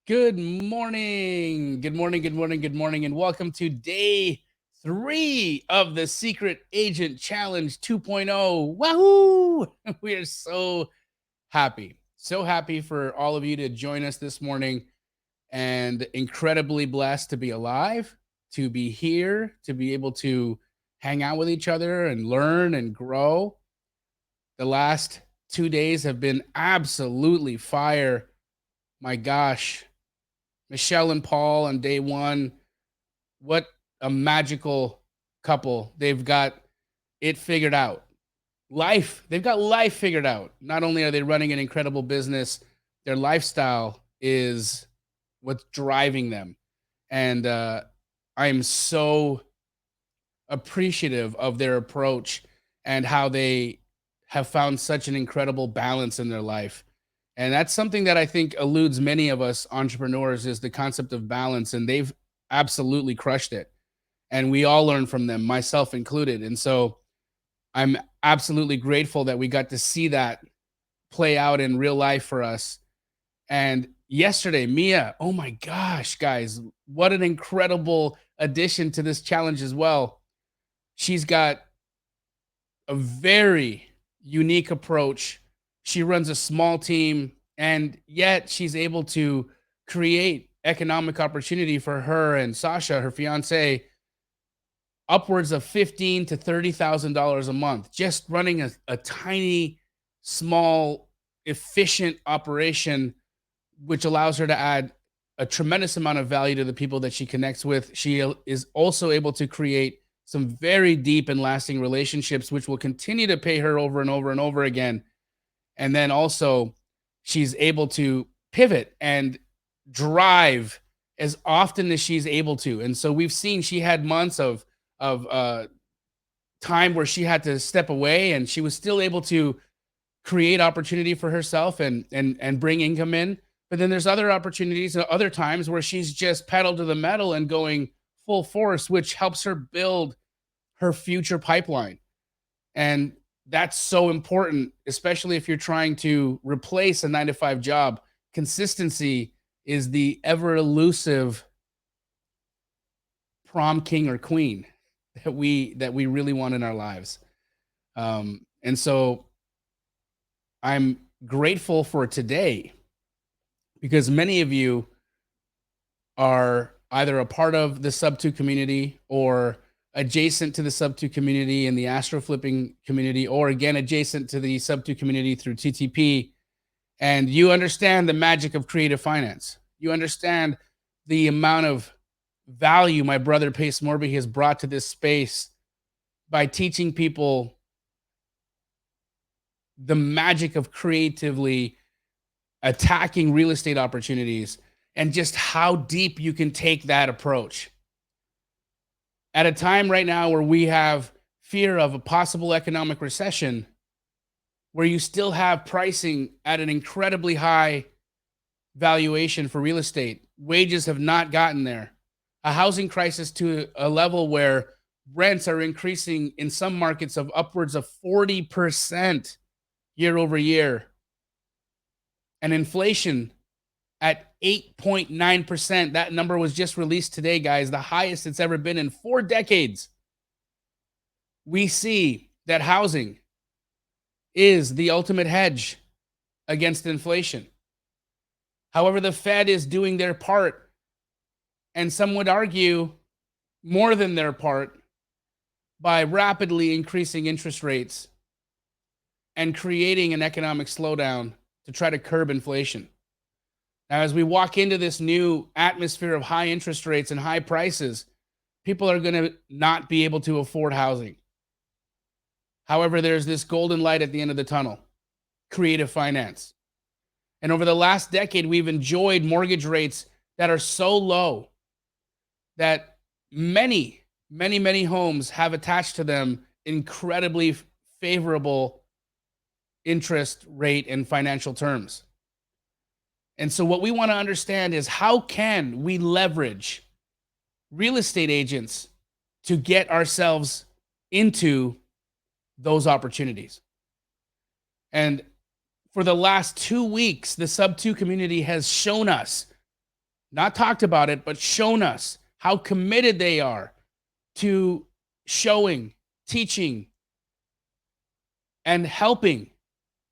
Good morning. Good morning. Good morning. Good morning. And welcome to day 3 of the Secret Agent Challenge 2.0. Wahoo! We are so happy. So happy for all of you to join us this morning and incredibly blessed to be alive, to be here, to be able to hang out with each other and learn and grow. The last 2 days have been absolutely fire. My gosh, Michelle and Paul on day one. What a magical couple. They've got it figured out. They've got life figured out. Not only are they running an incredible business, their lifestyle is what's driving them. And I am so appreciative of their approach and how they have found such an incredible balance in their life. And that's something that I think eludes many of us entrepreneurs is the concept of balance. And they've absolutely crushed it. And we all learn from them, myself included. And so I'm absolutely grateful that we got to see that play out in real life for us. And yesterday, Mia, oh my gosh, guys, what an incredible addition to this challenge as well. She's got a very unique approach. She runs a small team, and yet she's able to create economic opportunity for her and Sasha, her fiance, upwards of $15,000 to $30,000 a month, just running a tiny, small, efficient operation, which allows her to add a tremendous amount of value to the people that she connects with. She is also able to create some very deep and lasting relationships, which will continue to pay her over and over and over again. And then also, she's able to pivot and drive as often as she's able to. And so we've seen she had months of time where she had to step away, and she was still able to create opportunity for herself and bring income in. But then there's other opportunities, other times where she's just pedal to the metal and going full force, which helps her build her future pipeline. And that's so important, especially if you're trying to replace a 9 to 5 job. Consistency is the ever elusive prom king or queen that we really want in our lives. And so I'm grateful for today because many of you are either a part of the sub 2 community or adjacent to the sub 2 community in the astro flipping community, or again adjacent to the sub 2 community through TTP. And you understand the magic of creative finance. You understand the amount of value my brother Pace Morby has brought to this space by teaching people the magic of creatively attacking real estate opportunities and just how deep you can take that approach. At a time right now where we have fear of a possible economic recession, where you still have pricing at an incredibly high valuation for real estate, wages have not gotten there, a housing crisis to a level where rents are increasing in some markets of upwards of 40% year over year, and inflation at 8.9%. That number was just released today, guys, the highest it's ever been in 4 decades. We see that housing is the ultimate hedge against inflation. However, the Fed is doing their part, and some would argue more than their part, by rapidly increasing interest rates and creating an economic slowdown to try to curb inflation. Now, as we walk into this new atmosphere of high interest rates and high prices, people are going to not be able to afford housing. However, there's this golden light at the end of the tunnel, creative finance. And over the last decade, we've enjoyed mortgage rates that are so low that many homes have attached to them incredibly favorable interest rate and financial terms. And so what we want to understand is, how can we leverage real estate agents to get ourselves into those opportunities? And for the last 2 weeks, the sub 2 community has shown us not talked about it, but shown us how committed they are to showing, teaching, and helping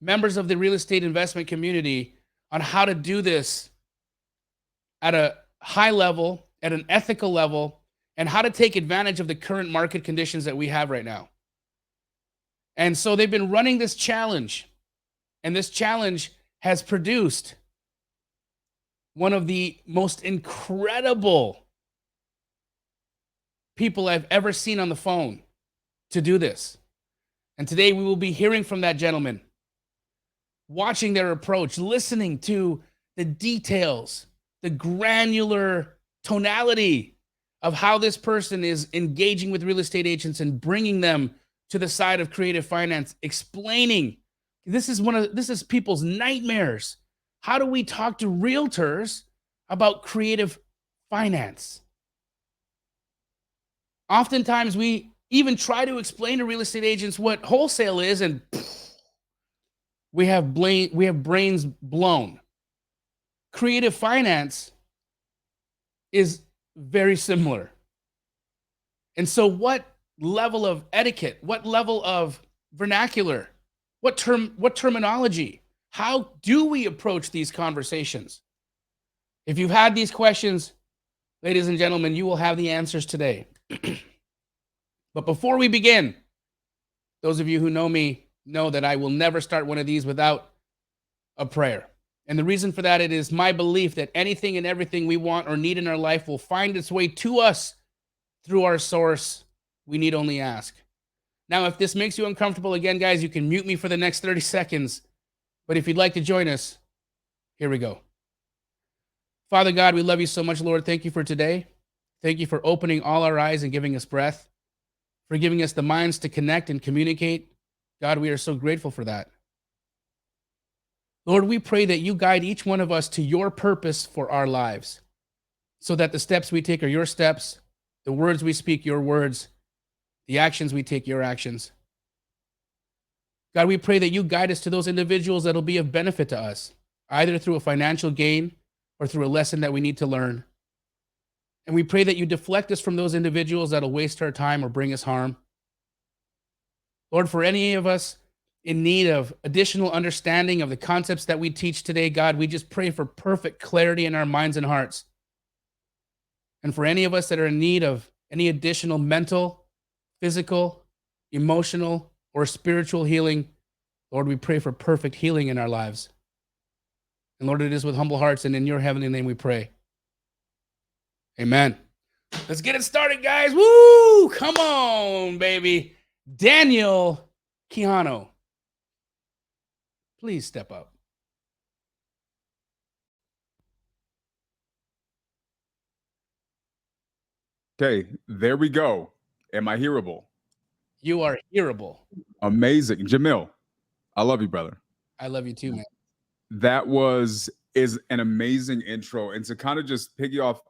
members of the real estate investment community on how to do this at a high level, at an ethical level, and how to take advantage of the current market conditions that we have right now. And so they've been running this challenge, and this challenge has produced one of the most incredible people I've ever seen on the phone to do this. And today we will be hearing from that gentleman, watching their approach, listening to the details, the granular tonality of how this person is engaging with real estate agents and bringing them to the side of creative finance, explaining this is people's nightmares. How do we talk to realtors about creative finance? Oftentimes we even try to explain to real estate agents what wholesale is, and we have brains blown. Creative finance is very similar. And so what level of etiquette, what level of vernacular, what terminology, how do we approach these conversations? If you've had these questions, ladies and gentlemen, you will have the answers today. But before we begin, those of you who know me know that I will never start one of these without a prayer. And the reason for that, it is my belief that anything and everything we want or need in our life will find its way to us through our source. We need only ask. Now, if this makes you uncomfortable, again, guys, you can mute me for the next 30 seconds. But if you'd like to join us, here we go. Father God, we love you so much, Lord. Thank you for today. Thank you for opening all our eyes and giving us breath, for giving us the minds to connect and communicate. God, we are so grateful for that. Lord, we pray that you guide each one of us to your purpose for our lives, so that the steps we take are your steps, the words we speak, your words, the actions we take, your actions. God, we pray that you guide us to those individuals that will be of benefit to us, either through a financial gain or through a lesson that we need to learn. And we pray that you deflect us from those individuals that will waste our time or bring us harm. Lord, for any of us in need of additional understanding of the concepts that we teach today, God, we just pray for perfect clarity in our minds and hearts. And for any of us that are in need of any additional mental, physical, emotional, or spiritual healing, Lord, we pray for perfect healing in our lives. And Lord, it is with humble hearts and in your heavenly name we pray. Amen. Let's get it started, guys. Woo! Come on, baby. Daniel Quijano, please step up. Okay, there we go. Am I hearable? You are hearable. Amazing. Jamil, I love you, brother. I love you too, man. That is an amazing intro. And to kind of just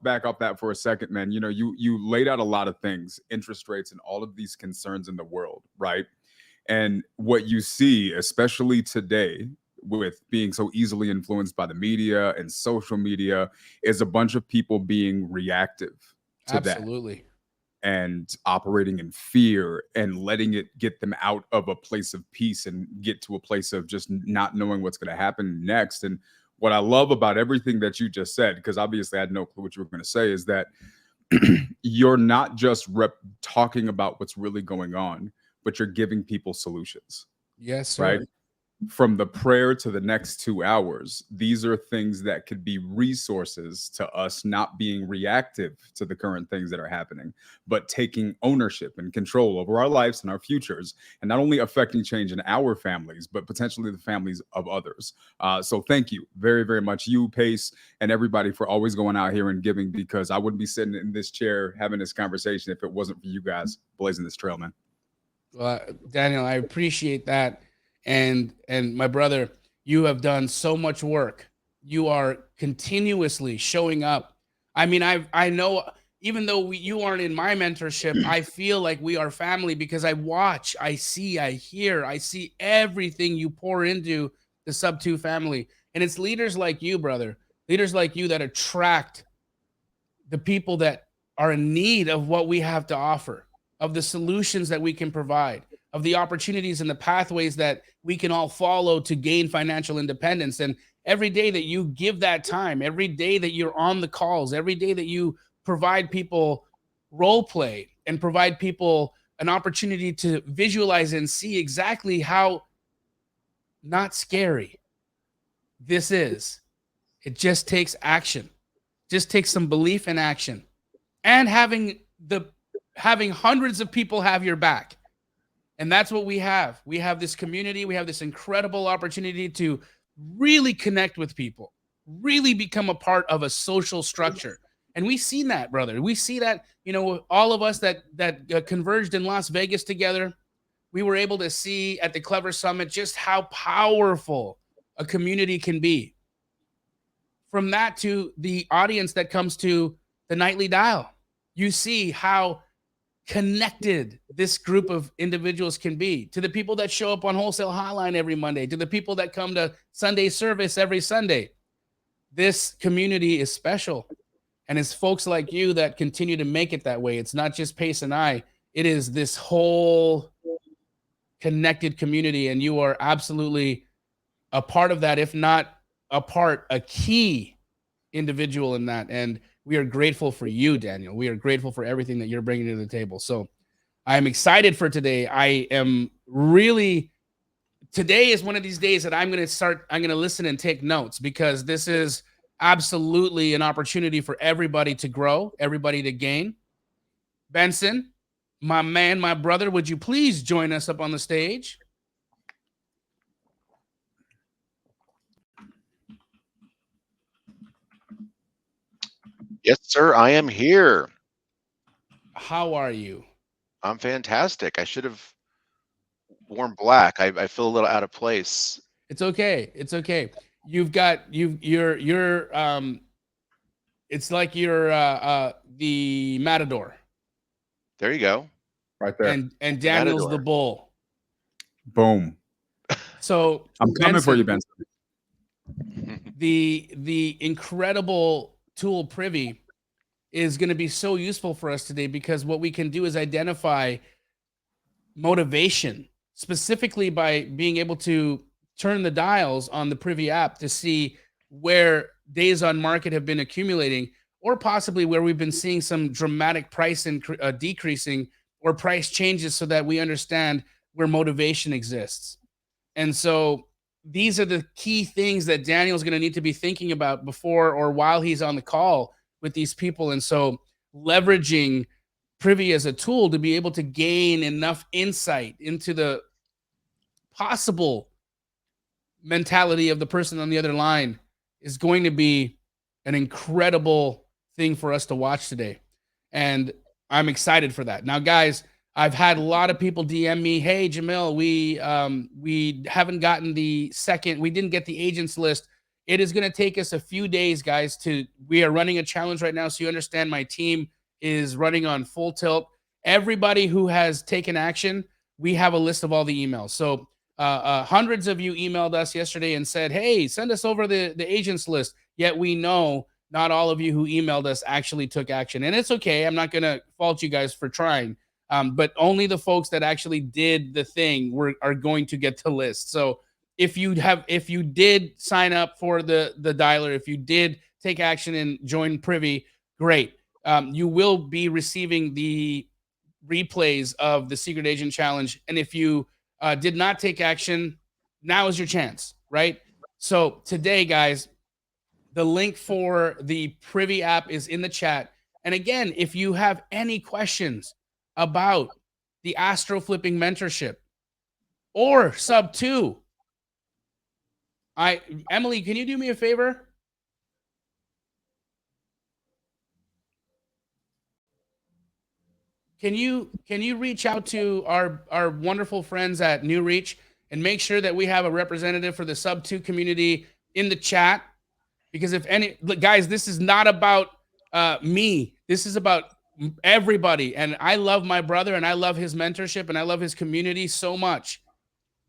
back off that for a second, man, you know, you laid out a lot of things, interest rates and all of these concerns in the world, right? And what you see, especially today, with being so easily influenced by the media and social media, is a bunch of people being reactive to that Absolutely. and operating in fear and letting it get them out of a place of peace and get to a place of just not knowing what's going to happen next. And what I love about everything that you just said, because obviously I had no clue what you were going to say, is that you're not just talking about what's really going on, but you're giving people solutions, Yes, right? sir. From the prayer to the next 2 hours, these are things that could be resources to us not being reactive to the current things that are happening, but taking ownership and control over our lives and our futures, and not only affecting change in our families, but potentially the families of others. So thank you very, very much, you, Pace, and everybody for always going out here and giving, because I wouldn't be sitting in this chair having this conversation if it wasn't for you guys blazing this trail, man. Well, Daniel, I appreciate that. And my brother, you have done so much work. You are continuously showing up. I mean, I know, even though you aren't in my mentorship, I feel like we are family, because I watch, I see, I hear, I see everything you pour into the Sub 2 family. And it's leaders like you, brother, leaders like you that attract the people that are in need of what we have to offer, of the solutions that we can provide, of the opportunities and the pathways that we can all follow to gain financial independence. And every day that you give that time, every day that you're on the calls, every day that you provide people role play and provide people an opportunity to visualize and see exactly how not scary this is. It just takes action, just takes some belief in action, and having hundreds of people have your back. And that's what we have. We have this community, we have this incredible opportunity to really connect with people, really become a part of a social structure. And we see that, brother. We see that, all of us that converged in Las Vegas together, we were able to see at the Clever Summit just how powerful a community can be. From that to the audience that comes to the nightly dial, you see how connected this group of individuals can be, to the people that show up on Wholesale Hotline every Monday, to the people that come to Sunday service every Sunday. This community is special. And it's folks like you that continue to make it that way. It's not just Pace and I, it is this whole connected community. And you are absolutely a part of that, if not a key individual in that. And we are grateful for you, Daniel. We are grateful for everything that you're bringing to the table. So I'm excited for today. Today is one of these days that I'm going to listen and take notes, because this is absolutely an opportunity for everybody to grow, everybody to gain. Benson, my man, my brother, would you please join us up on the stage? Yes, sir. I am here. How are you? I'm fantastic. I should have worn black. I feel a little out of place. It's okay. It's okay. You're it's like you're the matador. There you go. Right there. And Daniel's the Matador. bull. Boom. So I'm coming for you, Benson, Benson. the incredible tool Privy is going to be so useful for us today, because what we can do is identify motivation, specifically by being able to turn the dials on the Privy app to see where days on market have been accumulating, or possibly where we've been seeing some dramatic price decreasing or price changes, so that we understand where motivation exists. And so these are the key things that Daniel's going to need to be thinking about before or while he's on the call with these people. And so leveraging Privy as a tool to be able to gain enough insight into the possible mentality of the person on the other line is going to be an incredible thing for us to watch today. And I'm excited for that. Now, guys, I've had a lot of people DM me, "Hey, Jamil, we haven't gotten we didn't get the agents list." It is going to take us a few days, guys. We are running a challenge right now, so you understand my team is running on full tilt. Everybody who has taken action, we have a list of all the emails. So hundreds of you emailed us yesterday and said, "Hey, send us over the agents list." Yet we know not all of you who emailed us actually took action, and it's okay. I'm not going to fault you guys for trying. But only the folks that actually did the thing are going to get the list. So if you did sign up for the dialer, if you did take action and join Privy, great. You will be receiving the replays of the Secret Agent Challenge. And if you did not take action, now is your chance, right? So today, guys, the link for the Privy app is in the chat. And again, if you have any questions about the Astro Flipping Mentorship or Sub 2, Emily, can you do me a favor? Can you reach out to our wonderful friends at New Reach and make sure that we have a representative for the Sub 2 community in the chat? Because guys, this is not about me. This is about everybody. And I love my brother, and I love his mentorship, and I love his community so much.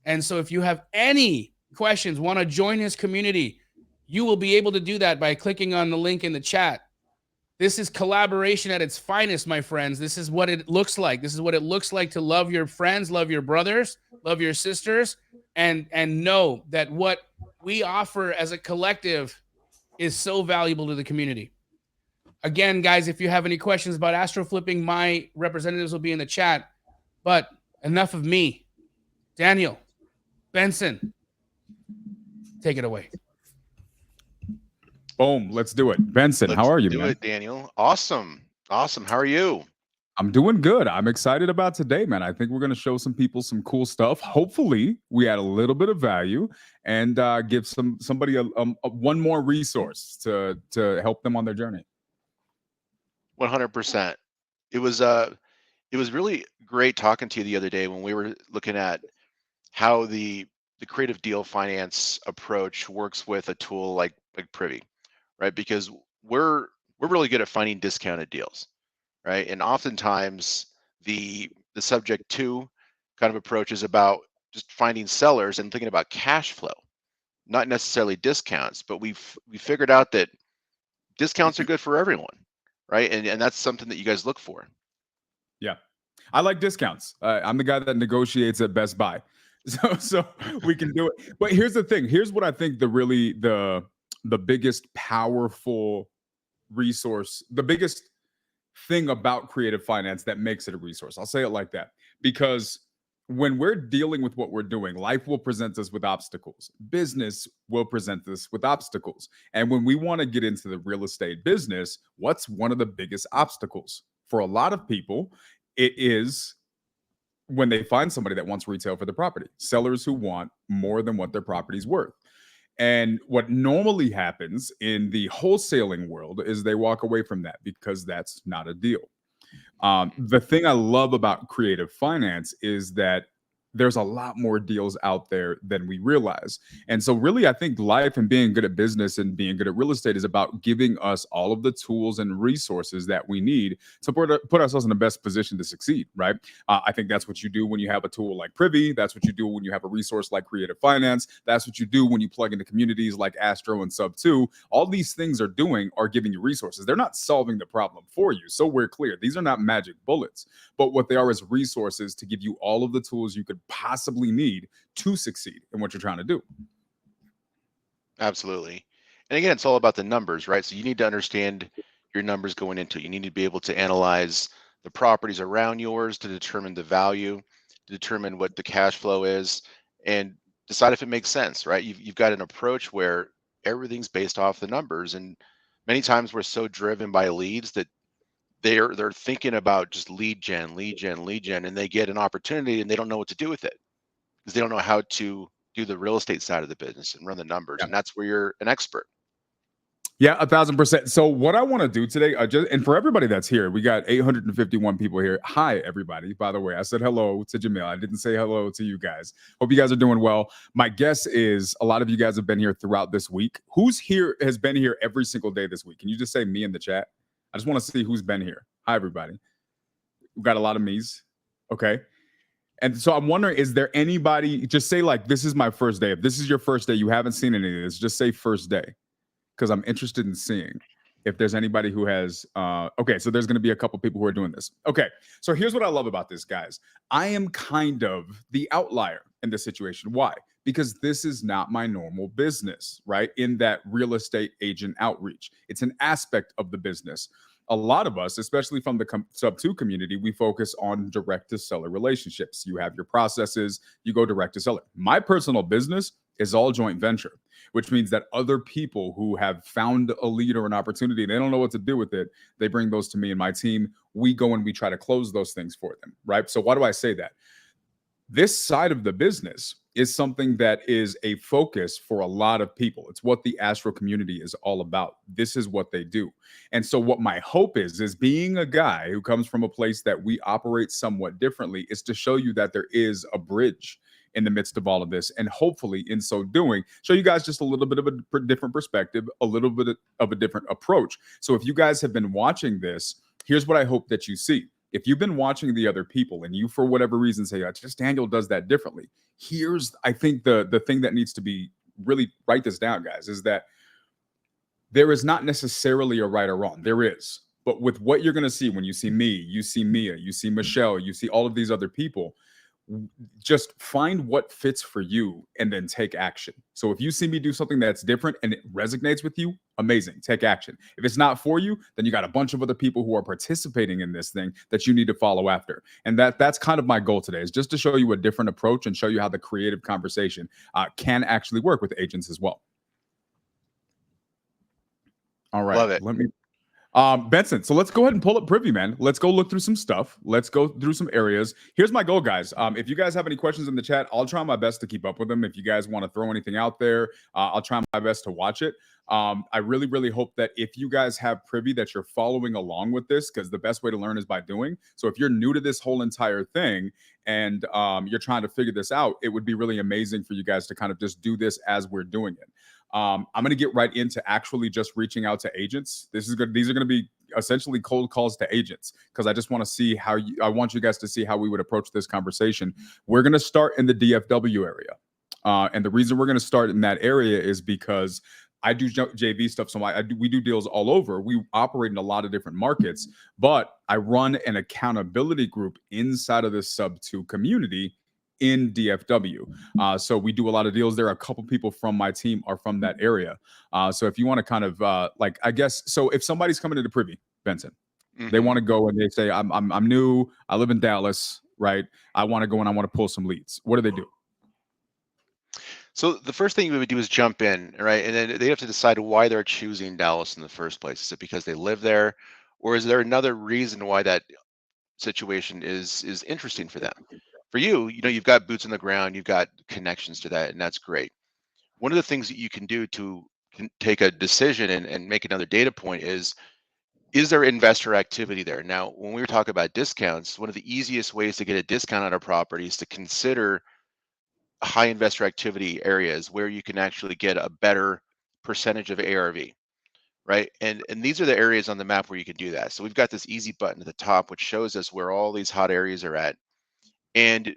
And so if you have any questions, want to join his community, you will be able to do that by clicking on the link in the chat. This is collaboration at its finest, my friends. This is what it looks like. This is what it looks like to love your friends, love your brothers, love your sisters, and know that what we offer as a collective is so valuable to the community. Again, guys, if you have any questions about astro flipping, my representatives will be in the chat. But enough of me. Daniel, Benson, take it away. Boom. Let's do it. Benson, how are you, man? Do it, Daniel. Awesome. Awesome. How are you? I'm doing good. I'm excited about today, man. I think we're going to show some people some cool stuff. Hopefully, we add a little bit of value and give somebody a one more resource to help them on their journey. 100%. It was really great talking to you the other day when we were looking at how the creative deal finance approach works with a tool like Privy, right? Because we're really good at finding discounted deals, right? And oftentimes the subject to kind of approach is about just finding sellers and thinking about cash flow, not necessarily discounts. But we figured out that discounts are good for everyone, right? And that's something that you guys look for. Yeah, I like discounts. I'm the guy that negotiates at Best Buy, so we can do it. But here's the thing. Here's what I think the biggest powerful resource, the biggest thing about creative finance that makes it a resource. I'll say it like that because when we're dealing with what we're doing, life will present us with obstacles. Business will present us with obstacles. And when we want to get into the real estate business, what's one of the biggest obstacles? For a lot of people, it is when they find somebody that wants retail for the property, sellers who want more than what their property's worth. And what normally happens in the wholesaling world is they walk away from that because that's not a deal. The thing I love about creative finance is that there's a lot more deals out there than we realize. And so, really, I think life and being good at business and being good at real estate is about giving us all of the tools and resources that we need to put ourselves in the best position to succeed, right? I think that's what you do when you have a tool like Privy. That's what you do when you have a resource like Creative Finance. That's what you do when you plug into communities like Astro and Sub2. All these things are giving you resources. They're not solving the problem for you. So we're clear. These are not magic bullets, but what they are is resources to give you all of the tools you could possibly need to succeed in what you're trying to do. Absolutely. And again, it's all about the numbers, right? So you need to understand your numbers going into it. You need to be able to analyze the properties around yours to determine the value, to determine what the cash flow is, and decide if it makes sense, right? You've got an approach where everything's based off the numbers. And many times we're so driven by leads that they're thinking about just lead gen, and they get an opportunity and they don't know what to do with it because they don't know how to do the real estate side of the business and run the numbers. Yeah. And that's where you're an expert. Yeah, 1,000%. So what I want to do today, and for everybody that's here, we got 851 people here. Hi, everybody. By the way, I said hello to Jamil. I didn't say hello to you guys. Hope you guys are doing well. My guess is a lot of you guys have been here throughout this week. Who's here has been here every single day this week? Can you just say me in the chat? I just want to see who's been here. Hi, everybody. We've got a lot of me's. Okay. And so I'm wondering, is there anybody, just say like, this is my first day. If this is your first day, you haven't seen any of this, just say first day. Because I'm interested in seeing if there's anybody who has, okay, so there's going to be a couple people who are doing this. Okay, so here's what I love about this, guys. I am kind of the outlier in this situation. Why? Because this is not my normal business, right? In that real estate agent outreach. It's an aspect of the business. A lot of us, especially from the Sub2 community, we focus on direct to seller relationships. You have your processes, you go direct to seller. My personal business is all joint venture, which means that other people who have found a lead or an opportunity, they don't know what to do with it. They bring those to me and my team. We go and we try to close those things for them, right? So why do I say that? This side of the business is something that is a focus for a lot of people. It's what the Astro community is all about. This is what they do. And so what my hope is being a guy who comes from a place that we operate somewhat differently, is to show you that there is a bridge in the midst of all of this. And hopefully in so doing, show you guys just a little bit of a different perspective, a little bit of a different approach. So if you guys have been watching this, here's what I hope that you see. If you've been watching the other people and you, for whatever reason, say, just Daniel does that differently. Here's, I think, the thing that needs to be really, write this down, guys, is that there is not necessarily a right or wrong. There is. But with what you're going to see when you see me, you see Mia, you see Michelle, you see all of these other people, just find what fits for you and then take action. So if you see me do something that's different and it resonates with you, amazing, take action. If it's not for you, then you got a bunch of other people who are participating in this thing that you need to follow after. And that's kind of my goal today, is just to show you a different approach and show you how the creative conversation can actually work with agents as well. All right, Love it. let me Benson, so let's go ahead and pull up Privy, man. Let's go look through some stuff. Let's go through some areas. Here's my goal, guys. If you guys have any questions in the chat, I'll try my best to keep up with them. If you guys want to throw anything out there, I'll try my best to watch it. I really, really hope that if you guys have Privy, that you're following along with this, because the best way to learn is by doing. So if you're new to this whole entire thing and you're trying to figure this out, it would be really amazing for you guys to kind of just do this as we're doing it. I'm going to get right into actually just reaching out to agents. This is good. These are going to be essentially cold calls to agents, because I just want to see how I want you guys to see how we would approach this conversation. We're going to start in the DFW area. And the reason we're going to start in that area is because I do JV stuff. So we do deals all over. We operate in a lot of different markets, but I run an accountability group inside of this sub-2 community in DFW. So we do a lot of deals there. A couple people from my team are from that area. So if you want to kind of like, I guess, so if somebody's coming into Privy, Benson, they want to go and they say, I'm new, I live in Dallas, right? I want to go and I want to pull some leads. What do they do? So the first thing we would do is jump in, right? And then they have to decide why they're choosing Dallas in the first place. Is it because they live there, or is there another reason why that situation is interesting for them? For you, you've got boots on the ground, you've got connections to that, and that's great. One of the things that you can do to take a decision and make another data point is there investor activity there? Now, when we were talking about discounts, one of the easiest ways to get a discount on a property is to consider high investor activity areas where you can actually get a better percentage of ARV, right? And these are the areas on the map where you can do that. So we've got this easy button at the top, which shows us where all these hot areas are at. And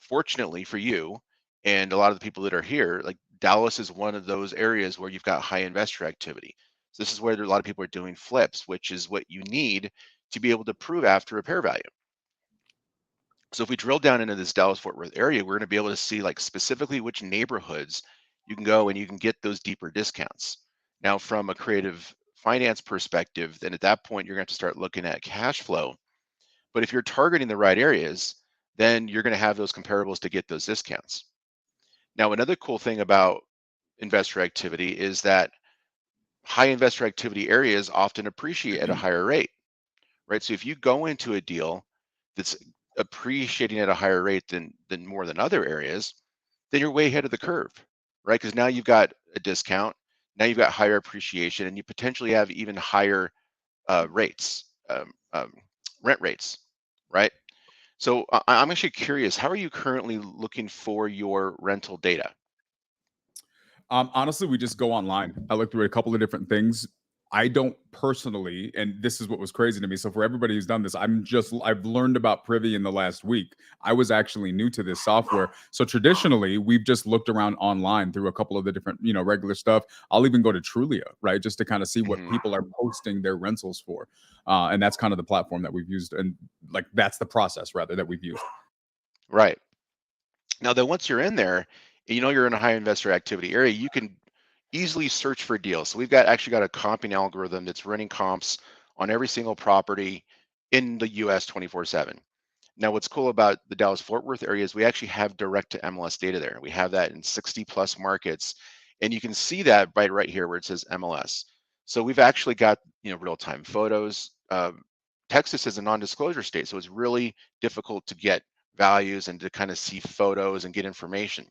fortunately for you and a lot of the people that are here, like Dallas is one of those areas where you've got high investor activity. So this is where a lot of people are doing flips, which is what you need to be able to prove after repair value. So if we drill down into this Dallas-Fort Worth area, we're going to be able to see like specifically which neighborhoods you can go and you can get those deeper discounts. Now, from a creative finance perspective, then at that point, you're going to have to start looking at cash flow. But if you're targeting the right areas, then you're going to have those comparables to get those discounts. Now, another cool thing about investor activity is that high investor activity areas often appreciate at a higher rate, right? So if you go into a deal that's appreciating at a higher rate than more than other areas, then you're way ahead of the curve, right? Because now you've got a discount, now you've got higher appreciation, and you potentially have even higher rates, rent rates, right? So I'm actually curious, how are you currently looking for your rental data? Honestly, we just go online. I looked through a couple of different things. I don't personally, and this is what was crazy to me. So for everybody who's done this, I've learned about Privy in the last week. I was actually new to this software. So traditionally, we've just looked around online through a couple of the different, regular stuff. I'll even go to Trulia, right? Just to kind of see what people are posting their rentals for. And that's kind of the platform that we've used. And like, that's the process rather that we've used. Right. Now then once you're in there, and you're in a high investor activity area, you can easily search for deals. So we've actually got a comping algorithm that's running comps on every single property in the US 24/7. Now, what's cool about the Dallas-Fort Worth area is we actually have direct to MLS data there. We have that in 60 plus markets, and you can see that right here where it says MLS. So we've actually got real-time photos. Texas is a non-disclosure state, so it's really difficult to get values and to kind of see photos and get information.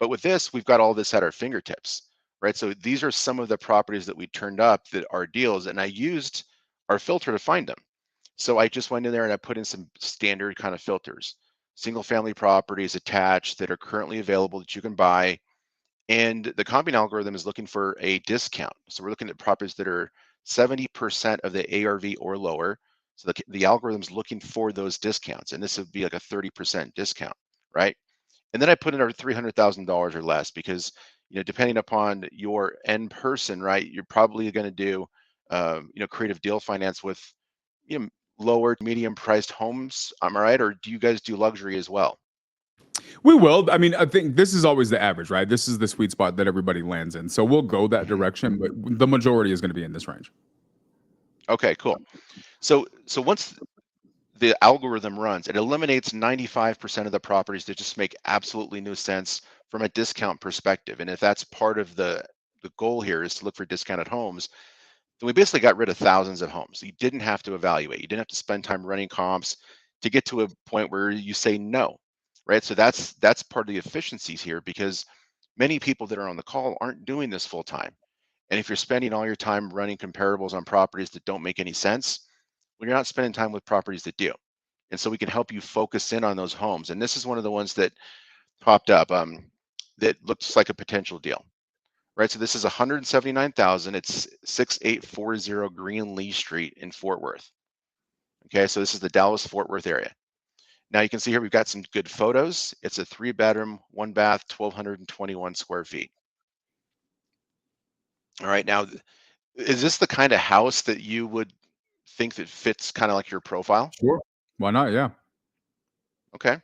But with this, we've got all this at our fingertips, right? So these are some of the properties that we turned up that are deals, and I used our filter to find them. So I just went in there and I put in some standard kind of filters, single family properties attached that are currently available that you can buy. And the comping algorithm is looking for a discount. So we're looking at properties that are 70% of the ARV or lower. So the algorithm's looking for those discounts. And this would be like a 30% discount, right? And then I put in our $300,000 or less because depending upon your end person, right, you're probably going to do, creative deal finance with, lower to medium priced homes. Am I right? Or do you guys do luxury as well? We will. I mean, I think this is always the average, right? This is the sweet spot that everybody lands in. So we'll go that Mhm. direction, but the majority is going to be in this range. Okay, cool. So once the algorithm runs, it eliminates 95% of the properties that just make absolutely no sense from a discount perspective. And if that's part of the goal here is to look for discounted homes, then we basically got rid of thousands of homes. You didn't have to evaluate. You didn't have to spend time running comps to get to a point where you say no, right? So that's part of the efficiencies here, because many people that are on the call aren't doing this full time. And if you're spending all your time running comparables on properties that don't make any sense, well, you're not spending time with properties that do. And so we can help you focus in on those homes. And this is one of the ones that popped up, that looks like a potential deal, right? So this is 179,000. It's 6840 Green Lee Street in Fort Worth. Okay, so this is the Dallas Fort Worth area. Now you can see here we've got some good photos. It's a 3-bedroom, 1-bath, 1,221 square feet. All right, now is this the kind of house that you would think that fits kind of like your profile? Sure. Why not? Yeah. Okay.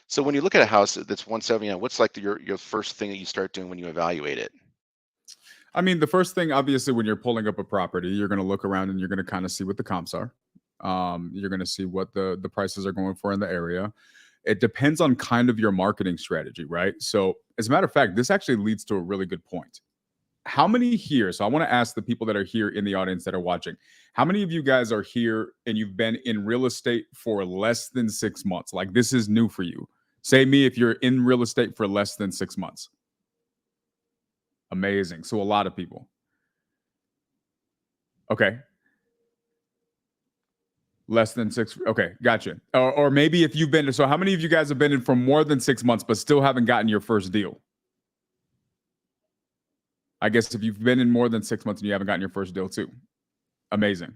So when you look at a house that's 179, what's like your first thing that you start doing when you evaluate it? I mean, the first thing, obviously, when you're pulling up a property, you're going to look around and you're going to kind of see what the comps are. You're going to see what the prices are going for in the area. It depends on kind of your marketing strategy, right? So, as a matter of fact, this actually leads to a really good point. How many here? So, I want to ask the people that are here in the audience that are watching. How many of you guys are here and you've been in real estate for less than 6 months? Like this is new for you. Say me if you're in real estate for less than 6 months. Amazing. So, a lot of people. Okay. Less than six. Okay, gotcha. Or maybe if you've been. So, how many of you guys have been in for more than 6 months, but still haven't gotten your first deal? I guess if you've been in more than 6 months and you haven't gotten your first deal too, amazing.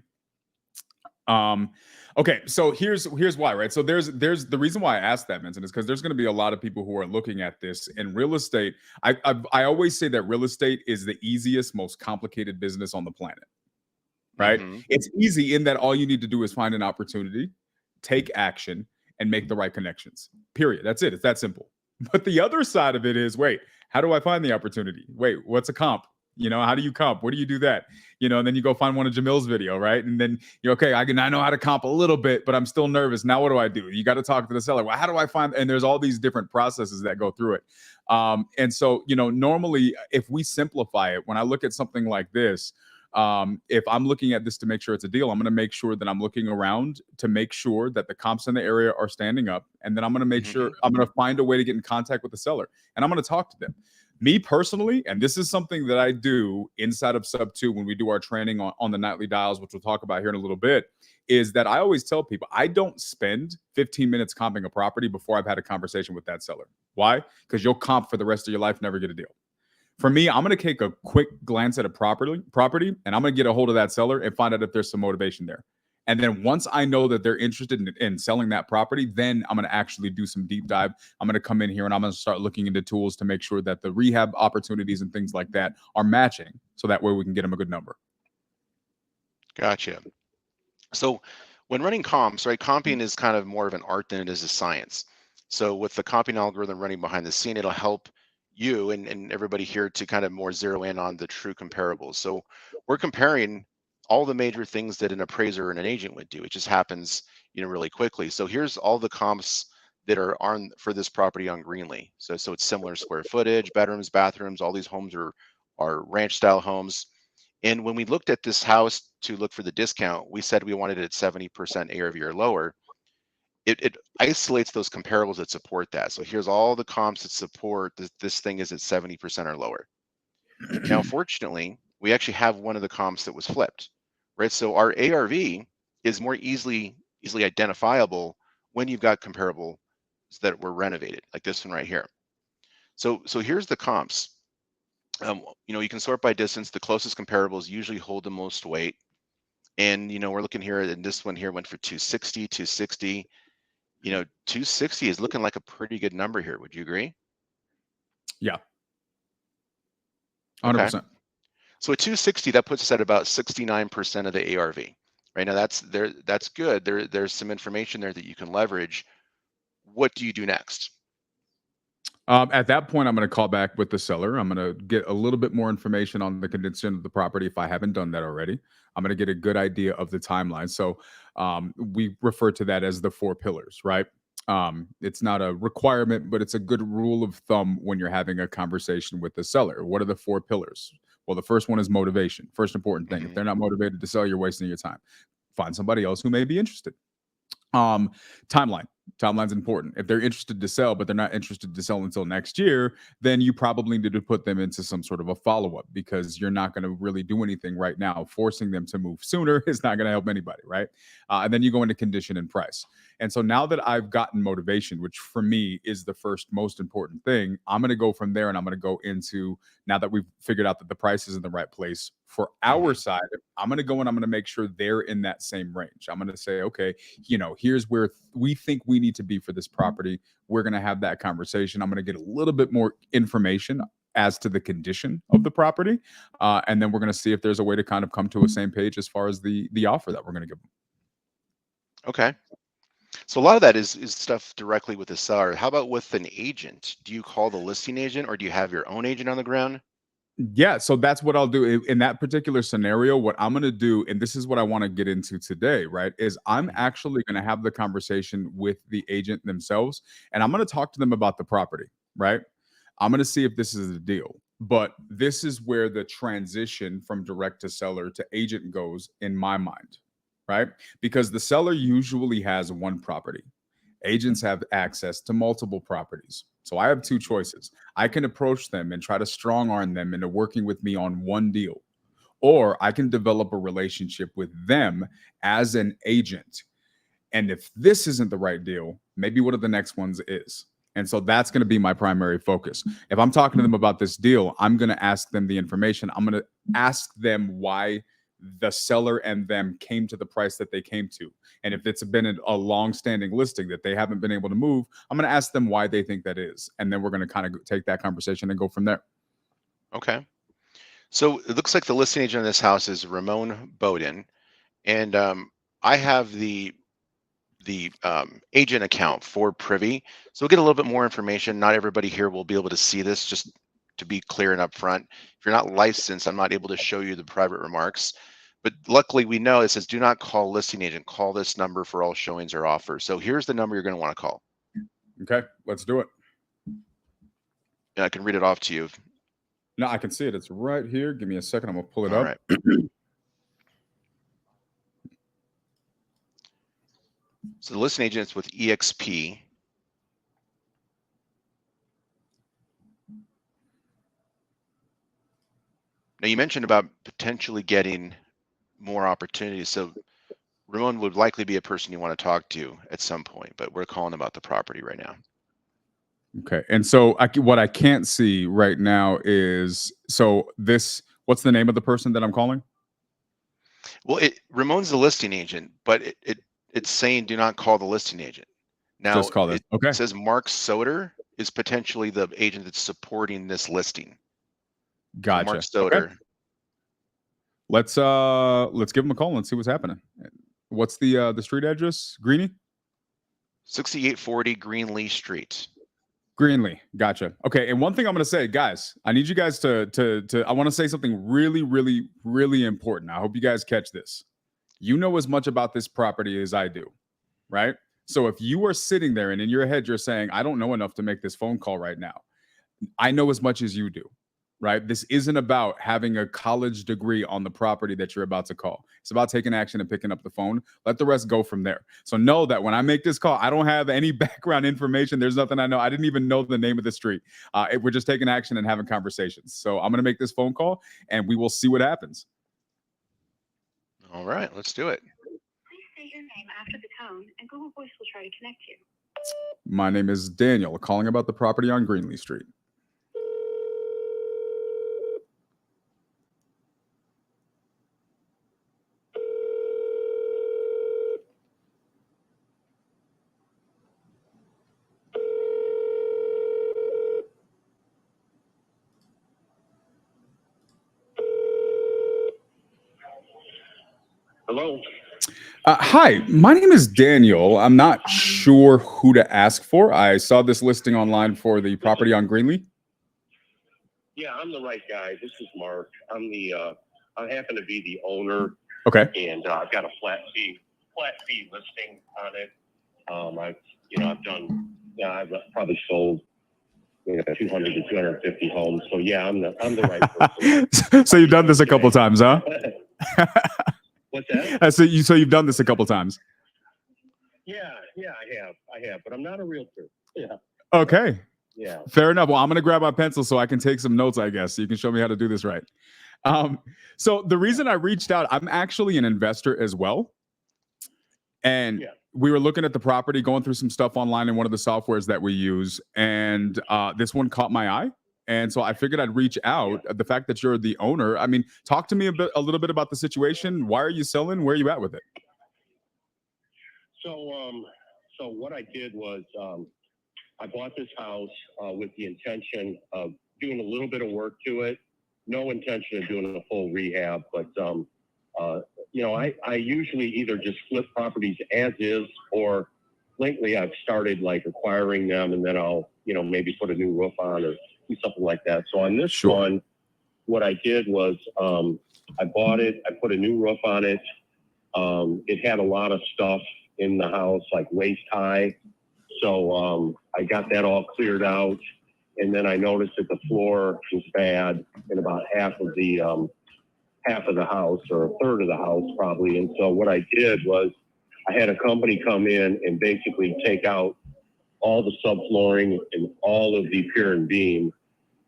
Um, okay, so here's why, right? So there's the reason why I asked that, Vincent, is because there's going to be a lot of people who are looking at this in real estate. I always say that real estate is the easiest, most complicated business on the planet, right? Hmm. It's easy in that all you need to do is find an opportunity, take action, and make the right connections. Period. That's it. It's that simple. But the other side of it is, wait, how do I find the opportunity? Wait, what's a comp? How do you comp? Where do you do that? And then you go find one of Jamil's video, right? And then you're okay. I know how to comp a little bit, but I'm still nervous. Now what do I do? You got to talk to the seller. Well, how do I find? And there's all these different processes that go through it. And so, normally if we simplify it, when I look at something like this, if I'm looking at this to make sure it's a deal, I'm going to make sure that I'm looking around to make sure that the comps in the area are standing up. And then I'm going to make sure Hmm. I'm going to find a way to get in contact with the seller and I'm going to talk to them. Me personally, and this is something that I do inside of Sub 2 when we do our training on the nightly dials, which we'll talk about here in a little bit, is that I always tell people I don't spend 15 minutes comping a property before I've had a conversation with that seller. Why? Because you'll comp for the rest of your life, never get a deal. For me, I'm going to take a quick glance at a property, and I'm going to get a hold of that seller and find out if there's some motivation there. And then once I know that they're interested in selling that property, then I'm going to actually do some deep dive. I'm going to come in here and I'm going to start looking into tools to make sure that the rehab opportunities and things like that are matching, so that way we can get them a good number. Gotcha. So when running comps, right, comping is kind of more of an art than it is a science. So with the comping algorithm running behind the scene, it'll help you and everybody here to kind of more zero in on the true comparables. So we're comparing all the major things that an appraiser and an agent would do. It just happens, really quickly. So here's all the comps that are on for this property on Greenlee. So it's similar square footage, bedrooms, bathrooms. All these homes are ranch style homes. And when we looked at this house to look for the discount, we said we wanted it at 70% ARV or lower. It isolates those comparables that support that. So here's all the comps that support this thing is at 70% or lower. Now, fortunately, we actually have one of the comps that was flipped, right? So our ARV is more easily identifiable when you've got comparables that were renovated, like this one right here. So here's the comps. You can sort by distance. The closest comparables usually hold the most weight. And, we're looking here, and this one here went for 260, 260. 260 is looking like a pretty good number here. Would you agree? Yeah. Okay. 100%. So at 260, that puts us at about 69% of the ARV. Right now, that's good. There's some information there that you can leverage. What do you do next? At that point, I'm going to call back with the seller. I'm going to get a little bit more information on the condition of the property if I haven't done that already. I'm going to get a good idea of the timeline. So we refer to that as the four pillars, right? It's not a requirement, but it's a good rule of thumb when you're having a conversation with the seller. What are the four pillars? Well, the first one is motivation. First important thing. If Hmm. they're not motivated to sell, you're wasting your time. Find somebody else who may be interested. um Timeline's important. If they're interested to sell but they're not interested to sell until next year, then you probably need to put them into some sort of a follow-up, because you're not going to really do anything right now. Forcing them to move sooner is not going to help anybody, right? And then you go into condition and price. And so now that I've gotten motivation, which for me is the first most important thing, I'm going to go from there, and I'm going to go into, now that we've figured out that the price is in the right place for our Hmm. side, I'm going to go and I'm going to make sure they're in that same range. I'm going to say, okay, here's where we think we need to be for this property. We're going to have that conversation. I'm going to get a little bit more information as to the condition of the property, and then we're going to see if there's a way to kind of come to a same page as far as the offer that we're going to give them. Okay. So a lot of that is stuff directly with the seller. How about with an agent? Do you call the listing agent, or do you have your own agent on the ground? Yeah, so that's what I'll do in that particular scenario. What I'm going to do, and this is what I want to get into today, right, is I'm Mhm. actually going to have the conversation with the agent themselves, and I'm going to talk to them about the property, right? I'm going to see if this is a deal. But this is where the transition from direct to seller to agent goes in my mind, right? Because the seller usually has one property. Agents have access to multiple properties. So I have two choices. I can approach them and try to strong arm them into working with me on one deal, or I can develop a relationship with them as an agent. And if this isn't the right deal, maybe one of the next ones is. And so that's going to be my primary focus. If I'm talking to them about this deal, I'm going to ask them the information. I'm going to ask them why the seller and them came to the price that they came to. And if it's been a long-standing listing that they haven't been able to move, I'm going to ask them why they think that is. And then we're going to kind of take that conversation and go from there. Okay. So it looks like the listing agent in this house is Ramon Bowden, and I have the agent account for Privy. So we'll get a little bit more information. Not everybody here will be able to see this, just to be clear and upfront. If you're not licensed, I'm not able to show you the private remarks. But luckily, we know it says do not call listing agent. Call this number for all showings or offers. So here's the number you're going to want to call. Okay, let's do it. And I can read it off to you. No, I can see it. It's right here. Give me a second. I'm going to pull it All up. right. So the listing agent is with EXP. Now you mentioned about potentially getting more opportunities. So Ramon would likely be a person you want to talk to at some point, but we're calling about the property right now. Okay. And so what I can't see right now is, so this, what's the name of the person that I'm calling? Well, Ramon's the listing agent, but it's saying do not call the listing agent. Now Just call this. it Okay. says Mark Soder is potentially the agent that's supporting this listing. So Mark Gotcha. Okay. Soder, Let's give him a call and see what's happening. What's the street address? Greeny? 6840 Greenlee Street. Greenlee. Gotcha. Okay. And one thing I'm gonna say, guys, I need you guys to I want to say something really, really, really important. I hope you guys catch this. You know as much about this property as I do, right? So if you are sitting there and in your head you're saying, I don't know enough to make this phone call right now, I know as much as you do, right? This isn't about having a college degree on the property that you're about to call. It's about taking action and picking up the phone. Let the rest go from there. So know that when I make this call, I don't have any background information. There's nothing I know. I didn't even know the name of the street. We're just taking action and having conversations. So I'm going to make this phone call and we will see what happens. All right, let's do it. Please state your name after the tone, and Google Voice will try to connect you. My name is Daniel, calling about the property on Greenlee Street. Hello. Hi, my name is Daniel. I'm not sure who to ask for. I saw this listing online for the property on Greenlee. Yeah, I'm the right guy. This is Mark. I happen to be the owner, Okay. and I've got a flat fee listing on it. I've probably sold 200 to 250 homes. So yeah, I'm the right person. So you've done this a couple times, huh? What's that? So you've done this a couple times. Yeah, I have, but I'm not a realtor. Yeah. Okay. Yeah. Fair enough. Well, I'm going to grab my pencil so I can take some notes, I guess, so you can show me how to do this right. So the reason I reached out, I'm actually an investor as well. And we were looking at the property, going through some stuff online in one of the softwares that we use. And this one caught my eye. And so I figured I'd reach out. The fact that you're the owner, I mean, talk to me a little bit about the situation. Why are you selling? Where are you at with it? So what I did was I bought this house with the intention of doing a little bit of work to it. No intention of doing a full rehab, but I usually either just flip properties as is, or lately I've started like acquiring them, and then I'll maybe put a new roof on or do something like that. So on this one, what I did was I bought it, I put a new roof on it. It had a lot of stuff in the house, like waist high. So I got that all cleared out, and then I noticed that the floor was bad in about half of the house, or a third of the house probably. And so what I did was I had a company come in and basically take out all the subflooring and all of the pier and beam,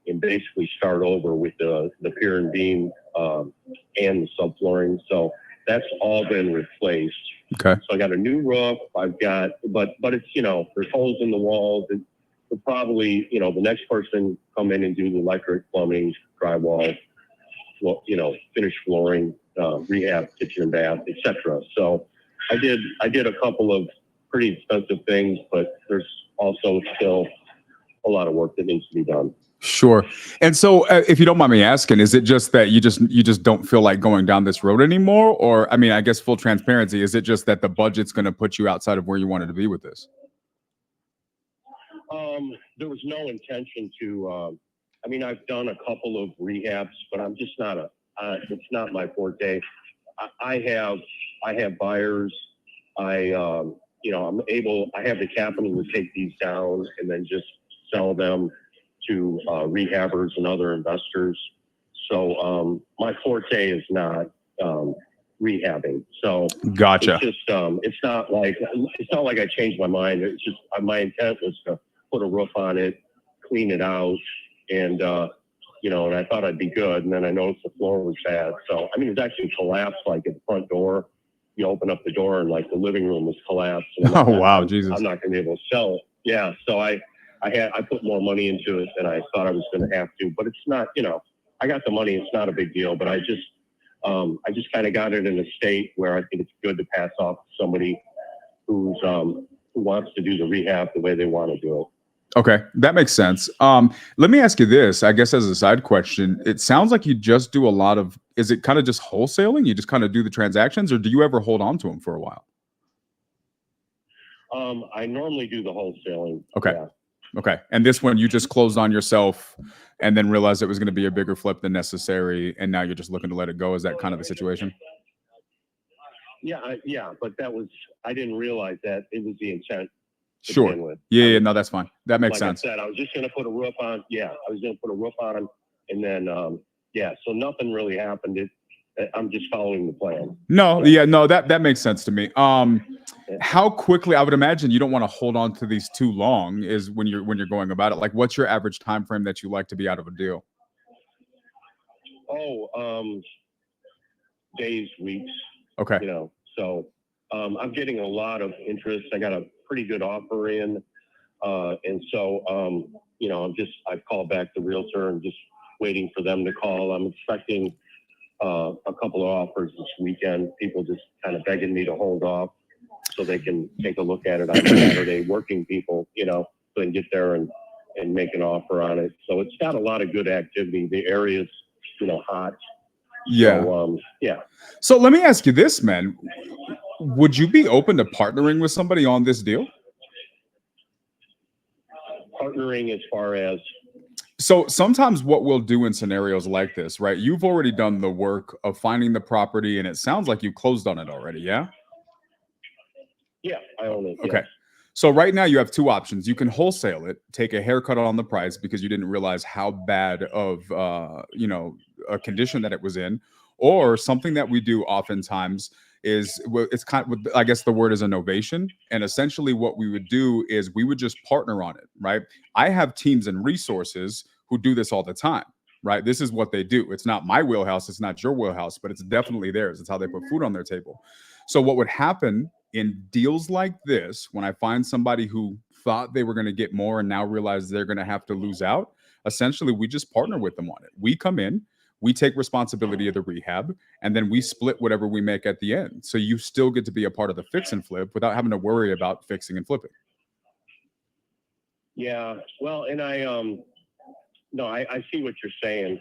and basically start over with the pier and beam and the subflooring. So that's all been replaced. Okay. So I got a new roof. I've got, but it's, there's holes in the walls. We'll probably, the next person come in and do the electric, plumbing, drywall, finish flooring, rehab, kitchen and bath, etc. So I did a couple of pretty expensive things, but there's also still a lot of work that needs to be done. Sure. And so if you don't mind me asking, is it just that you just don't feel like going down this road anymore? Or, I mean, I guess full transparency, is it just that the budget's going to put you outside of where you wanted to be with this? There was no intention to, I've done a couple of rehabs, but I'm just not it's not my forte. I have buyers. I have the capital to take these down and then just sell them to rehabbers and other investors. So my forte is not rehabbing. So gotcha. It's just it's not like I changed my mind. It's just my intent was to put a roof on it, clean it out, and and I thought I'd be good. And then I noticed the floor was bad. So it's actually collapsed, like at the front door. You open up the door and like the living room was collapsed. And wow, Jesus! I'm not going to be able to sell it. Yeah. So I put more money into it than I thought I was going to have to. But it's not, I got the money. It's not a big deal. But I just kind of got it in a state where I think it's good to pass off to somebody who wants to do the rehab the way they want to do it. Okay, that makes sense. Let me ask you this, I guess, as a side question. It sounds like you just do a lot of, is it kind of just wholesaling? You just kind of do the transactions, or do you ever hold on to them for a while? I normally do the wholesaling. Okay. Yeah. Okay. And this one you just closed on yourself and then realized it was going to be a bigger flip than necessary, and now you're just looking to let it go. Is that kind of the situation? Yeah, but I didn't realize that it was the intent. Sure. Yeah, no, that's fine. That makes sense. Like I said, I was just going to put a roof on. Yeah, I was going to put a roof on them, and then so nothing really happened. I'm just following the plan. No, that makes sense to me. How quickly? I would imagine you don't want to hold on to these too long. Is when you're going about it. Like, what's your average time frame that you like to be out of a deal? Days, weeks. Okay. So I'm getting a lot of interest. I got a pretty good offer in, and so I've called back the realtor and just waiting for them to call. I'm expecting a couple of offers this weekend. People just kind of begging me to hold off so they can take a look at it on Saturday. Working people, so they can get there and make an offer on it. So it's got a lot of good activity. The area's hot. Yeah. So, yeah. So let me ask you this, man. Would you be open to partnering with somebody on this deal? Partnering as far as, So sometimes what we'll do in scenarios like this, right? You've already done the work of finding the property, and it sounds like you closed on it already, yeah? yeah, I own it. Okay. Yes. So right now you have two options. You can wholesale it, take a haircut on the price because you didn't realize how bad of a condition that it was in, or something that we do oftentimes is it's kind of, I guess the word is an ovation. And essentially what we would do is we would just partner on it, right? I have teams and resources who do this all the time, right? This is what they do. It's not my wheelhouse, it's not your wheelhouse, but it's definitely theirs. It's how they put food on their table. So what would happen in deals like this, when I find somebody who thought they were going to get more and now realize they're going to have to lose out, essentially we just partner with them on it. We come in, we take responsibility of the rehab, and then we split whatever we make at the end. So you still get to be a part of the fix and flip without having to worry about fixing and flipping. Yeah. Well, and I see what you're saying.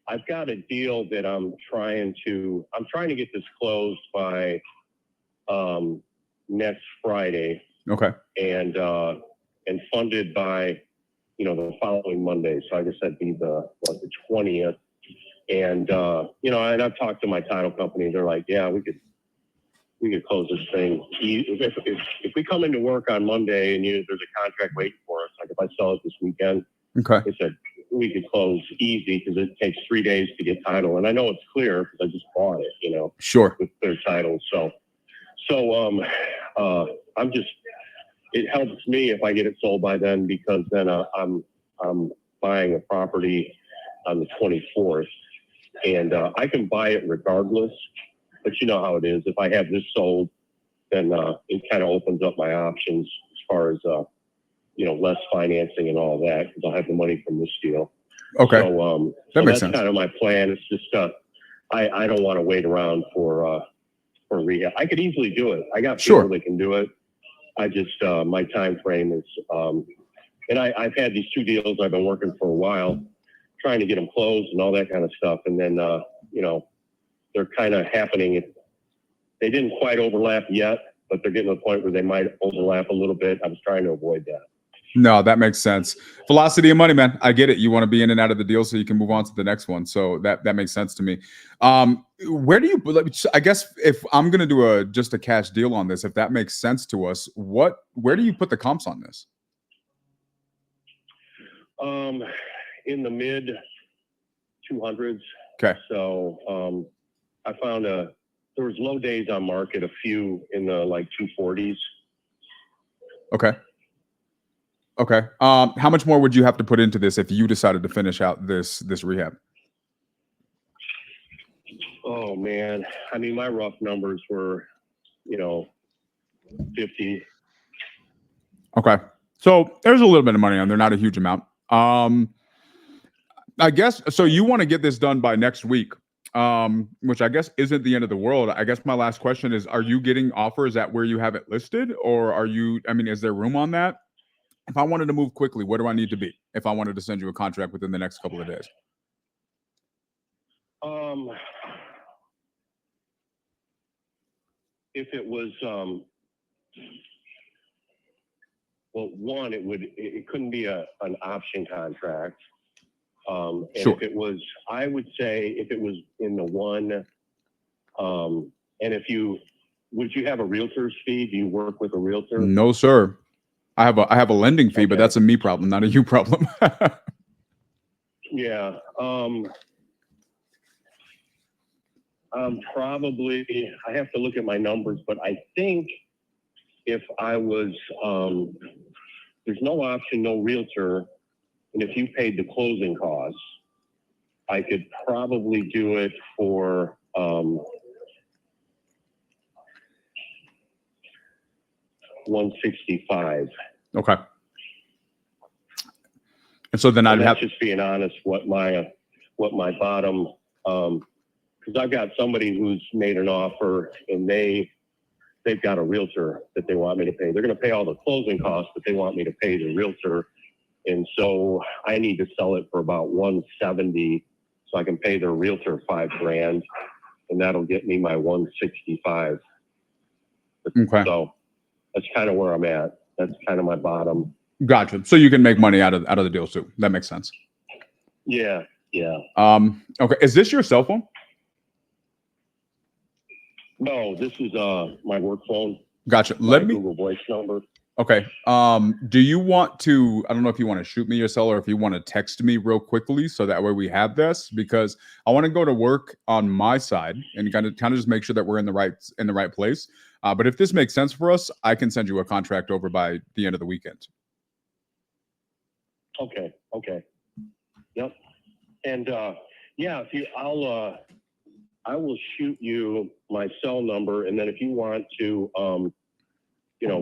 I've got a deal that I'm trying to get this closed by next Friday. Okay. And funded by, the following Monday. So I guess that'd be the 20th. And, and I've talked to my title company. They're like, yeah, we could close this thing. If we come into work on Monday and there's a contract waiting for us, like if I sell it this weekend, okay, they said we could close easy because it takes 3 days to get title. And I know it's clear because I just bought it, sure, with clear title. So it helps me if I get it sold by then, because then I'm buying a property on the 24th, and I can buy it regardless. But you know how it is. If I have this sold, then it kind of opens up my options as far as less financing and all that, because I'll have the money from this deal. Okay, so that makes that's sense. kind of my plan. It's just I don't want to wait around for rehab. I could easily do it. I got people that can do it. I just my time frame is and I've had these two deals I've been working for a while, trying to get them closed and all that kind of stuff, and then they're kind of happening. They didn't quite overlap yet, but they're getting to the point where they might overlap a little bit. I was trying to avoid that. No, that makes sense. Velocity of money, man. I get it. You want to be in and out of the deal so you can move on to the next one. So that makes sense to me. Where do you, I guess if I'm going to do just a cash deal on this, if that makes sense to us, where do you put the comps on this? In the mid 200s. Okay. So I found there was low days on market, a few in the 240s. Okay. Okay. How much more would you have to put into this if you decided to finish out this rehab? Oh man, I mean, my rough numbers were, 50. Okay. So there's a little bit of money on there, not a huge amount. I guess so. You want to get this done by next week, which I guess isn't the end of the world. I guess my last question is: are you getting offers at where you have it listed, or are you? I mean, is there room on that? If I wanted to move quickly, where do I need to be if I wanted to send you a contract within the next couple of days? If it was, well, one, it couldn't be an option contract. And sure. If it was, I would say if it was in the one, and would you have a realtor's fee? Do you work with a realtor? No, sir. I have a lending fee, but that's a me problem, not a you problem. Yeah. Probably, I have to look at my numbers, but I think if I was, there's no option, no realtor, and if you paid the closing costs, I could probably do it for, $165. Okay. And so then I'd have just being honest, what my bottom, because I've got somebody who's made an offer and they've got a realtor that they want me to pay. They're going to pay all the closing costs, but they want me to pay the realtor. And so I need to sell it for about 170. so I can pay their realtor $5,000, and that'll get me my 165. Okay. So that's kind of where I'm at. That's kind of my bottom. Gotcha. So you can make money out of the deal too. That makes sense. Yeah. Okay. Is this your cell phone? No, this is my work phone. Gotcha. My Google Voice number. Okay. Do you want to, I don't know if you want to shoot me your cell or if you want to text me real quickly so that way we have this, because I want to go to work on my side and kind of just make sure that we're in the right place. But if this makes sense for us, I can send you a contract over by the end of the weekend. Okay. Yep. And yeah, I will shoot you my cell number, and then if you want to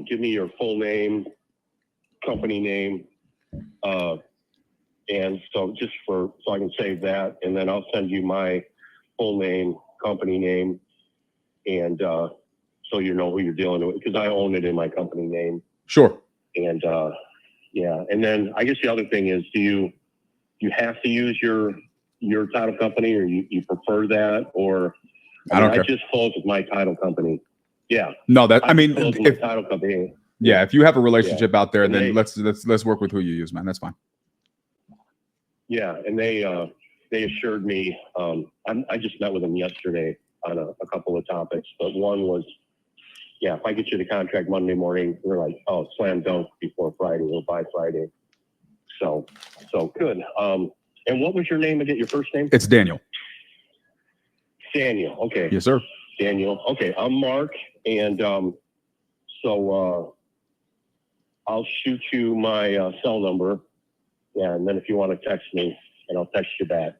give me your full name, company name, and so just so I can save that, and then I'll send you my full name, company name, and so you know who you're dealing with, because I own it in my company name. Sure. And yeah, and then I guess the other thing is, do you have to use your title company, or you prefer that, or I don't care. I just closed with my title company. Yeah. No, that I mean, if title company. Yeah, if you have a relationship out there, And then let's work with who you use, man. That's fine. Yeah, and they assured me. I just met with them yesterday on a couple of topics, but one was, yeah, if I get you the contract Monday morning, we're like, oh, slam dunk before Friday or by Friday. So good. And what was your name again? Your first name? It's Daniel. Daniel. Okay. Yes, sir. Daniel. Okay, I'm Mark, and so I'll shoot you my cell number, yeah, and then if you want to text me, and I'll text you back.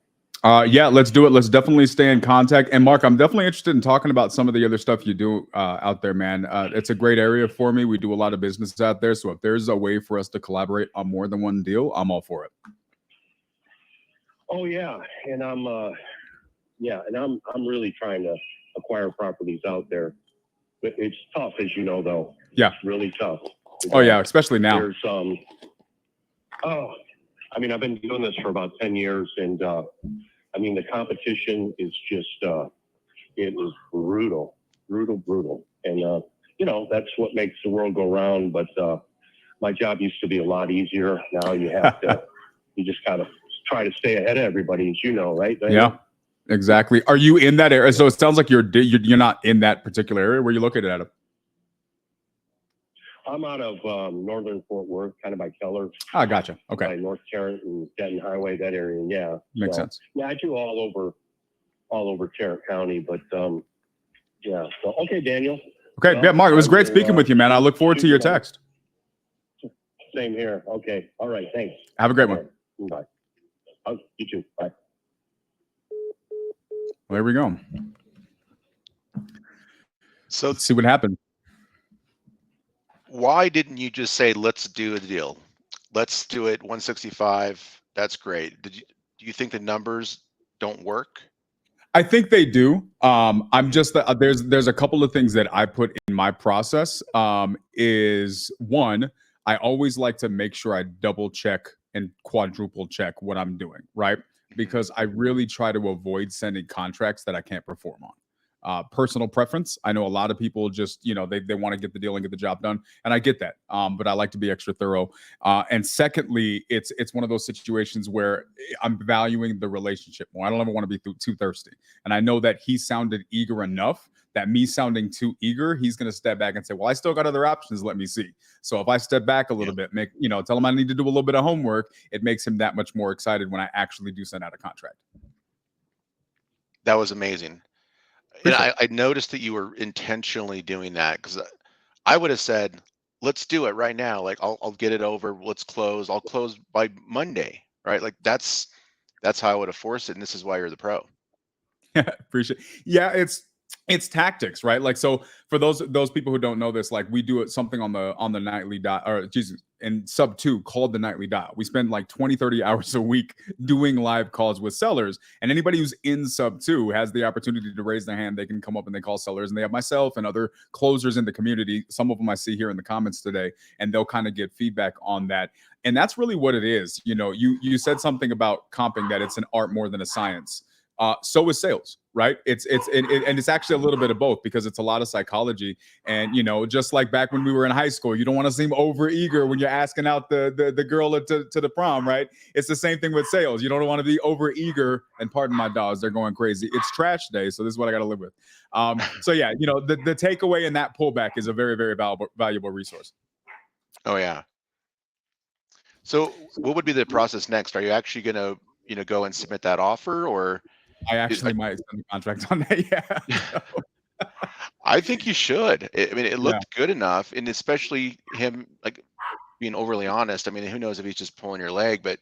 Yeah, let's do it. Let's definitely stay in contact. And Mark, I'm definitely interested in talking about some of the other stuff you do out there, man. It's a great area for me. We do a lot of business out there, so if there's a way for us to collaborate on more than one deal, I'm all for it. Oh yeah, and I'm really trying to acquire properties out there, but it's tough, as you know, though. Yeah, it's really tough. Oh yeah, especially now. There's I mean, I've been doing this for about 10 years, and I mean, the competition is just it is brutal, and that's what makes the world go round. But my job used to be a lot easier. Now you have to, you just gotta try to stay ahead of everybody, as you know, right? Yeah, exactly. Are you in that area? So it sounds like you're not in that particular area. Where you located at? I'm out of northern Fort Worth, kind of by Keller. Ah, gotcha. Okay. By North Tarrant and Denton Highway, that area. Yeah. Makes sense. Yeah, I do all over Tarrant County, but yeah. So okay, Daniel. Okay, yeah, Mark, it was great speaking with you, man. I look forward to your text. Same here. Okay. All right. Thanks. Have a great one. Bye. You too. Bye. Well, there we go. So let's see what happened. Why didn't you just say, let's do a deal? Let's do it 165. That's great. Do you think the numbers don't work? I think they do. I'm just there's a couple of things that I put in my process. Is one, I always like to make sure I double check and quadruple check what I'm doing, right? Because I really try to avoid sending contracts that I can't perform on. Personal preference. I know a lot of people just, they want to get the deal and get the job done. And I get that. But I like to be extra thorough. And secondly, it's one of those situations where I'm valuing the relationship more. I don't ever want to be too thirsty. And I know that he sounded eager enough that me sounding too eager, he's going to step back and say, well, I still got other options. Let me see. So if I step back a little bit, tell him I need to do a little bit of homework, it makes him that much more excited when I actually do send out a contract. That was amazing. And I noticed that you were intentionally doing that, because I would have said, let's do it right now. Like I'll get it over. Let's close. I'll close by Monday. Right. Like that's how I would have forced it. And this is why you're the pro. Yeah, appreciate it. Yeah, It's tactics, right? Like, so for those people who don't know this, like, we do it something on the nightly dot, or Jesus, in sub 2 called the nightly dot. We spend like 20-30 hours a week doing live calls with sellers, and anybody who's in sub 2 has the opportunity to raise their hand. They can come up and they call sellers, and they have myself and other closers in the community. Some of them I see here in the comments today, and they'll kind of get feedback on that. And that's really what it is. You know, you said something about comping, that it's an art more than a science. So is sales, right? And it's actually a little bit of both, because it's a lot of psychology. And, you know, just like back when we were in high school, you don't want to seem over eager when you're asking out the girl to the prom, right? It's the same thing with sales. You don't want to be over eager. And pardon my dogs, they're going crazy. It's trash day, so this is what I got to live with. So yeah, you know, the takeaway in that pullback is a very, very valuable resource. Oh yeah. So what would be the process next? Are you actually going to, you know, go and submit that offer, or I actually might extend the contract on that. Yeah. So. I think you should. I mean, it looked good enough, and especially him like being overly honest. I mean, who knows if he's just pulling your leg, but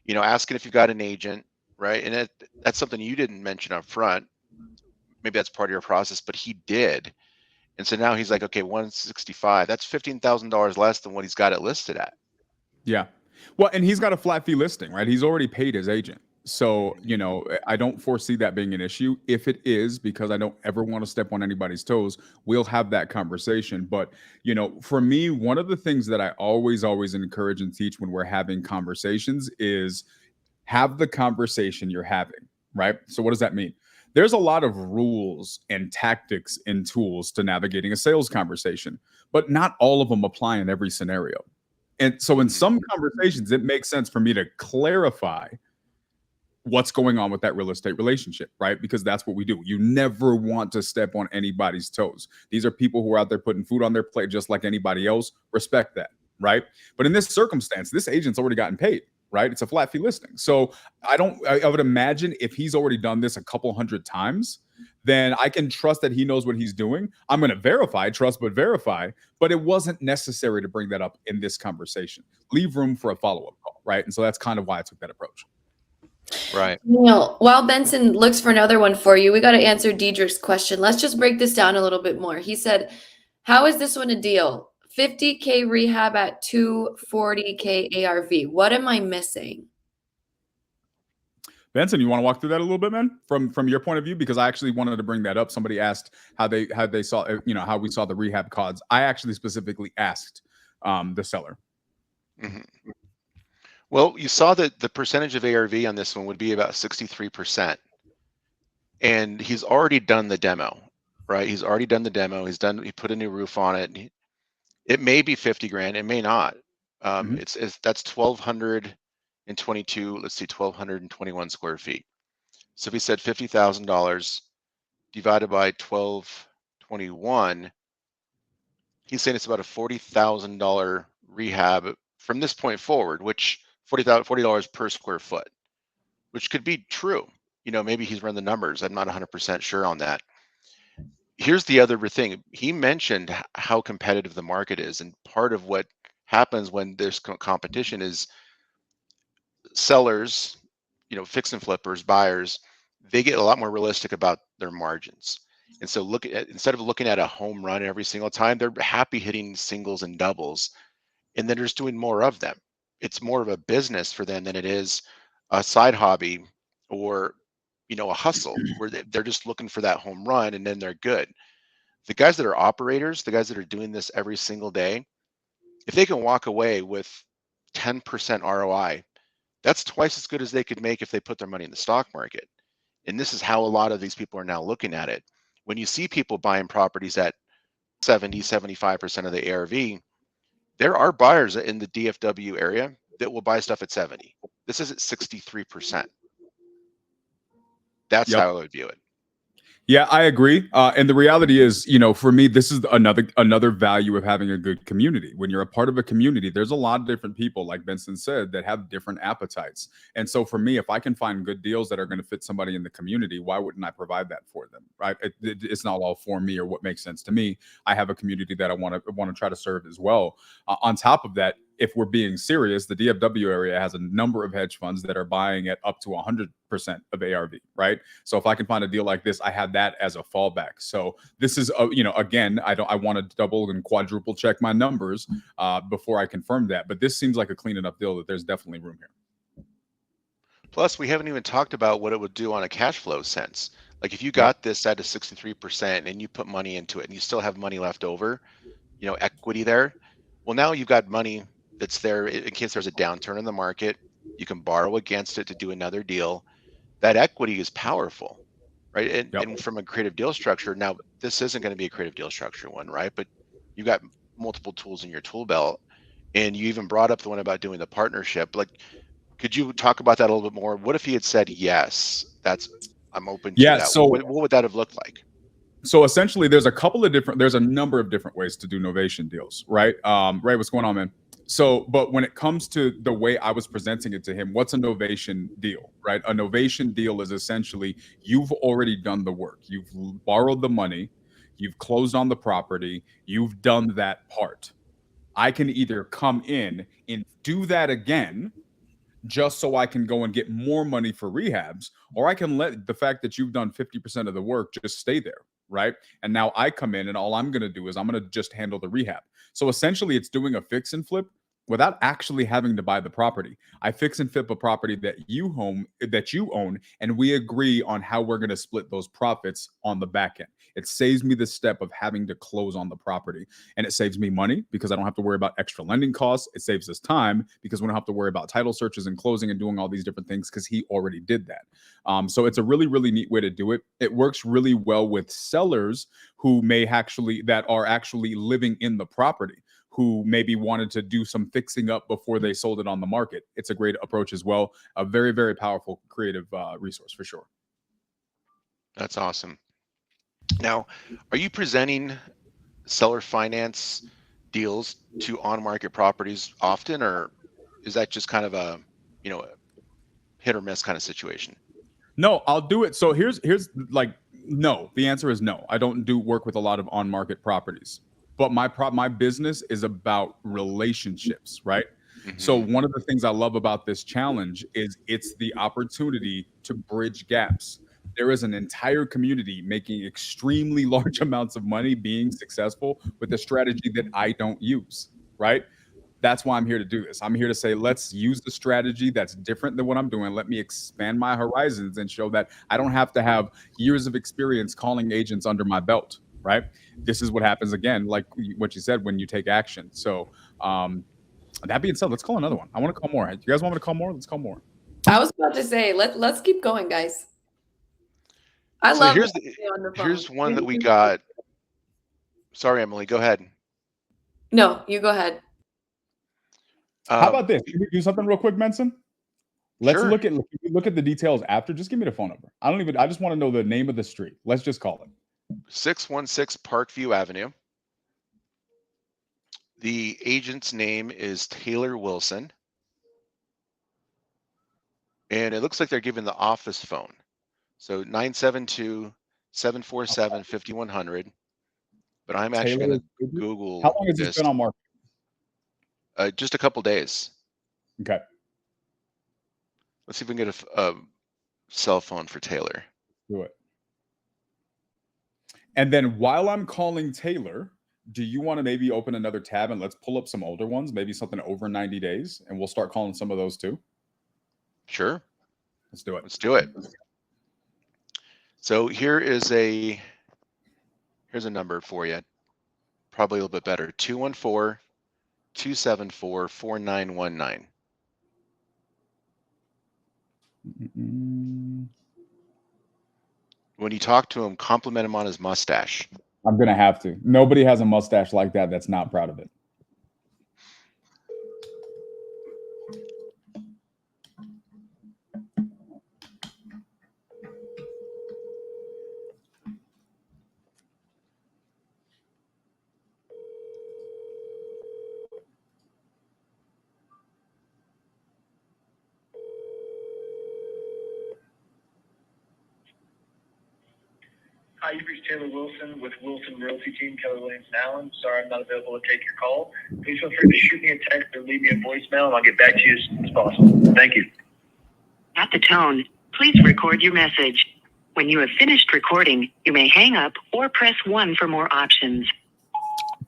you know, asking if you've got an agent, right? And that's something you didn't mention up front. Maybe that's part of your process, but he did. And so now he's like, okay, 165. That's $15,000 less than what he's got it listed at. Yeah. Well, and he's got a flat fee listing, right? He's already paid his agent. So, you know, I don't foresee that being an issue. If it is, because I don't ever want to step on anybody's toes, we'll have that conversation. But, you know, for me, one of the things that I always encourage and teach when we're having conversations is have the conversation you're having, right? So what does that mean? There's a lot of rules and tactics and tools to navigating a sales conversation, but not all of them apply in every scenario. And so in some conversations, it makes sense for me to clarify what's going on with that real estate relationship, right? Because that's what we do. You never want to step on anybody's toes. These are people who are out there putting food on their plate just like anybody else. Respect that, right? But in this circumstance, this agent's already gotten paid, right? It's a flat fee listing. So I would imagine if he's already done this a couple hundred times, then I can trust that he knows what he's doing. I'm going to trust but verify, but it wasn't necessary to bring that up in this conversation. Leave room for a follow-up call, right? And so that's kind of why I took that approach. Right. Neil, while Benson looks for another one for you, we got to answer Diedrich's question. Let's just break this down a little bit more. He said, how is this one a deal? 50K rehab at 240K ARV. What am I missing? Benson, you want to walk through that a little bit, man, from your point of view? Because I actually wanted to bring that up. Somebody asked how they saw, you know, how we saw the rehab cards. I actually specifically asked the seller. Mm-hmm. Well, you saw that the percentage of ARV on this one would be about 63%. And he's already done the demo, right? He's already done the demo. He put a new roof on it. It may be 50 grand. It may not. That's 1,222. Let's see, 1,221 square feet. So if he said $50,000 divided by 1,221, he's saying it's about a $40,000 rehab from this point forward, which $40 per square foot, which could be true. You know, maybe he's run the numbers. I'm not 100% sure on that. Here's the other thing. He mentioned how competitive the market is. And part of what happens when there's competition is sellers, you know, fix and flippers, buyers, they get a lot more realistic about their margins. And so instead of looking at a home run every single time, they're happy hitting singles and doubles. And then they're just doing more of them. It's more of a business for them than it is a side hobby or, you know, a hustle where they're just looking for that home run and then they're good. The guys that are operators, the guys that are doing this every single day, if they can walk away with 10% ROI, that's twice as good as they could make if they put their money in the stock market. And this is how a lot of these people are now looking at it. When you see people buying properties at 70, 75% of the ARV, there are buyers in the DFW area that will buy stuff at 70. This is at 63%. That's how I would view it. Yeah, I agree. And the reality is, you know, for me, this is another value of having a good community. When you're a part of a community, there's a lot of different people, like Benson said, that have different appetites. And so for me, if I can find good deals that are going to fit somebody in the community, why wouldn't I provide that for them? Right? It's not all for me or what makes sense to me. I have a community that I want to try to serve as well. On top of that, if we're being serious, the DFW area has a number of hedge funds that are buying at up to 100% of ARV, right? So if I can find a deal like this, I have that as a fallback. So this is, again, I want to double and quadruple check my numbers before I confirm that. But this seems like a clean enough deal that there's definitely room here. Plus, we haven't even talked about what it would do on a cash flow sense. Like if you got this at a 63% and you put money into it and you still have money left over, equity there. Well, now you've got money that's there in case there's a downturn in the market. You can borrow against it to do another deal. That equity is powerful, right? And from a creative deal structure, now this isn't going to be a creative deal structure one, right? But you've got multiple tools in your tool belt. And you even brought up the one about doing the partnership. Like, could you talk about that a little bit more? What if he had said, yes, I'm open to that? So what would that have looked like? So essentially, there's a number of different ways to do novation deals, right? Ray, what's going on, man? So, but when it comes to the way I was presenting it to him, what's a novation deal, right? A novation deal is essentially you've already done the work. You've borrowed the money, you've closed on the property, you've done that part. I can either come in and do that again just so I can go and get more money for rehabs, or I can let the fact that you've done 50% of the work just stay there, right? And now I come in and all I'm going to do is I'm going to just handle the rehab. So essentially it's doing a fix and flip without actually having to buy the property. I fix and flip a property that you own, and we agree on how we're going to split those profits on the back end. It saves me the step of having to close on the property, and it saves me money because I don't have to worry about extra lending costs. It saves us time because we don't have to worry about title searches and closing and doing all these different things because he already did that. So it's a really, really neat way to do it. It works really well with sellers who are actually living in the property, who maybe wanted to do some fixing up before they sold it on the market. It's a great approach as well. A very, very powerful creative resource for sure. That's awesome. Now, are you presenting seller finance deals to on-market properties often, or is that just kind of a hit or miss kind of situation? No, I'll do it. So here's like, no, the answer is no. I don't do work with a lot of on-market properties, but my business is about relationships, right? Mm-hmm. So one of the things I love about this challenge is it's the opportunity to bridge gaps. There is an entire community making extremely large amounts of money being successful with a strategy that I don't use, right? That's why I'm here to do this. I'm here to say, let's use the strategy that's different than what I'm doing. Let me expand my horizons and show that I don't have to have years of experience calling agents under my belt, right? This is what happens again, like what you said, when you take action. So that being said, let's call another one. I want to call more. You guys want me to call more? Let's call more. I was about to say, let's keep going, guys. I So love here's one that we got. Sorry, Emily, go ahead. No, you go ahead. How about this? Can we do something real quick, Benson? Let's Sure. look at the details after. Just give me the phone number. I just want to know the name of the street. Let's just call it 616 Parkview Avenue. The agent's name is Taylor Wilson. And it looks like they're giving the office phone. So 972-747-5100. But I'm actually going to Google How long has this been on market? Just a couple days. Okay. Let's see if we can get a cell phone for Taylor. Do it. And then while I'm calling Taylor, do you want to maybe open another tab and let's pull up some older ones, maybe something over 90 days, and we'll start calling some of those too? Sure. Let's do it. Let's do it. So here's a number for you. Probably a little bit better. 214-274-4919. When you talk to him, compliment him on his mustache. I'm going to have to. Nobody has a mustache like that that's not proud of it. Hi, Hi, you've reached Taylor Wilson with Wilson Realty Team, Keller Williams and Allen. Sorry I'm not available to take your call. Please feel free to shoot me a text or leave me a voicemail, and I'll get back to you as soon as possible. Thank you. At the tone, please record your message. When you have finished recording, you may hang up or press 1 for more options.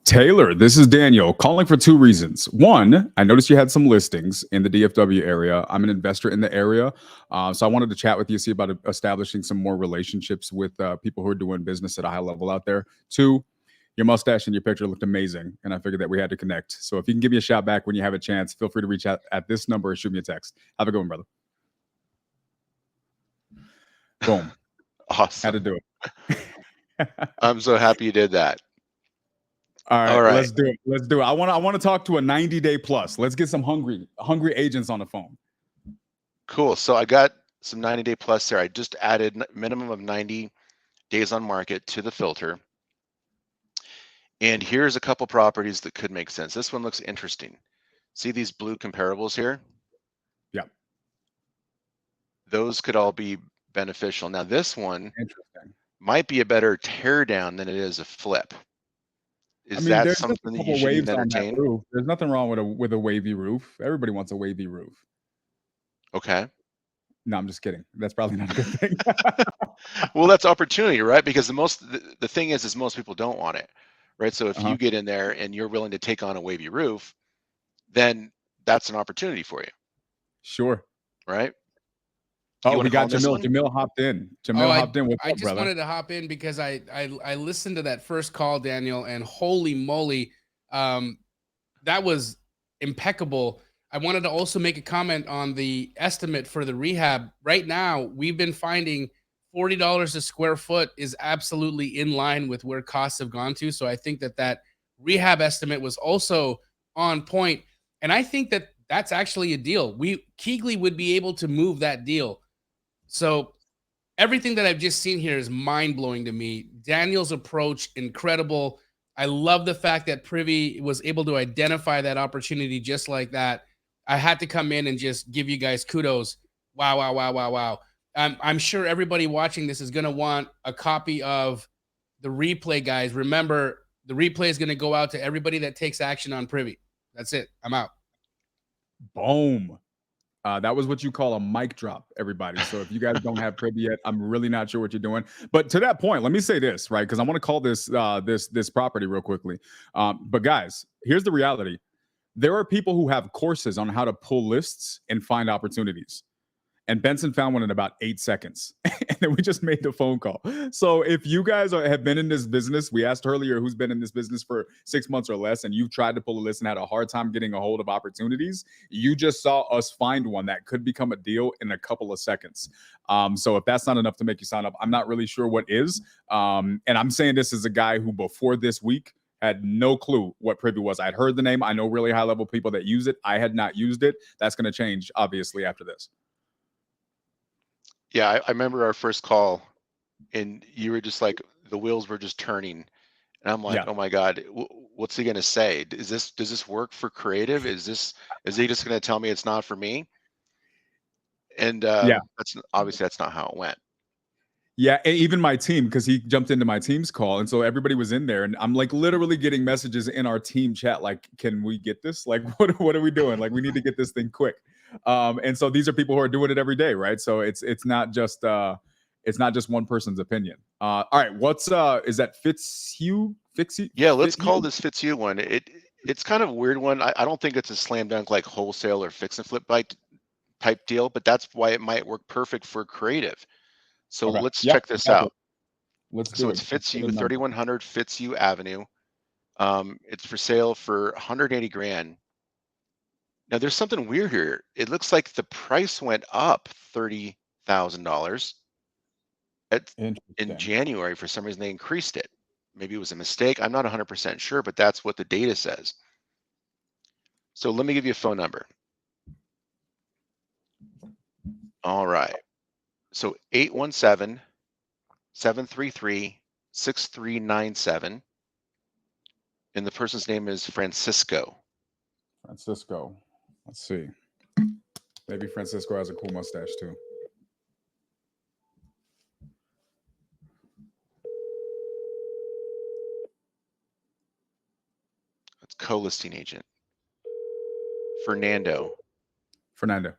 Taylor, this is Daniel calling for 2 reasons. One, I noticed you had some listings in the DFW area. I'm an investor in the area. So I wanted to chat with you, see about establishing some more relationships with people who are doing business at a high level out there. 2, your mustache and your picture looked amazing, and I figured that we had to connect. So if you can give me a shout back when you have a chance, feel free to reach out at this number or shoot me a text. Have a good one, brother. Boom. Awesome. Had to do it. I'm so happy you did that. All right, let's do it. Let's do it. I want to talk to a 90-day plus. Let's get some hungry agents on the phone. Cool. So I got some 90-day plus there. I just added minimum of 90 days on market to the filter. And here's a couple properties that could make sense. This one looks interesting. See these blue comparables here? Yeah. Those could all be beneficial. Now this one Interesting. might be a better tear down than it is a flip. Is that there's something just a that couple you should waves even on that entertain? roof. There's nothing wrong with a wavy roof. Everybody wants a wavy roof. Okay. No, I'm just kidding. That's probably not a good thing. Well, that's opportunity, right? Because the thing is most people don't want it, right? So if you get in there and you're willing to take on a wavy roof, then that's an opportunity for you. Sure. Right? Oh, we got Jamil. Jamil hopped in. Hopped in. What's I up, just brother? wanted to hop in because I listened to that first call, Daniel, and holy moly, that was impeccable. I wanted to also make a comment on the estimate for the rehab. Right now, we've been finding $40 a square foot is absolutely in line with where costs have gone to. So I think that rehab estimate was also on point. And I think that that's actually a deal. Keegley would be able to move that deal. So everything that I've just seen here is mind-blowing to me. Daniel's approach, incredible. I love the fact that Privy was able to identify that opportunity just like that. I had to come in and just give you guys kudos. Wow, wow, wow, wow, wow. I'm sure everybody watching this is going to want a copy of the replay, guys. Remember, the replay is going to go out to everybody that takes action on Privy. That's it. I'm out. Boom. That was what you call a mic drop, everybody. So if you guys don't have Privy yet, I'm really not sure what you're doing. But to that point, let me say this, right? Because I want to call this this property real quickly. But guys, here's the reality. There are people who have courses on how to pull lists and find opportunities. And Benson found one in about 8 seconds. And then we just made the phone call. So if you guys have been in this business, we asked earlier who's been in this business for 6 months or less, and you've tried to pull a list and had a hard time getting a hold of opportunities, you just saw us find one that could become a deal in a couple of seconds. So if that's not enough to make you sign up, I'm not really sure what is. And I'm saying this as a guy who before this week had no clue what Privy was. I'd heard the name. I know really high level people that use it. I had not used it. That's going to change, obviously, after this. Yeah, I remember our first call, and you were just like, the wheels were just turning, and I'm like, oh my God, what's he gonna say? Does this work for creative? Is he just gonna tell me it's not for me? And that's obviously not how it went. Yeah, even my team, because he jumped into my team's call, and so everybody was in there, and I'm like literally getting messages in our team chat, like, "Can we get this? Like, what are we doing? Like, we need to get this thing quick." And so these are people who are doing it every day, right? So it's not just one person's opinion. All right, what's is that Fitzhugh? Yeah, let's call this Fitzhugh one. It's kind of a weird one. I don't think it's a slam dunk like wholesale or fix and flip type deal, but that's why it might work perfect for creative. So let's check this out. So it's Fitzhugh, 3100 Fitzhugh Avenue. It's for sale for 180 grand. Now there's something weird here. It looks like the price went up $30,000 in January. For some reason, they increased it. Maybe it was a mistake. I'm not 100% sure, but that's what the data says. So let me give you a phone number. All right. So 817-733-6397. And the person's name is Francisco. Francisco. Let's see. Maybe Francisco has a cool mustache too. co-listing agent. Fernando.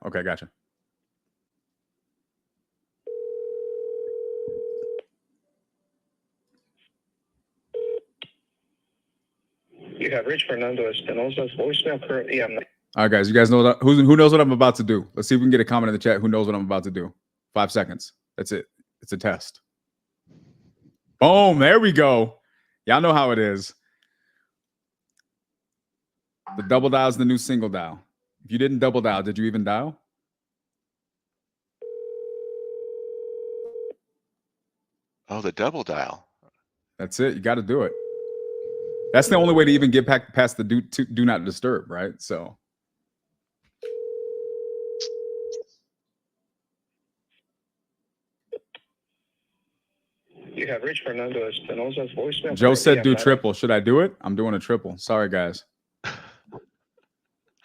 Okay, gotcha. You have reached Fernando Espinosa's voicemail. Currently, I'm not. All right, guys. You guys know that, who knows what I'm about to do? Let's see if we can get a comment in the chat. Who knows what I'm about to do? 5 seconds. That's it. It's a test. Boom. There we go. Y'all know how it is. The double dial is the new single dial. If you didn't double dial, did you even dial? Oh, the double dial. That's it. You got to do it. That's the only way to even get past the do not disturb, right? So. You have reached Fernando Espinosa's voicemail. Joe said do triple. Should I do it? I'm doing a triple. Sorry, guys.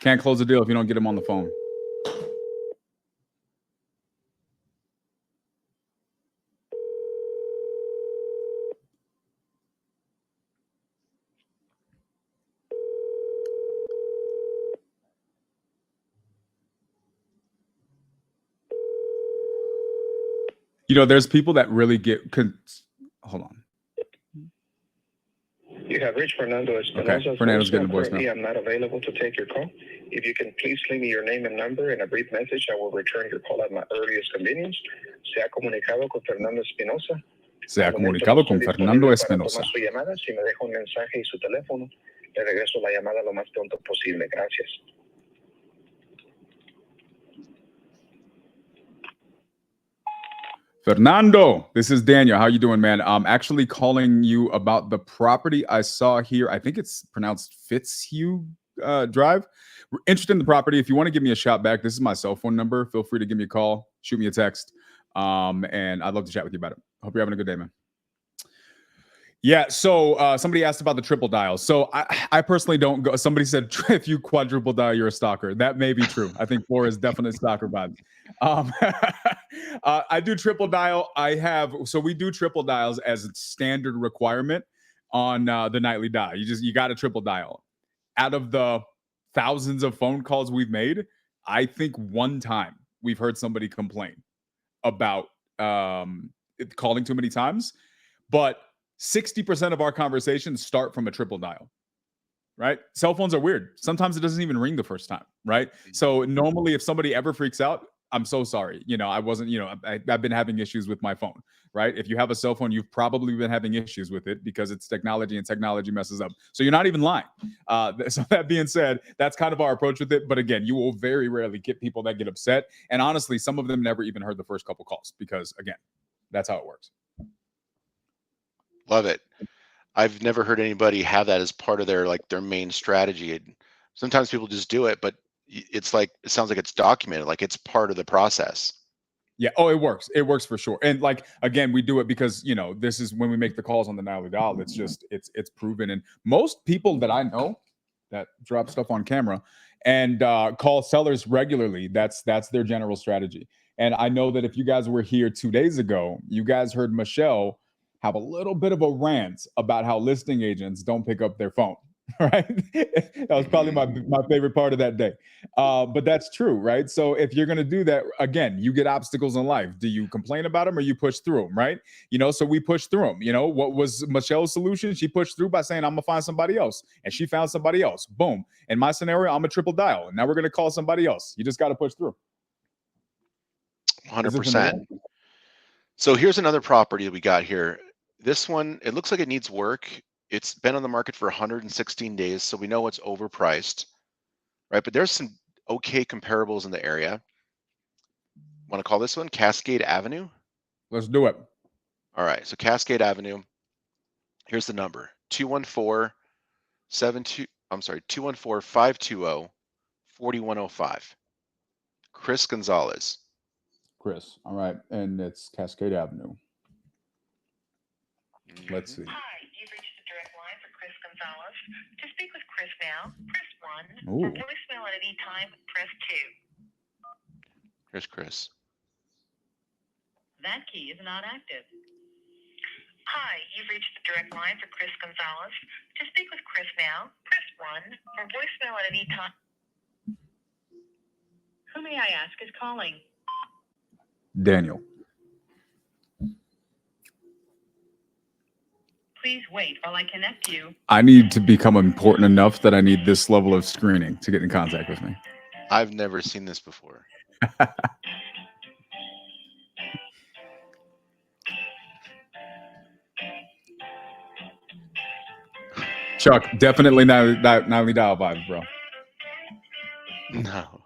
Can't close the deal if you don't get him on the phone. You know, there's people that really hold on. You have reached Fernando Espinosa's Okay, Fernando's getting a voicemail. Currently, I'm not available to take your call. If you can please leave me your name and number and a brief message, I will return your call at my earliest convenience. Se ha comunicado con Fernando Espinosa. Se ha comunicado con Fernando Espinosa. Su llamada. Si me deja un mensaje y su teléfono, le regreso la llamada lo más pronto posible. Gracias. Fernando, this is Daniel. How you doing, man? I'm actually calling you about the property I saw here. I think it's pronounced Fitzhugh Drive. We're interested in the property. If you want to give me a shout back, this is my cell phone number. Feel free to give me a call, shoot me a text, and I'd love to chat with you about it. Hope you're having a good day, man. Yeah, so somebody asked about the triple dial. So I personally don't go. Somebody said if you quadruple dial, you're a stalker. That may be true. I think 4 is definite stalker vibes. I do triple dial. So we do triple dials as a standard requirement on the nightly dial. You got to triple dial. Out of the thousands of phone calls we've made, I think one time we've heard somebody complain about calling too many times, but 60% of our conversations start from a triple dial, right? Cell phones are weird. Sometimes it doesn't even ring the first time, right? So normally if somebody ever freaks out, I'm so sorry. I wasn't, I've been having issues with my phone, right? If you have a cell phone, you've probably been having issues with it because it's technology and technology messes up. So you're not even lying. So that being said, that's kind of our approach with it. But again, you will very rarely get people that get upset. And honestly, some of them never even heard the first couple calls because again, that's how it works. Love it. I've never heard anybody have that as part of their main strategy. And sometimes people just do it, but it's like, it sounds like it's documented, like it's part of the process. Yeah. Oh, it works. It works for sure. And again, we do it because, this is when we make the calls on the nightly dial. It's just, it's proven. And most people that I know that drop stuff on camera and call sellers regularly, that's their general strategy. And I know that if you guys were here 2 days ago, you guys heard Michelle have a little bit of a rant about how listing agents don't pick up their phone, right? That was probably my favorite part of that day. But that's true, right? So if you're going to do that, again, you get obstacles in life. Do you complain about them or you push through them, right? So we push through them. What was Michelle's solution? She pushed through by saying, I'm going to find somebody else. And she found somebody else. Boom. In my scenario, I'm a triple dial. And now we're going to call somebody else. You just got to push through. 100%. So here's another property that we got here. This one, it looks like it needs work. It's been on the market for 116 days, so we know it's overpriced, right? But there's some okay comparables in the area. Want to call this one Cascade Avenue? Let's do it. All right, so Cascade Avenue. Here's the number: 214-520-4105. Chris Gonzalez. Chris. All right, and it's Cascade Avenue. Let's see. Hi, you've reached the direct line for Chris Gonzalez. To speak with Chris now, press 1. Ooh. For voicemail at any time, press 2. Here's Chris. That key is not active. Hi, you've reached the direct line for Chris Gonzalez. To speak with Chris now, press 1 for voicemail at any time. Who may I ask is calling? Daniel. Please wait while I connect you. I need to become important enough that I need this level of screening to get in contact with me. I've never seen this before. Chuck, definitely nightly dial vibes, bro. No.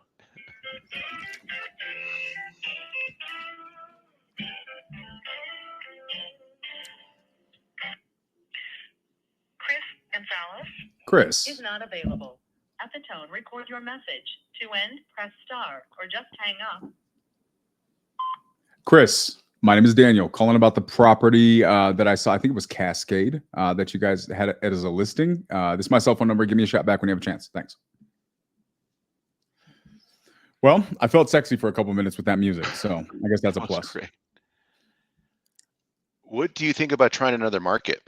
Chris Gonzalez Chris. is not available. At the tone, record your message. To end, press star or just hang up. Chris, my name is Daniel, calling about the property that I saw. I think it was Cascade that you guys had as a listing. This is my cell phone number. Give me a shout back when you have a chance. Thanks. Well, I felt sexy for a couple minutes with that music, so I guess that's a plus. Great. What do you think about trying another market?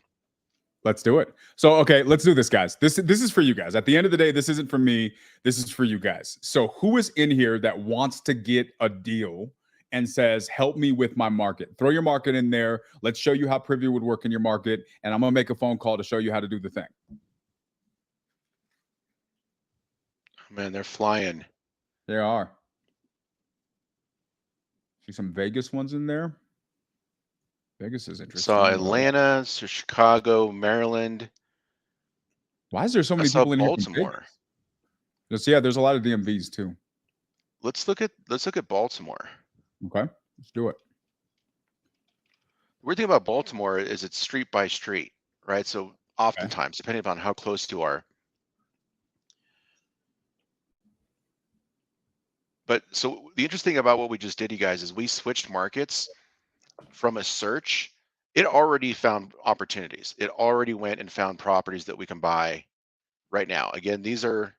Let's do it. So, okay, let's do this, guys. This is for you guys. At the end of the day, this isn't for me. This is for you guys. So who is in here that wants to get a deal and says, help me with my market? Throw your market in there. Let's show you how Privy would work in your market. And I'm going to make a phone call to show you how to do the thing. Man, they're flying. They are. See some Vegas ones in there. Vegas is interesting. Saw Atlanta, so Chicago, Maryland. Why is there so many I saw people in Baltimore. Here? Yeah, there's a lot of DMVs too. Let's look at Baltimore. Okay, let's do it. The weird thing about Baltimore is it's street by street, right? So oftentimes, depending upon how close you are. But so the interesting about what we just did, you guys, is we switched markets from a search. It already found opportunities. It already went and found properties that we can buy right now. Again, these are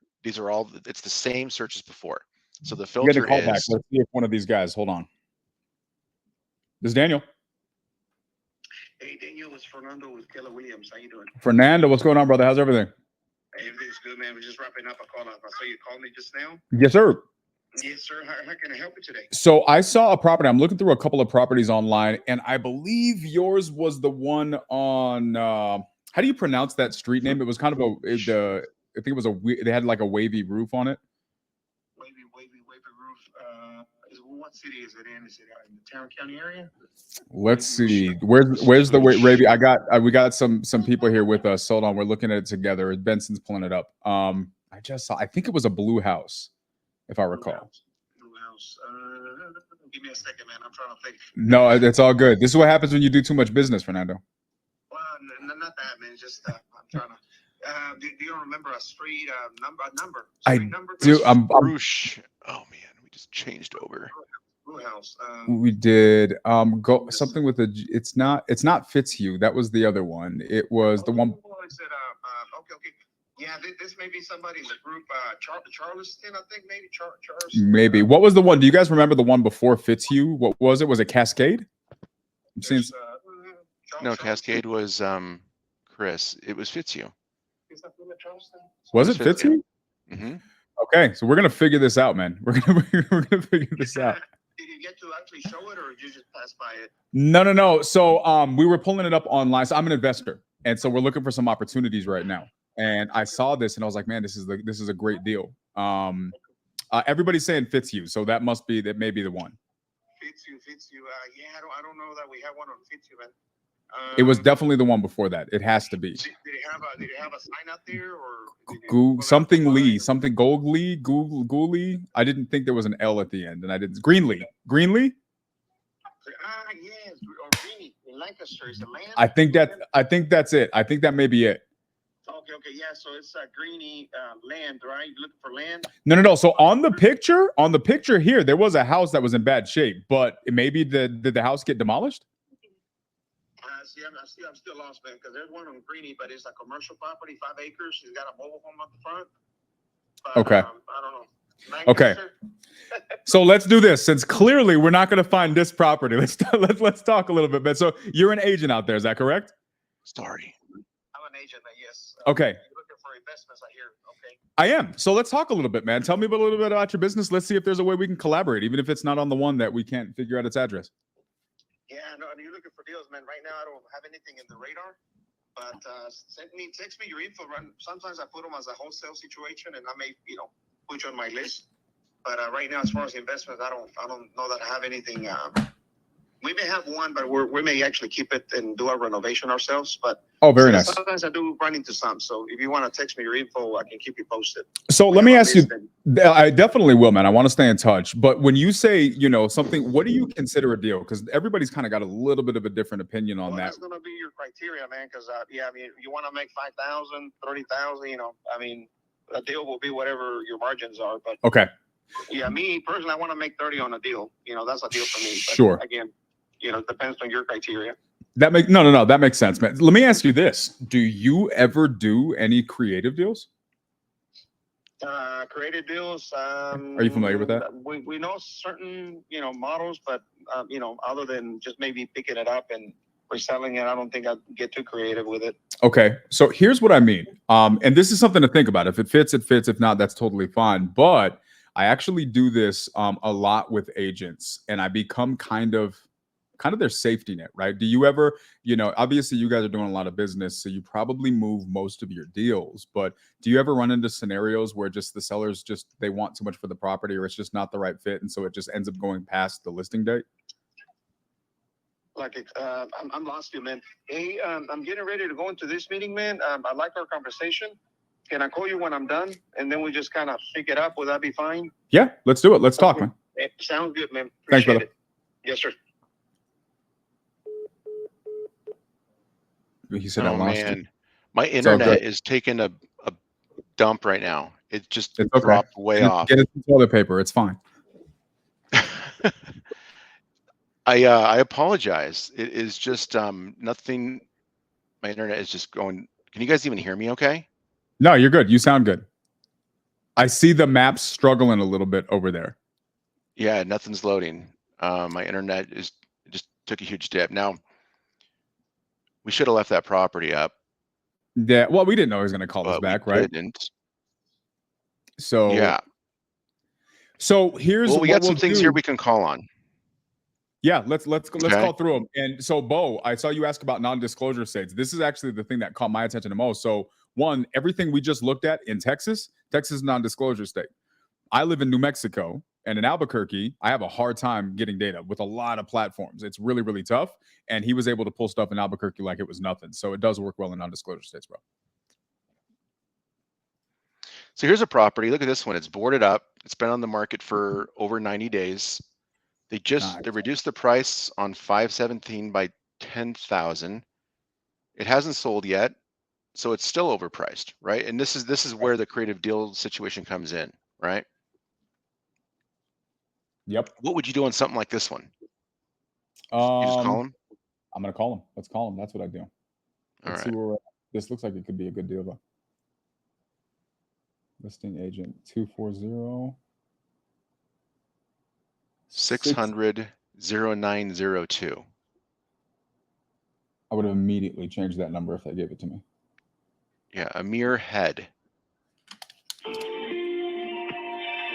all, it's the same search as before. So the filter Get a call is. back. Let's see if one of these guys. Hold on. This is Daniel. Hey, Daniel, it's Fernando with Keller Williams. How you doing? Fernando, what's going on, brother? How's everything? Everything's good, man. We're just wrapping up a call up. I saw you called me just now. Yes, sir. Yes, sir. How can I help you today? So I saw a property. I'm looking through a couple of properties online, and I believe yours was the one on. How do you pronounce that street name? It was kind of I think it was they had like a wavy roof on it. Wavy roof. What city is it in? Is it in the Tarrant County area? Let's see. Where's the wavy? We got some people here with us. Hold on, we're looking at it together. Benson's pulling it up. I just saw. I think it was a blue house, if I recall. Blue house. Give me a second, man. I'm trying to think. No, it's all good. This is what happens when you do too much business, Fernando. Well, not that, man. Just I'm trying to. Do you remember a street number? I number? do. Bruce. Oh man, we just changed over. Blue house. We did go something with a. It's not Fitzhugh. That was the other one. It was the one. Is it, okay. Yeah, this may be somebody in the group. Charleston, I think maybe Charleston. Maybe. What was the one? Do you guys remember the one before Fitzhugh? What was it? Was it Cascade? I'm seeing. No, Cascade was Chris. It was Fitzhugh. Was it Fitzhugh? Mm-hmm. Okay, so we're gonna figure this out, man. We're gonna figure this out. Did you get to actually show it, or did you just pass by it? No. So we were pulling it up online. So I'm an investor, and so we're looking for some opportunities right now. And I saw this, and I was like, man, this is a great deal. Everybody's saying Fitzhugh, so that may be the one. Fitzhugh. Yeah, I don't know that we have one on Fitzhugh, man. It was definitely the one before that. It has to be. Did it have a sign out there, or something Lee, something Goldlee, Gooley? I didn't think there was an L at the end, and I didn't. Greenlee. Yes, or Greenie in Lancaster. Is it land? I think that's it. I think that may be it. Okay, yeah. So it's Greenie land, right? You're looking for land? No. So on the picture here, there was a house that was in bad shape, but maybe did the house get demolished? I'm still lost, man, because there's one on Greenie, but it's a commercial property, 5 acres. It's got a mobile home up the front. But, okay. I don't know. Okay. So let's do this. Since clearly we're not going to find this property, let's talk a little bit. So you're an agent out there, is that correct? Sorry. I'm an agent, yes. Okay. You're looking for investments, I hear. I am. So let's talk a little bit, man. Tell me a little bit about your business. Let's see if there's a way we can collaborate, even if it's not on the one that we can't figure out its address. Yeah, no, you're looking for deals, man. Right now, I don't have anything in the radar, but text me your info. Sometimes I put them as a wholesale situation, and I may, put you on my list. But right now, as far as investments, I don't know that I have anything. We may have one, but we may actually keep it and do a renovation ourselves. But very nice. Sometimes I do run into some. So if you want to text me your info, I can keep you posted. So let me ask you. I definitely will, man. I want to stay in touch. But when you say, something, what do you consider a deal? Because everybody's kind of got a little bit of a different opinion on that. That's going to be your criteria, man. Because you want to make 5,000, 30,000. A deal will be whatever your margins are. But okay. Yeah, me personally, I want to make 30 on a deal. That's a deal for me. But sure. Again, it depends on your criteria. That makes that makes sense, man. Let me ask you this: do you ever do any creative deals? Creative deals. Are you familiar with that? We know certain models, but other than just maybe picking it up and reselling it, I don't think I'd get too creative with it. Okay, so here's what I mean, and this is something to think about. If it fits, it fits. If not, that's totally fine. But I actually do this a lot with agents, and I become kind of their safety net, right? Do you ever, obviously you guys are doing a lot of business, so you probably move most of your deals, but do you ever run into scenarios where just the sellers they want too much for the property, or it's just not the right fit, and so it just ends up going past the listing date? I'm lost you, man. Hey, I'm getting ready to go into this meeting, man. I like our conversation. Can I call you when I'm done? And then we just kind of pick it up. Would that be fine? Yeah, let's do it. Let's talk, man. Sounds good, man. Thanks, brother. It. Yes, sir. He said, "Oh man, my internet is taking a dump right now. It just dropped way off. Get it some toilet paper. It's fine." I apologize. It is just nothing. My internet is just going. Can you guys even hear me? Okay. No, you're good. You sound good. I see the maps struggling a little bit over there. Yeah, nothing's loading. My internet just took a huge dip. Now, we should have left that property up. Yeah, well, we didn't know he was going to call us back, right? Didn't. So yeah. So here's we got some things here we can call on. Yeah, let's call through them. And so, Bo, I saw you ask about non-disclosure states. This is actually the thing that caught my attention the most. So, one, everything we just looked at in Texas is non-disclosure state. I live in New Mexico, and in Albuquerque, I have a hard time getting data with a lot of platforms. It's really, really tough. And he was able to pull stuff in Albuquerque like it was nothing. So it does work well in non-disclosure states, bro. So here's a property. Look at this one. It's boarded up. It's been on the market for over 90 days. They reduced the price on 517 by 10,000. It hasn't sold yet, so it's still overpriced, right? And this is where the creative deal situation comes in, right? Yep. What would you do on something like this one? You just call him? I'm gonna call him. Let's call him. That's what I do. Let's see where this looks like it could be a good deal though. Listing agent 240 600 0902. I would have immediately changed that number if they gave it to me. Yeah, Amir Head.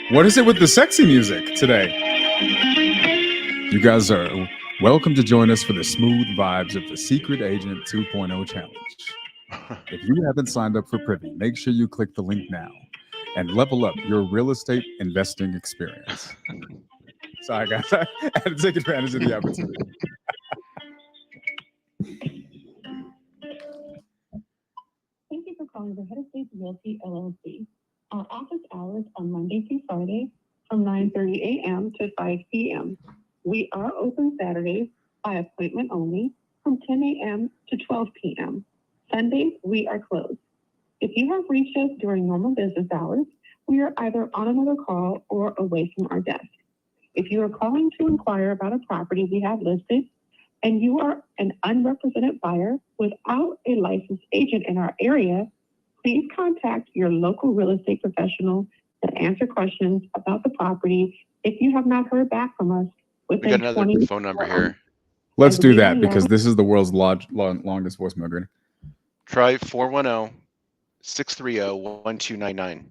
What is it with the sexy music today? You guys are welcome to join us for the smooth vibes of the Secret Agent 2.0 challenge. If you haven't signed up for Privy, make sure you click the link now and level up your real estate investing experience. Sorry, guys. I had to take advantage of the opportunity. Thank you for calling the Head of State Realty LLC. Our office hours are Monday through Friday from 9:30 a.m. to 5 p.m. We are open Saturdays by appointment only from 10 a.m. to 12 p.m. Sundays, we are closed. If you have reached us during normal business hours, we are either on another call or away from our desk. If you are calling to inquire about a property we have listed and you are an unrepresented buyer without a licensed agent in our area, please contact your local real estate professional to answer questions about the property if you have not heard back from us within we got another 20 phone number here. Let's do that because this is the world's longest voicemail grid. Try 410-630-1299.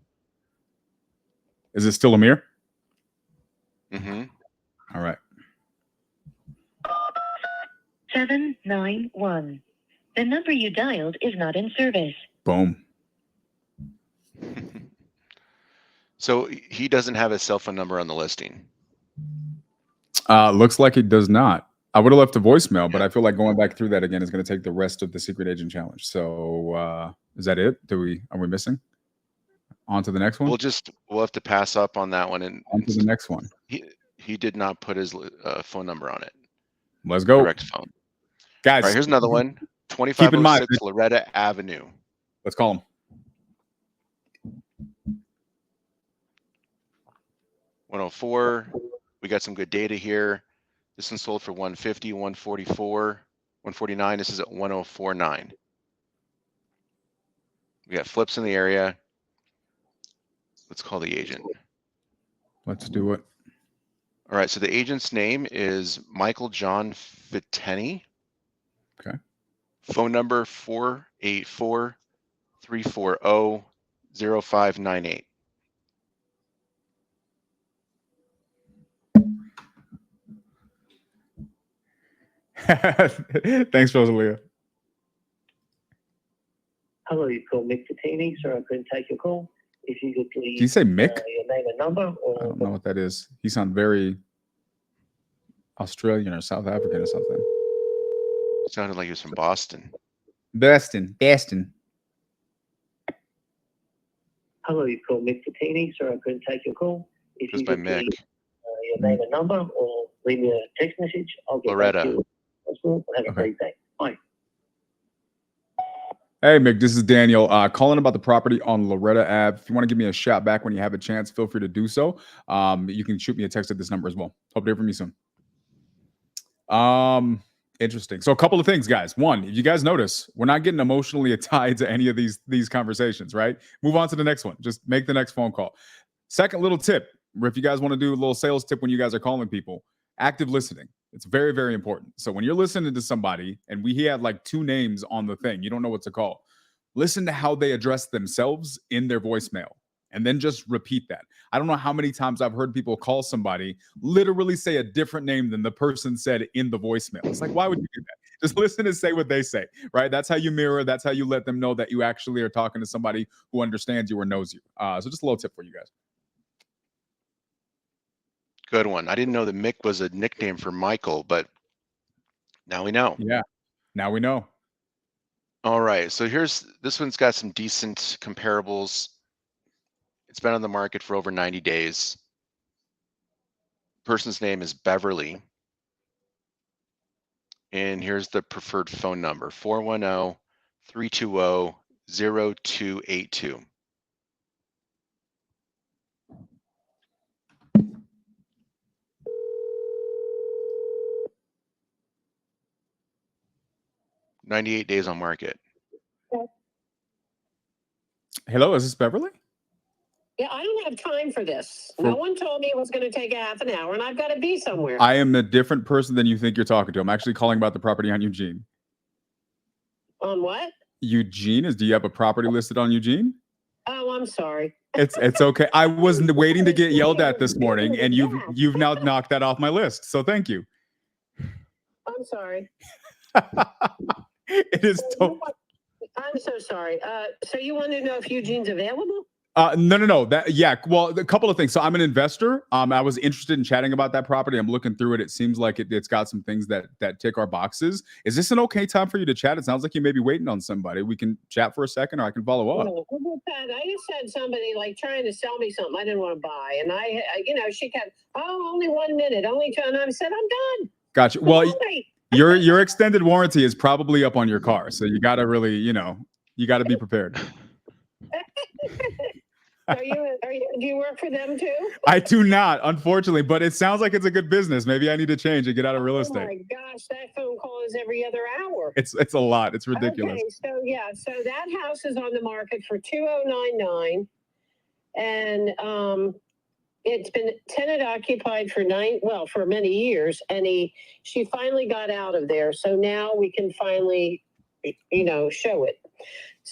Is it still Amir? Mm-hmm. All right. 791. The number you dialed is not in service. Boom. So he doesn't have his cell phone number on the listing. Looks like it does not. I would have left a voicemail, but I feel like going back through that again is going to take the rest of the secret agent challenge. So is that it? Are we missing? On to the next one. We'll have to pass up on that one and on to the next one. He did not put his phone number on it. Let's go. Direct phone. Guys. All right, here's another one. 2506 Loretta Avenue. Let's call him. 104. We got some good data here. This one sold for 150, 144, 149. This is at 1049. We got flips in the area. Let's call the agent. Let's do it. All right, so the agent's name is Michael John Fitteni. Okay. Phone number 484-340-0598. Thanks, Rosalia. Hello, you called Mick Fittini, sir. I couldn't take your call. If you could please. Did you say Mick? Your name and number. Or... I don't know what that is. He sounds very Australian or South African or something. Sounded like he was from Boston. Boston. Hello, you called Mick Fittini, sir. I couldn't take your call. If Goes you by could Mick. please, your name and number, or leave me a text message. I'll get Loretta. back to you. Have a great day. Bye. Hey, Mick, this is Daniel calling about the property on Loretta Ave. If you want to give me a shout back when you have a chance, feel free to do so. You can shoot me a text at this number as well. Hope to hear from you soon. Interesting. So a couple of things, guys. One, if you guys notice, we're not getting emotionally tied to any of these conversations, right? Move on to the next one. Just make the next phone call. Second little tip, if you guys want to do a little sales tip when you guys are calling people, active listening. It's very, very important. So when you're listening to somebody and he had like 2 names on the thing, you don't know what to call. Listen to how they address themselves in their voicemail and then just repeat that. I don't know how many times I've heard people call somebody, literally say a different name than the person said in the voicemail. It's like, why would you do that? Just listen and say what they say, right? That's how you mirror. That's how you let them know that you actually are talking to somebody who understands you or knows you. So just a little tip for you guys. Good one. I didn't know that Mick was a nickname for Michael, but now we know. Yeah, now we know. All right, so this one's got some decent comparables. It's been on the market for over 90 days. Person's name is Beverly. And here's the preferred phone number, 410-320-0282. $98 days on market. Hello, is this Beverly? Yeah, I don't have time for this. No one told me it was going to take a half an hour, and I've got to be somewhere. I am a different person than you think you're talking to. I'm actually calling about the property on Eugene. On what? Eugene? Do you have a property listed on Eugene? Oh, I'm sorry. It's okay. I was waiting to get yelled at this morning, and you've now knocked that off my list. So thank you. I'm sorry. It is. I'm so sorry. So you want to know if Eugene's available? No. Well, a couple of things. So I'm an investor. I was interested in chatting about that property. I'm looking through it. It seems like it's got some things that tick our boxes. Is this an okay time for you to chat? It sounds like you may be waiting on somebody. We can chat for a second, or I can follow up. No, I just had somebody like trying to sell me something I didn't want to buy, and I she kept, only 1 minute, only 2, and I said, I'm done. Gotcha. Well, your extended warranty is probably up on your car, so you got to really, you got to be prepared. Do you work for them too? I do not, unfortunately, but it sounds like it's a good business. Maybe I need to change and get out of real estate. Oh my gosh, that phone call is every other hour. It's a lot. It's ridiculous. Okay, so that house is on the market for $2,099, and it's been tenant occupied for many years, and she finally got out of there. So now we can finally, show it.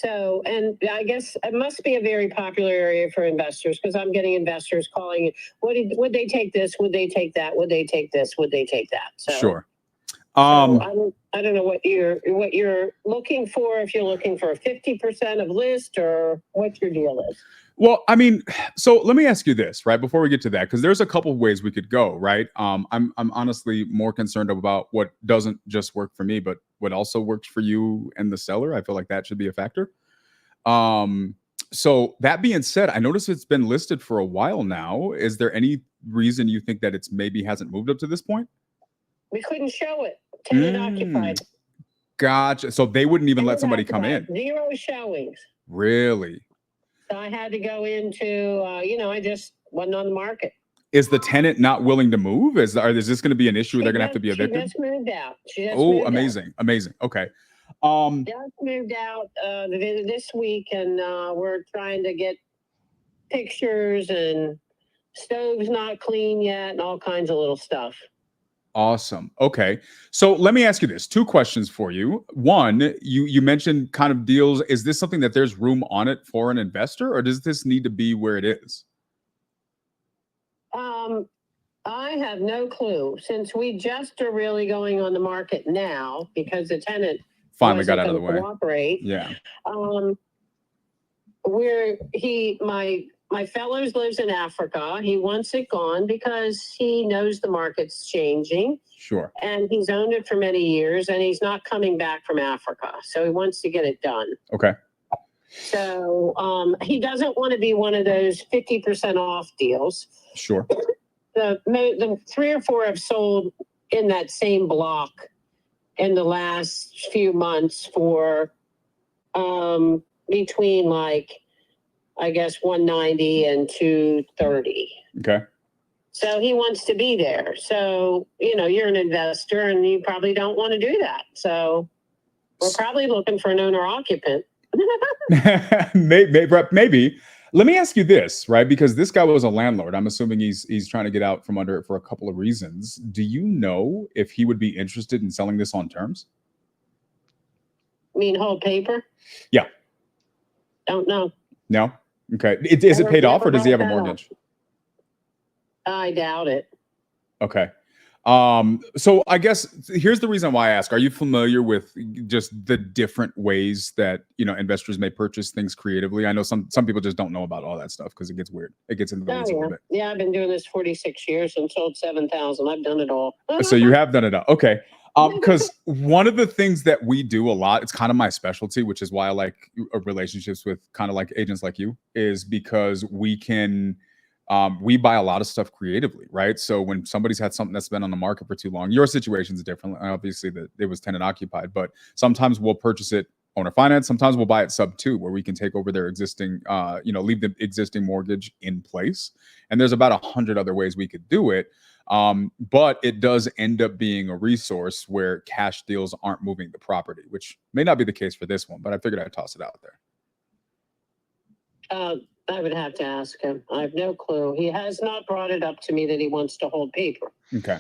So, and I guess it must be a very popular area for investors because I'm getting investors calling. Would they take this? Would they take that? Would they take this? Would they take that? So, Sure. so I don't know what you're looking for. If you're looking for 50% of list or what your deal is. Well, I mean, so let me ask you this, right? Before we get to that, because there's a couple of ways we could go, right? I'm honestly more concerned about what doesn't just work for me, but what also works for you and the seller. I feel like that should be a factor. So that being said, I noticed it's been listed for a while now. Is there any reason you think that it's maybe hasn't moved up to this point? We couldn't show it. Tenant occupied. Gotcha. So they wouldn't even let Tenant somebody come in. occupied. 0 showings. Really? So I had to go into, I just wasn't on the market. Is the tenant not willing to move? Is this going to be an issue? They're going to have to be evicted? She just moved out. Oh, amazing. Amazing. Okay. Just moved out this week, and we're trying to get pictures, and stove's not clean yet, and all kinds of little stuff. Awesome. Okay. So let me ask you this. 2 questions for you. One, you mentioned kind of deals. Is this something that there's room on it for an investor, or does this need to be where it is? I have no clue, since we just are really going on the market now because the tenant Finally got out of the way. Cooperate. Yeah. My fellows lives in Africa. He wants it gone because he knows the market's changing. Sure. And he's owned it for many years, and he's not coming back from Africa. So he wants to get it done. Okay. So he doesn't want to be one of those 50% off deals. Sure. The 3 or 4 have sold in that same block in the last few months for between like, I guess, 190 and 230. Okay. So he wants to be there. So, you're an investor and you probably don't want to do that. So we're probably looking for an owner occupant. Maybe. Let me ask you this, right? Because this guy was a landlord. I'm assuming he's trying to get out from under it for a couple of reasons. Do you know if he would be interested in selling this on terms? You mean hold paper? Yeah. Don't know. No? Okay. Is it paid off, or does he have a mortgage? I doubt it. Okay. So I guess here's the reason why I ask. Are you familiar with just the different ways that, investors may purchase things creatively? I know some people just don't know about all that stuff because it gets weird. It gets into the weeds a little bit. Yeah, I've been doing this 46 years and sold 7,000. I've done it all. So you have done it all. Okay. Because one of the things that we do a lot, it's kind of my specialty, which is why I like relationships with kind of like agents like you, is because we can we buy a lot of stuff creatively, right? So when somebody's had something that's been on the market for too long, your situation's different. Obviously, that it was tenant occupied, but sometimes we'll purchase it owner finance. Sometimes we'll buy it sub 2, where we can take over their existing, leave the existing mortgage in place. And there's about 100 other ways we could do it. But it does end up being a resource where cash deals aren't moving the property, which may not be the case for this one, but I figured I'd toss it out there. I would have to ask him. I have no clue. He has not brought it up to me that he wants to hold paper. Okay.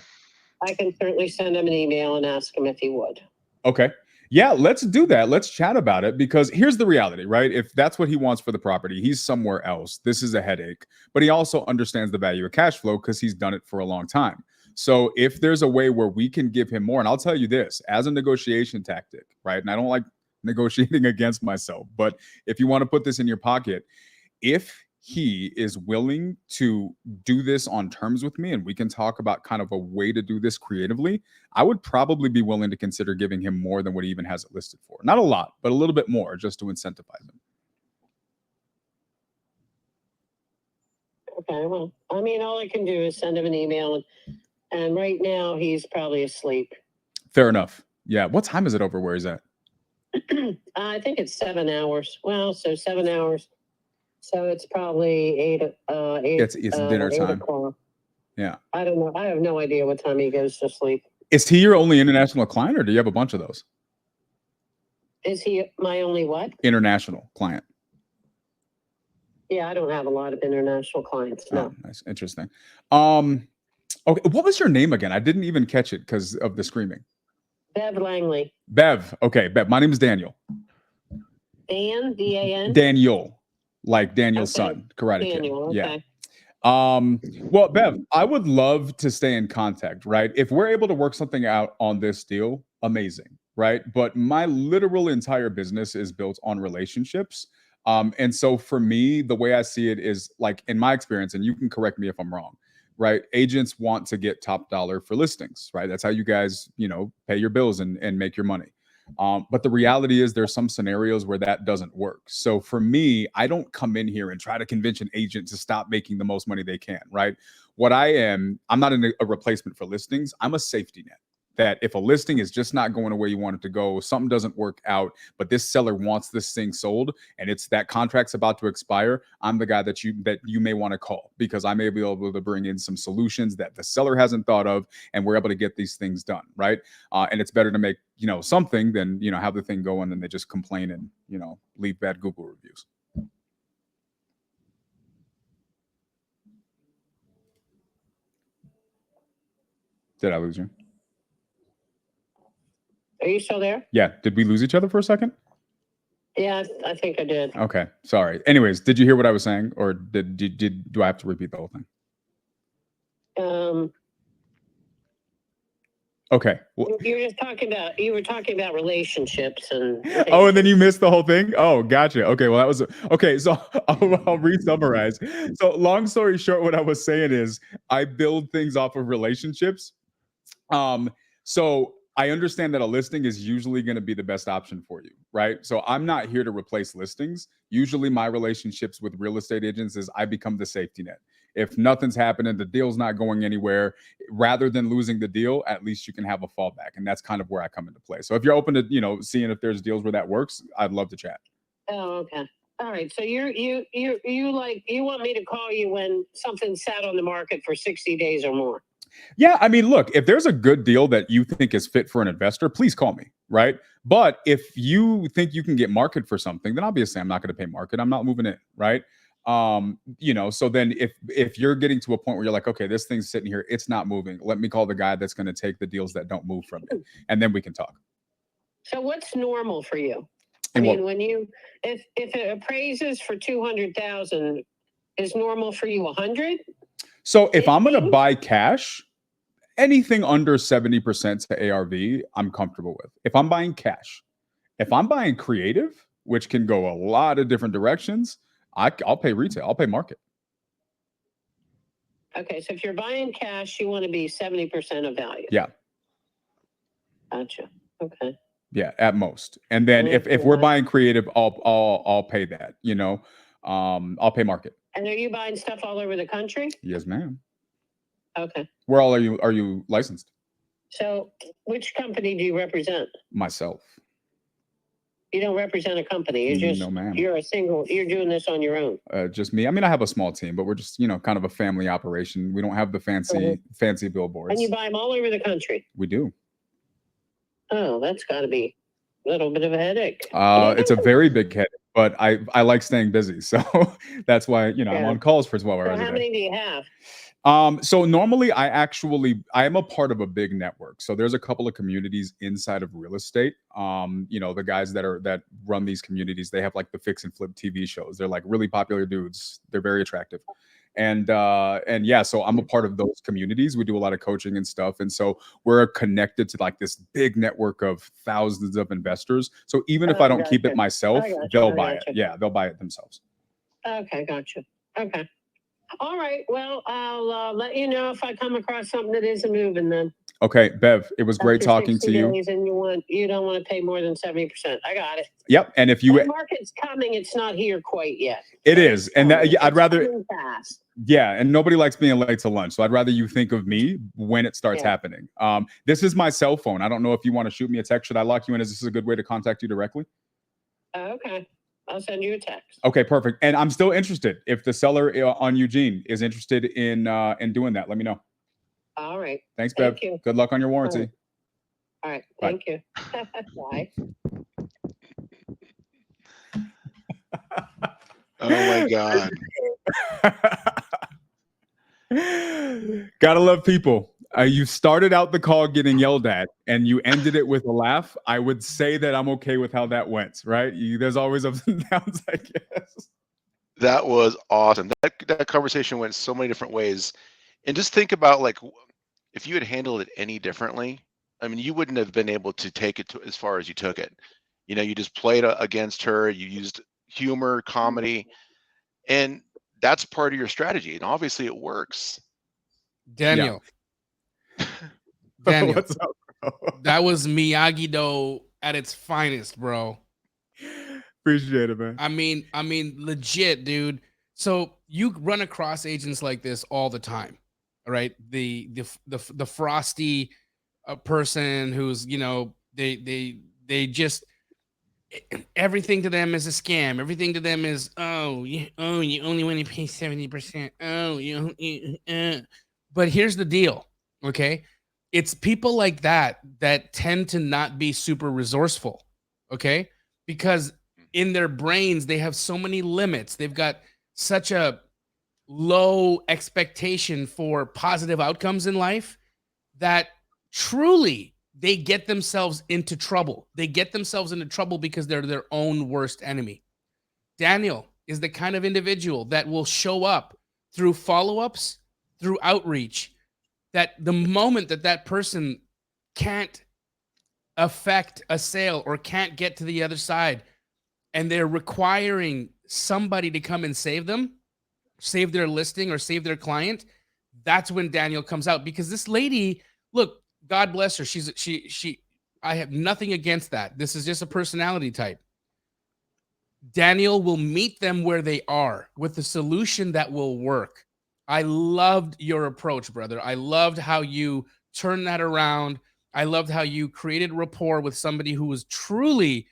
I can certainly send him an email and ask him if he would. Okay. Yeah, let's do that. Let's chat about it, because here's the reality, right? If that's what he wants for the property, he's somewhere else. This is a headache, but he also understands the value of cash flow because he's done it for a long time. So if there's a way where we can give him more, and I'll tell you this as a negotiation tactic, right? And I don't like negotiating against myself, but if you want to put this in your pocket, if he is willing to do this on terms with me and we can talk about kind of a way to do this creatively, I would probably be willing to consider giving him more than what he even has it listed for. Not a lot, but a little bit more, just to incentivize him. Okay, well, I mean, all I can do is send him an email, and right now he's probably asleep. Fair enough. Yeah. What time is it over where he's at? I think it's 7 hours. Well, so 7 hours. So it's probably 8. It's dinner time. Yeah. I don't know. I have no idea what time he goes to sleep. Is he your only international client, or do you have a bunch of those? Is he my only what? International client. Yeah, I don't have a lot of international clients. No. Oh, nice. Interesting. Okay. What was your name again? I didn't even catch it because of the screaming. Bev Langley. Bev. Okay. Bev. My name is Daniel. Dan, D-A-N? Daniel, like Daniel's Okay. son, Karate Kid. Daniel, Yeah. okay. Well, Bev, I would love to stay in contact, right? If we're able to work something out on this deal, amazing, right? But my literal entire business is built on relationships. And so for me, the way I see it is like in my experience, and you can correct me if I'm wrong, right? Agents want to get top dollar for listings, right? That's how you guys, pay your bills and make your money. But the reality is there's some scenarios where that doesn't work. So for me, I don't come in here and try to convince an agent to stop making the most money they can, right? I'm not a replacement for listings. I'm a safety net. That if a listing is just not going the way you want it to go, something doesn't work out, but this seller wants this thing sold and it's that contract's about to expire, I'm the guy that you may want to call because I may be able to bring in some solutions that the seller hasn't thought of, and we're able to get these things done, right? And it's better to make something than have the thing go and then they just complain and leave bad Google reviews. Did I lose you? Are you still there? Yeah. Did we lose each other for a second? Yeah, I think I did. Okay. Sorry. Anyways, did you hear what I was saying, or do I have to repeat the whole thing? Okay. Well, you were talking about relationships and oh, and then you missed the whole thing. Oh, gotcha. Okay. Well, that was okay. So I'll re-summarize. So long story short, what I was saying is I build things off of relationships. So I understand that a listing is usually going to be the best option for you, right? So I'm not here to replace listings. Usually my relationships with real estate agents is I become the safety net. If nothing's happening, the deal's not going anywhere, rather than losing the deal, at least you can have a fallback. And that's kind of where I come into play. So if you're open to, seeing if there's deals where that works, I'd love to chat. Oh, okay. All right. So you want me to call you when something's sat on the market for 60 days or more? Yeah, I mean, look, if there's a good deal that you think is fit for an investor, please call me, right? But if you think you can get market for something, then obviously I'm not going to pay market. I'm not moving in, right? So then if you're getting to a point where you're like, okay, this thing's sitting here, it's not moving, let me call the guy that's going to take the deals that don't move from it, and then we can talk. So what's normal for you? I mean, if it appraises for 200,000, is normal for you 100? So if I'm going to buy cash, anything under 70% to ARV, I'm comfortable with. If I'm buying cash, if I'm buying creative, which can go a lot of different directions, I'll pay retail. I'll pay market. Okay, so if you're buying cash, you want to be 70% of value. Yeah. Gotcha. Okay. Yeah, at most. And then if we're buying creative, I'll pay that. I'll pay market. And are you buying stuff all over the country? Yes, ma'am. Okay. Where all are you licensed? So which company do you represent? Myself. You don't represent a company. You're just, no, ma'am. You're doing this on your own. Just me. I mean, I have a small team, but we're just, kind of a family operation. We don't have the fancy billboards. And you buy them all over the country? We do. Oh, that's got to be a little bit of a headache. It's a very big headache, but I like staying busy. So that's why, I'm on calls for 12 hours a day. How many do you have? So normally I am a part of a big network. So there's a couple of communities inside of real estate. The guys that run these communities, they have like the fix and flip TV shows. They're like really popular dudes. They're very attractive. And yeah, so I'm a part of those communities. We do a lot of coaching and stuff. And so we're connected to like this big network of thousands of investors. So even if I don't keep it myself, they'll buy it. Yeah, they'll buy it themselves. Okay, gotcha. Okay. All right. Well, I'll let you know if I come across something that isn't moving then. Okay, Bev, it was great talking to you. And you don't want to pay more than 70%. I got it. Yep. And if the market's coming, it's not here quite yet. It is. And I'd rather fast. Yeah, and nobody likes being late to lunch. So I'd rather you think of me when it starts happening. This is my cell phone. I don't know if you want to shoot me a text. Should I lock you in? Is this a good way to contact you directly? Okay. I'll send you a text. Okay, perfect. And I'm still interested. If the seller on Eugene is interested in doing that, let me know. All right. Thanks, Bev. Thank you. Good luck on your warranty. All right. Thank you. Bye. Oh my God. Gotta love people. You started out the call getting yelled at, and you ended it with a laugh. I would say that I'm okay with how that went. Right? There's always ups and downs, I guess. That was awesome. That conversation went so many different ways. And just think about like if you had handled it any differently, I mean, you wouldn't have been able to take it to as far as you took it. You know, you just played against her. You used humor, comedy, and that's part of your strategy. And obviously, it works. Daniel. Daniel. What's up, bro? That was Miyagi-Do at its finest, bro. Appreciate it, man. I mean, legit, dude. So you run across agents like this all the time, right? The frosty person who's, you know, they just everything to them is a scam. Everything to them is you only want to pay 70%. But here's the deal, okay? It's people like that that tend to not be super resourceful, okay? Because in their brains, they have so many limits. They've got such a low expectation for positive outcomes in life that truly they get themselves into trouble. They get themselves into trouble because they're their own worst enemy. Daniel is the kind of individual that will show up through follow-ups, through outreach, that the moment that that person can't affect a sale or can't get to the other side, and they're requiring somebody to come and save them, save their listing or save their client, that's when Daniel comes out. Because this lady, look, God bless her. She I have nothing against that. This is just a personality type. Daniel will meet them where they are with the solution that will work. I loved your approach, brother. I loved how you turned that around. I loved how you created rapport with somebody who was truly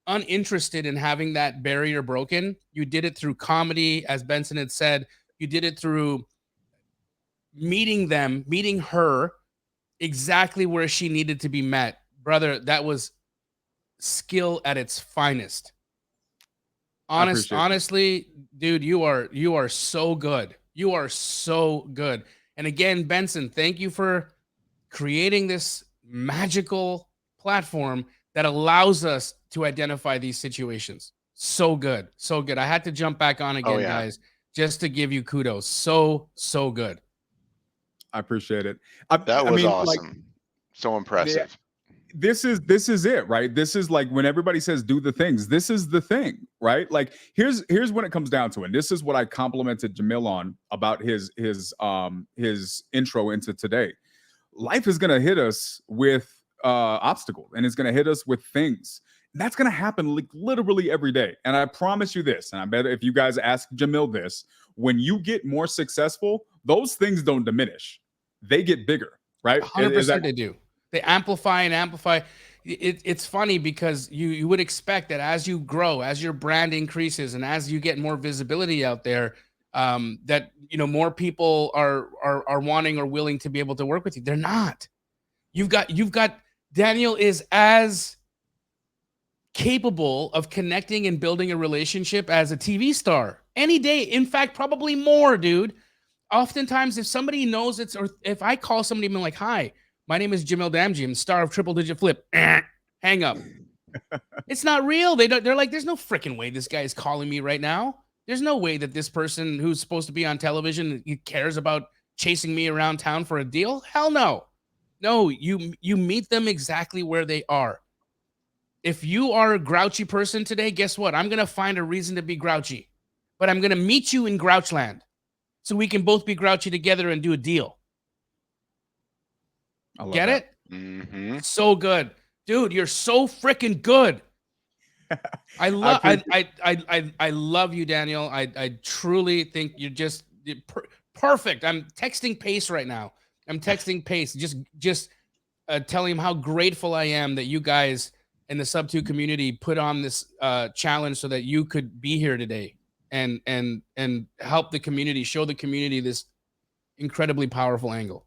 uninterested in having that barrier broken. You did it through comedy, as Benson had said. You did it through meeting her exactly where she needed to be met. Brother, that was skill at its finest. Honestly, dude, you are so good. You are so good. And again, Benson, thank you for creating this magical platform that allows us to identify these situations. So good. So good. I had to jump back on again, guys, just to give you kudos. So good. I appreciate it. That was awesome. Like, so impressive. This is it, right? This is like when everybody says do the things, this is the thing, right? Like here's when it comes down to it. And this is what I complimented Jamil on about his intro into today. Life is gonna hit us with obstacles, and it's gonna hit us with things. And that's gonna happen like literally every day. And I promise you this, and I bet if you guys ask Jamil this, when you get more successful, those things don't diminish. They get bigger, right? 100% they do. They amplify and amplify. It's funny because you would expect that as you grow, as your brand increases, and as you get more visibility out there, that more people are wanting or willing to be able to work with you. They're not. You've got Daniel is as capable of connecting and building a relationship as a TV star any day. In fact, probably more, dude. Oftentimes, if somebody knows it's, or if I call somebody and be like, "Hi, my name is Jamil Damji. I'm star of Triple Digit Flip." Hang up. It's not real. They're like, there's no freaking way this guy is calling me right now. There's no way that this person who's supposed to be on television cares about chasing me around town for a deal. Hell no. No, you meet them exactly where they are. If you are a grouchy person today, guess what? I'm going to find a reason to be grouchy. But I'm going to meet you in Grouchland so we can both be grouchy together and do a deal. Get it? Mm-hmm. So good. Dude, you're so freaking good. I love you, Daniel. I truly think you're just perfect. I'm texting Pace right now. I'm texting Pace. Just telling him how grateful I am that you guys in the Sub 2 community put on this challenge so that you could be here today and help the community, show the community this incredibly powerful angle.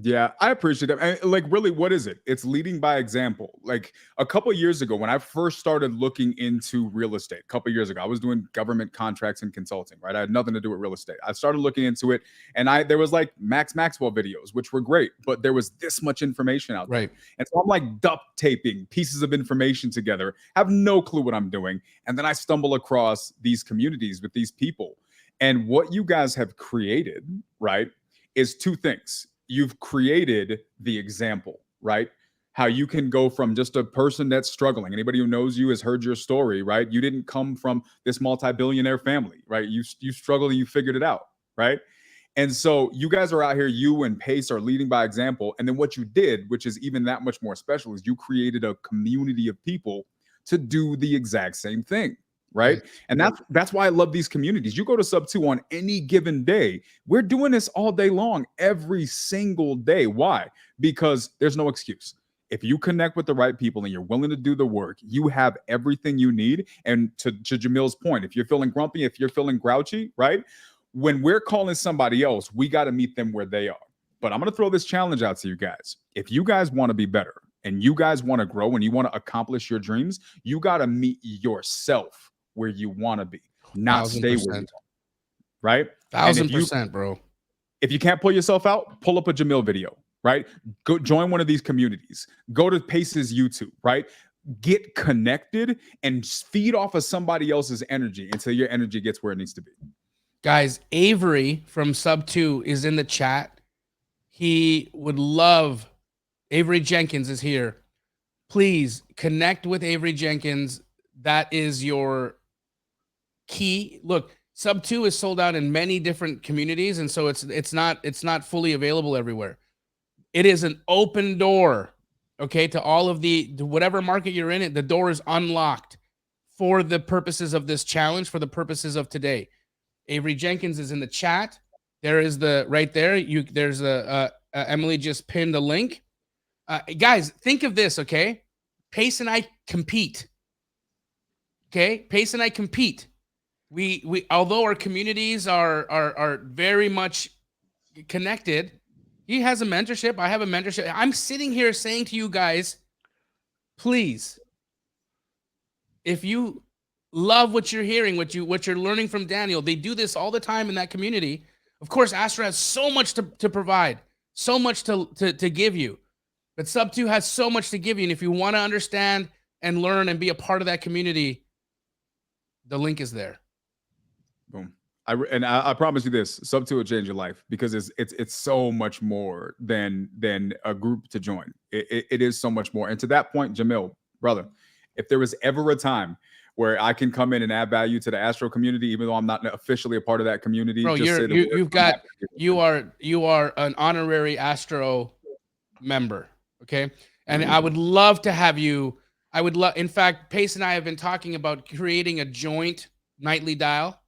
Yeah, I appreciate it. And, like, really, what is it? It's leading by example. Like a couple years ago, when I first started looking into real estate, a couple years ago, I was doing government contracts and consulting, right? I had nothing to do with real estate. I started looking into it, and there was like Max Maxwell videos, which were great, but there was this much information out there. Right. And so I'm like duct taping pieces of information together, have no clue what I'm doing. And then I stumble across these communities with these people. And what you guys have created, right, is two things. You've created the example, right? How you can go from just a person that's struggling. Anybody who knows you has heard your story, right? You didn't come from this multi-billionaire family, right? You struggled and you figured it out, right? And so you guys are out here, you and Pace are leading by example. And then what you did, which is even that much more special, is you created a community of people to do the exact same thing. Right. And that's why I love these communities. You go to Sub 2 on any given day. We're doing this all day long, every single day. Why? Because there's no excuse. If you connect with the right people and you're willing to do the work, you have everything you need. And to Jamil's point, if you're feeling grumpy, if you're feeling grouchy, right? When we're calling somebody else, we got to meet them where they are. But I'm going to throw this challenge out to you guys. If you guys want to be better and you guys want to grow and you want to accomplish your dreams, you got to meet yourself where you want to be, not stay where you are, right? 1000%, bro. If you can't pull yourself out, pull up a Jamil video, right? Go join one of these communities. Go to Pace's YouTube, right? Get connected and feed off of somebody else's energy until your energy gets where it needs to be. Guys, Avery from Sub 2 is in the chat. He would love, Avery Jenkins is here. Please connect with Avery Jenkins. That is your key. Look, Sub 2 is sold out in many different communities, and so it's not fully available everywhere. It is an open door, okay, to all of to whatever market you're in. The door is unlocked for the purposes of this challenge, for the purposes of today. Avery Jenkins is in the chat. There is right there. There's Emily just pinned a link. Guys, think of this, okay? Pace and I compete. Okay, Pace and I compete. We although our communities are very much connected, he has a mentorship, I have a mentorship. I'm sitting here saying to you guys, please, if you love what you're hearing, what you're learning from Daniel, they do this all the time in that community. Of course, Astro has so much to provide, so much to give you, but Sub 2 has so much to give you. And if you want to understand and learn and be a part of that community, the link is there. Boom. I promise you this, Sub 2 will change your life because it's so much more than a group to join. It is so much more. And to that point, Jamil, brother, if there was ever a time where I can come in and add value to the Astro community, even though I'm not officially a part of that community, bro, you are an honorary Astro member, okay? And I would love to have you. In fact, Pace and I have been talking about creating a joint nightly dial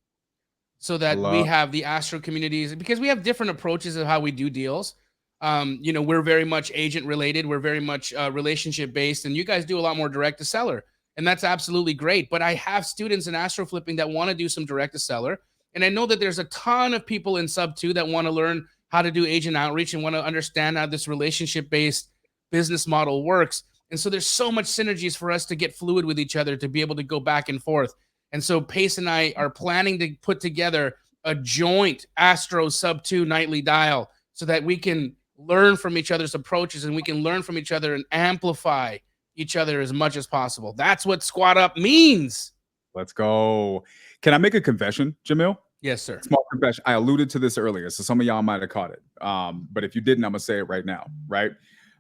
so that we have the Astro communities, because we have different approaches of how we do deals. We're very much agent related. We're very much relationship based, and you guys do a lot more direct to seller, and that's absolutely great. But I have students in Astro flipping that want to do some direct to seller, and I know that there's a ton of people in Sub 2 that want to learn how to do agent outreach and want to understand how this relationship based business model works. And so there's so much synergies for us to get fluid with each other to be able to go back and forth. And so Pace and I are planning to put together a joint Astro Sub 2 nightly dial so that we can learn from each other's approaches and we can learn from each other and amplify each other as much as possible. That's what Squad Up means. Let's go. Can I make a confession, Jamil? Yes, sir. Small confession. I alluded to this earlier, so some of y'all might have caught it. But if you didn't, I'm going to say it right now, right?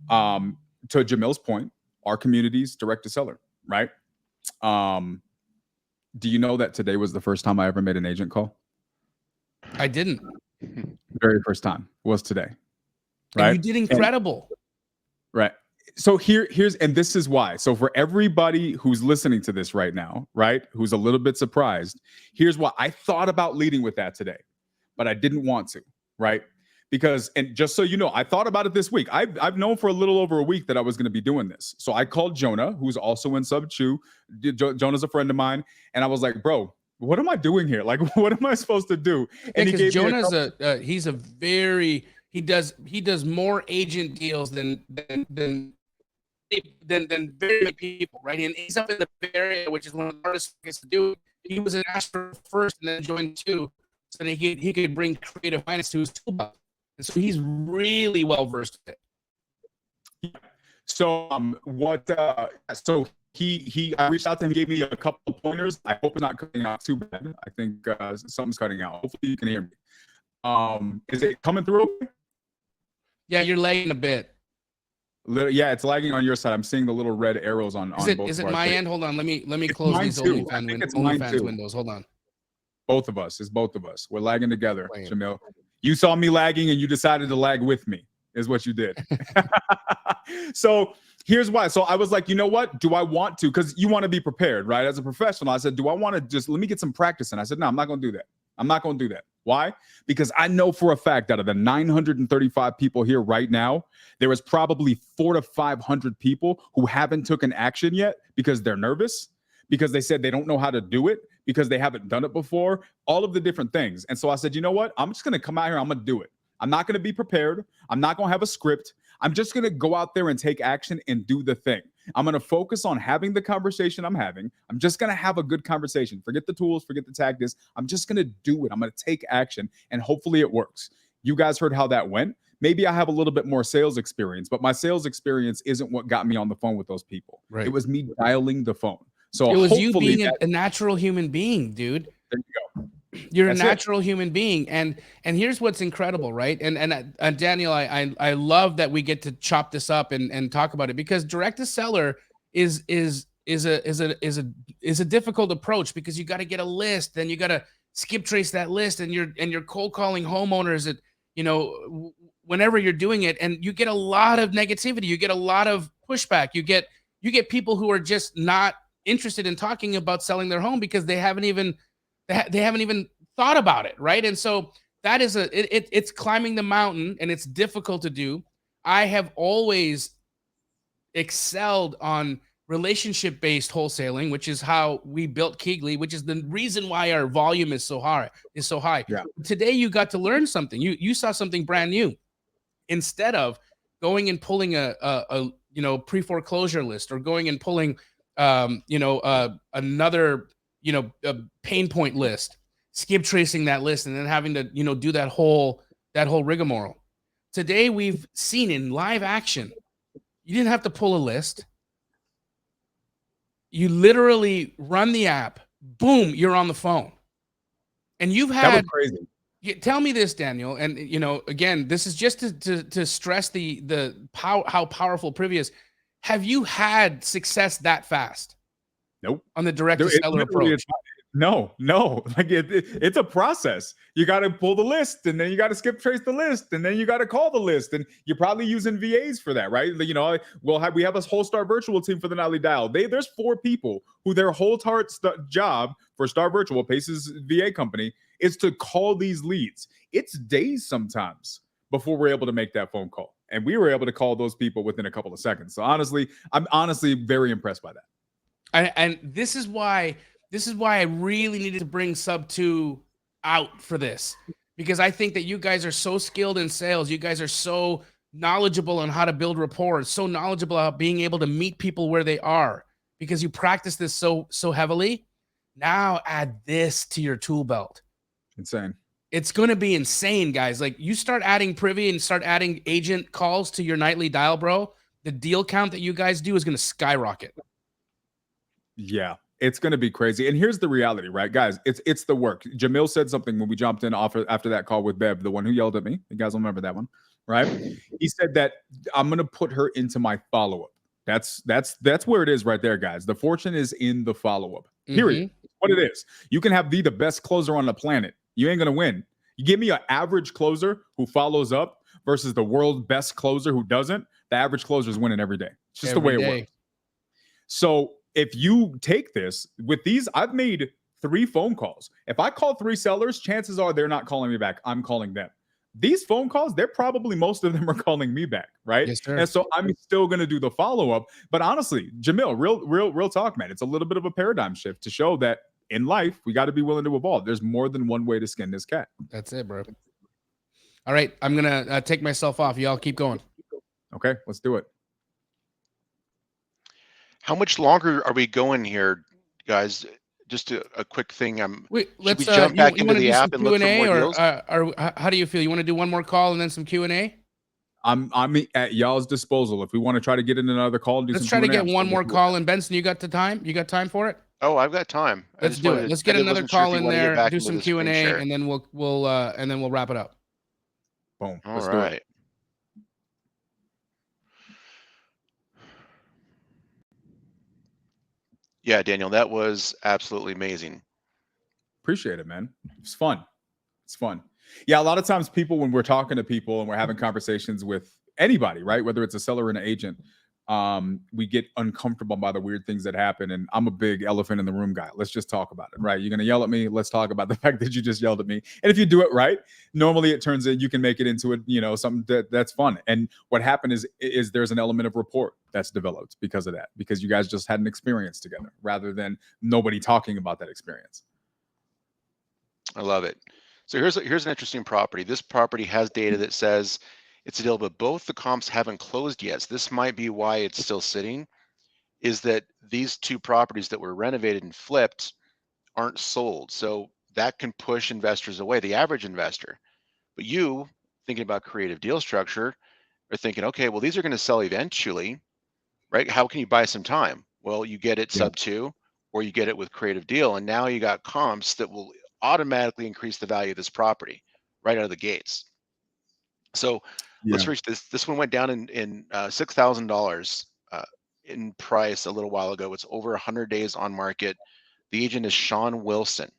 To Jamil's point, our community's direct to seller, right? Do you know that today was the first time I ever made an agent call? I didn't. Very first time was today. Right? And you did incredible. Right. So here's, and this is why. So for everybody who's listening to this right now, right, who's a little bit surprised, here's why. I thought about leading with that today, but I didn't want to, right? Because, and just so you know, I thought about it this week. I've known for a little over a week that I was going to be doing this. So I called Jonah, who's also in Sub 2. Jonah's a friend of mine. And I was like, bro, what am I doing here? Like, what am I supposed to do? And because Jonah's he's a very He does more agent deals than very many people, right? And he's up in the Bay Area, which is one of the hardest things to do. He was an Astro first and then joined two, so that he could bring creative finance to his toolbox. And so he's really well versed in it. So he I reached out to him, he gave me a couple of pointers. I hope it's not cutting out too bad. I think something's cutting out. Hopefully you can hear me. Is it coming through okay? Yeah, you're lagging a bit. Yeah, it's lagging on your side. I'm seeing the little red arrows on both. Is it my end? Hold on. Let me close these OnlyFans windows. Hold on. Both of us. It's both of us. We're lagging together, Jamil. You saw me lagging and you decided to lag with me, is what you did. So here's why. So I was like, you know what? Do I want to? Because you want to be prepared, right? As a professional, I said, do I want to just let me get some practice? And I said, no, I'm not going to do that. I'm not going to do that. Why? Because I know for a fact out of the 935 people here right now, there is probably 400 to 500 people who haven't taken action yet because they're nervous, because they said they don't know how to do it, because they haven't done it before, all of the different things. And so I said, you know what? I'm just going to come out here. I'm going to do it. I'm not going to be prepared. I'm not going to have a script. I'm just going to go out there and take action and do the thing. I'm going to focus on having the conversation I'm having. I'm just going to have a good conversation. Forget the tools, forget the tactics. I'm just going to do it. I'm going to take action and hopefully it works. You guys heard how that went. Maybe I have a little bit more sales experience, but my sales experience isn't what got me on the phone with those people. Right. It was me dialing the phone. So it was you being a natural human being, dude. There you go. You're a natural human being, and here's what's incredible, right? And Daniel, I love that we get to chop this up and talk about it, because direct to seller is a difficult approach, because you got to get a list, then you got to skip trace that list, and you're cold calling homeowners at, you know, whenever you're doing it, and you get a lot of negativity, you get a lot of pushback, you get people who are just not interested in talking about selling their home because they haven't even thought about it, right? And so that is it's climbing the mountain, and it's difficult to do. I have always excelled on relationship-based wholesaling, which is how we built Keegley, which is the reason why our volume is so high. Yeah. Today you got to learn something. You saw something brand new. Instead of going and pulling a pre-foreclosure list, or going and pulling another a pain point list, skip tracing that list, and then having to do that whole rigmarole. Today we've seen in live action, you didn't have to pull a list. You literally run the app, boom, you're on the phone. And you've had, that was crazy. Tell me this, Daniel, and again, this is just to stress how powerful Privy is. Have you had success that fast? Nope. On the direct to seller approach? No. Like it's a process. You got to pull the list, and then you got to skip trace the list, and then you got to call the list, and you're probably using VAs for that, right? We have a whole Star Virtual team for the Nightly Dial. There's 4 people who their whole job for Star Virtual, Pace's VA company, is to call these leads. It's days sometimes before we're able to make that phone call, and we were able to call those people within a couple of seconds. So honestly, I'm very impressed by that. And this is why I really needed to bring Sub 2 out for this, because I think that you guys are so skilled in sales. You guys are so knowledgeable on how to build rapport, so knowledgeable about being able to meet people where they are, because you practice this so heavily. Now add this to your tool belt. Insane. It's going to be insane, guys. Like, you start adding Privy and start adding agent calls to your Nightly Dial, bro, the deal count that you guys do is going to skyrocket. Yeah, it's going to be crazy. And here's the reality, right, guys? It's the work. Jamil said something when we jumped in after that call with Bev, the one who yelled at me. You guys will remember that one, right? He said that I'm going to put her into my follow-up. That's where it is right there, guys. The fortune is in the follow-up. Period. What it is. You can have the best closer on the planet. You ain't going to win. You give me an average closer who follows up versus the world's best closer who doesn't, the average closer is winning every day. It's just the way it works. So if you take this with these, I've made 3 phone calls. If I call 3 sellers, chances are they're not calling me back. I'm calling them. These phone calls, they're probably, most of them are calling me back, right? Yes, sir. And so I'm still going to do the follow-up. But honestly, Jamil, real talk, man. It's a little bit of a paradigm shift to show that in life, we got to be willing to evolve. There's more than one way to skin this cat. That's it, bro. All right, I'm gonna take myself off. Y'all keep going. Okay, let's do it. How much longer are we going here, guys? Just a quick thing. Wait, Should let's we jump you back into want to the do some app and look for Q&A, more or deals? how do you feel? You want to do one more call and then some Q&A? I'm at y'all's disposal. If we want to try to get in another call and do Let's some try to Q&A, get one more call in. Benson, you got the time? You got time for it? Oh, I've got time. Let's do it. Let's get another call in there, do some Q&A, and then we'll wrap it up. Boom. All Let's right. do it. Yeah, Daniel, that was absolutely amazing. Appreciate it, man. It's fun. It's fun. Yeah, a lot of times people, when we're talking to people and we're having conversations with anybody, right, whether it's a seller or an agent, we get uncomfortable by the weird things that happen. And I'm a big elephant in the room guy. Let's just talk about it, right? You're going to yell at me. Let's talk about the fact that you just yelled at me. And if you do it right, normally it turns in, you can make it into a, you know, something that's fun. And what happened is there's an element of rapport that's developed because of that, because you guys just had an experience together rather than nobody talking about that experience. I love it. So here's an interesting property. This property has data that says it's a deal, but both the comps haven't closed yet. So this might be why it's still sitting, is that these two properties that were renovated and flipped aren't sold. So that can push investors away, the average investor. But you, thinking about creative deal structure, are thinking, okay, well, these are going to sell eventually, right? How can you buy some time? Well, you get it sub 2, or you get it with creative deal, and now you got comps that will automatically increase the value of this property right out of the gates. So let's reach this. This one went down in $6,000 in price a little while ago. It's over 100 days on market. The agent is Sean Wilson.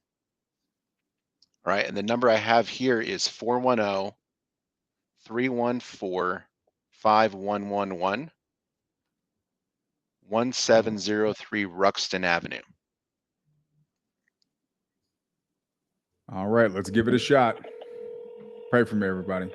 All right, and the number I have here is 410-314-5111, 1703 Ruxton Avenue. All right, let's give it a shot. Pray for me, everybody.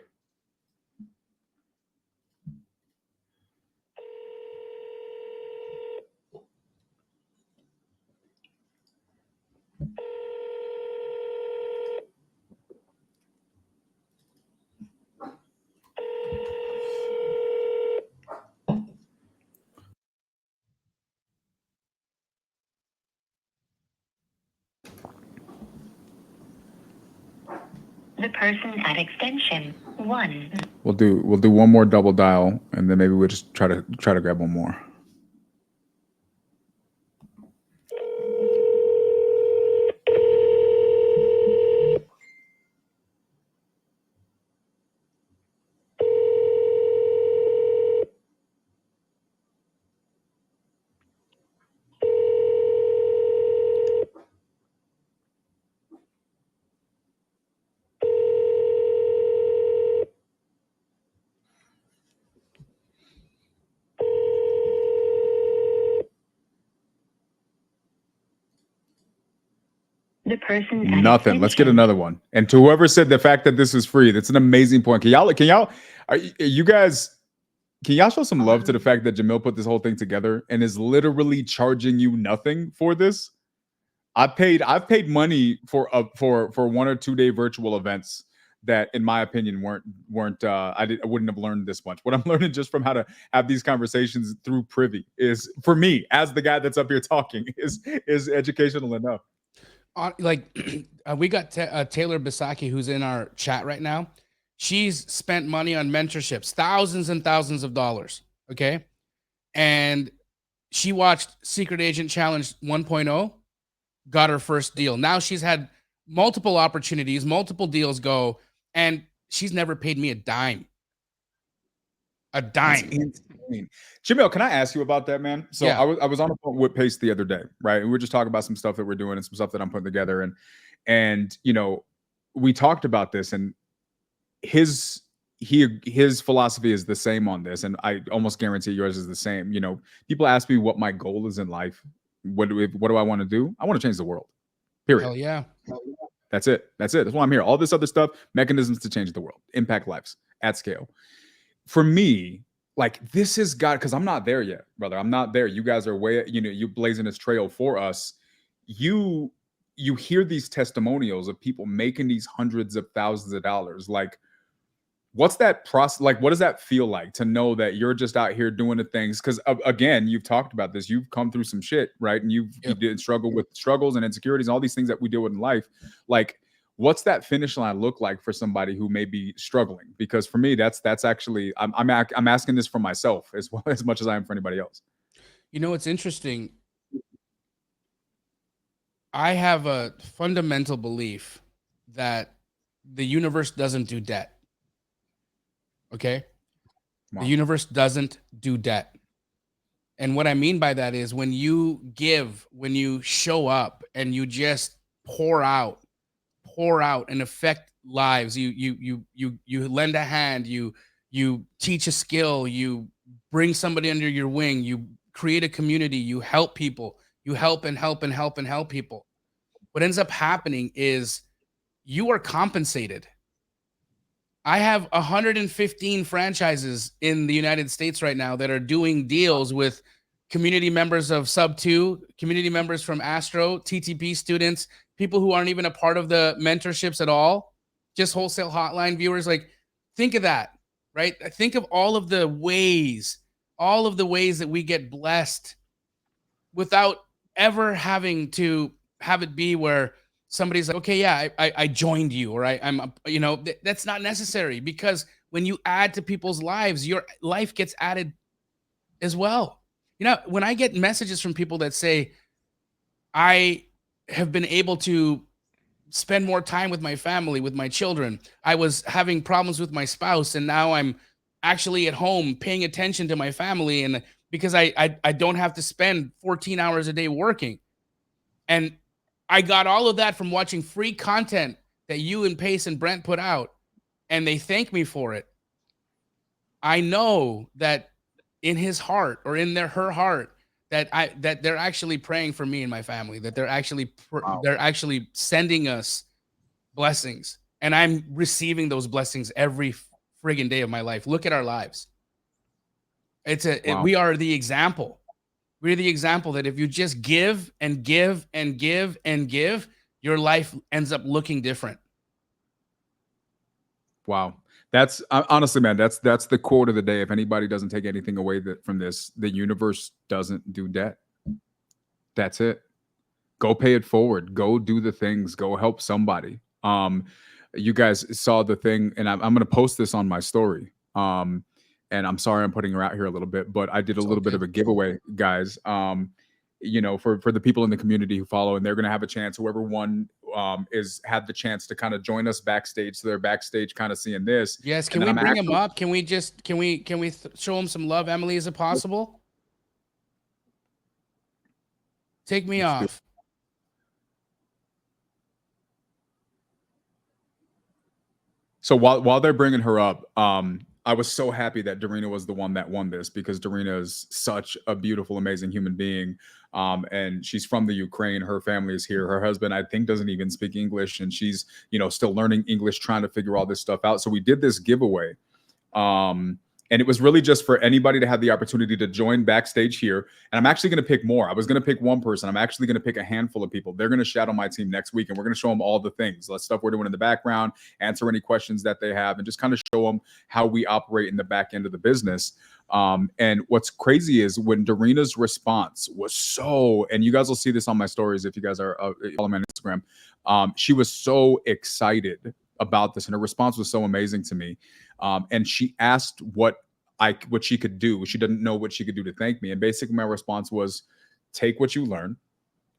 The person at extension 1. We'll do one more double dial, and then maybe we'll just try to grab one more. The person Nothing. Let's get another one. And to whoever said the fact that this is free, that's an amazing point. Can y'all you guys, can y'all show some love to the fact that Jamil put this whole thing together and is literally charging you nothing for this? I've paid money for 1 or 2 day virtual events that, in my opinion, weren't I wouldn't have learned this much. What I'm learning just from how to have these conversations through Privy is, for me, as the guy that's up here talking, is educational enough. We got Taylor Bisaki, who's in our chat right now. She's spent money on mentorships, thousands and thousands of dollars. Okay. And she watched Secret Agent Challenge 1.0, got her first deal. Now she's had multiple opportunities, multiple deals go, and she's never paid me a dime. A dime. That's insane. Jamil, can I ask you about that, man? So Yeah. I was on the phone with Pace the other day, right? And we were just talking about some stuff that we're doing and some stuff that I'm putting together. And you know, we talked about this, and his philosophy is the same on this, and I almost guarantee yours is the same. You know, people ask me what my goal is in life. What do I want to do? I want to change the world. Period. Hell yeah. That's it. That's why I'm here. All this other stuff, mechanisms to change the world, impact lives at scale. For me, like, this has got, because I'm not there yet, brother. I'm not there. You guys are way, you blazing this trail for us. You hear these testimonials of people making these hundreds of thousands of dollars. Like, what's that process like? What does that feel like to know that you're just out here doing the things? Because again, you've talked about this. You've come through some shit, right? And you did struggle with struggles and insecurities, and all these things that we deal with in life. Like, what's that finish line look like for somebody who may be struggling? Because for me, that's actually I'm asking this for myself as well as much as I am for anybody else. You know, it's interesting. I have a fundamental belief that the universe doesn't do debt. Okay? Wow. The universe doesn't do debt. And what I mean by that is when you give, when you show up and you just pour out and affect lives, you lend a hand, you teach a skill, you bring somebody under your wing, you create a community, you help people, you help and help and help and help people. What ends up happening is you are compensated. I have 115 franchises in the United States right now that are doing deals with community members of Sub 2, community members from Astro, TTP students, people who aren't even a part of the mentorships at all, just Wholesale Hotline viewers. Like, think of that, right? Think of all of the ways that we get blessed without ever having to have it be where somebody's like, okay, yeah, I joined you, or I'm, you know, that's not necessary, because when you add to people's lives, your life gets added as well. You know, when I get messages from people that say, I have been able to spend more time with my family, with my children. I was having problems with my spouse, and now I'm actually at home paying attention to my family, and because I don't have to spend 14 hours a day working. And I got all of that from watching free content that you and Pace and Brent put out, and they thank me for it. I know that in his heart, or in her heart, that they're actually praying for me and my family, that they're actually they're actually sending us blessings, and I'm receiving those blessings every friggin' day of my life. Look at our lives. We are the example. We're the example that if you just give and give and give and give, your life ends up looking different. Wow. That's honestly, man, that's the quote of the day. If anybody doesn't take anything away from this, the universe doesn't do debt. That's it. Go pay it forward. Go do the things. Go help somebody. You guys saw the thing, and I'm going to post this on my story. And I'm sorry I'm putting her out here a little bit, but I did a little bit of a giveaway, guys. You know, for the people in the community who follow, and they're going to have a chance. Whoever won had the chance to kind of join us backstage, so they're backstage, kind of seeing this. Yes, can we bring him up? Can we show him some love? Emily, is it possible? Take me off. So while they're bringing her up, I was so happy that Darina was the one that won this, because Darina is such a beautiful, amazing human being. And she's from the Ukraine. Her family is here. Her husband, I think, doesn't even speak English, and she's, you know, still learning English, trying to figure all this stuff out. So we did this giveaway. And it was really just for anybody to have the opportunity to join backstage here. And I'm actually going to pick more. I was going to pick one person. I'm actually going to pick a handful of people. They're going to shadow my team next week, and we're going to show them all the things, the stuff we're doing in the background, answer any questions that they have, and just kind of show them how we operate in the back end of the business. And what's crazy is when Darina's response was so, and you guys will see this on my stories if you guys are following me on Instagram. She was so excited about this, and her response was so amazing to me. And she asked what she could do. She didn't know what she could do to thank me. And basically my response was, take what you learn,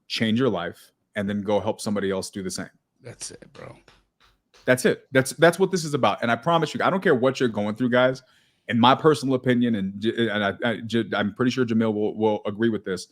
change your life, and then go help somebody else do the same. That's it, bro. That's it. That's what this is about. And I promise you, I don't care what you're going through, guys. In my personal opinion, and I'm pretty sure Jamil will agree with this,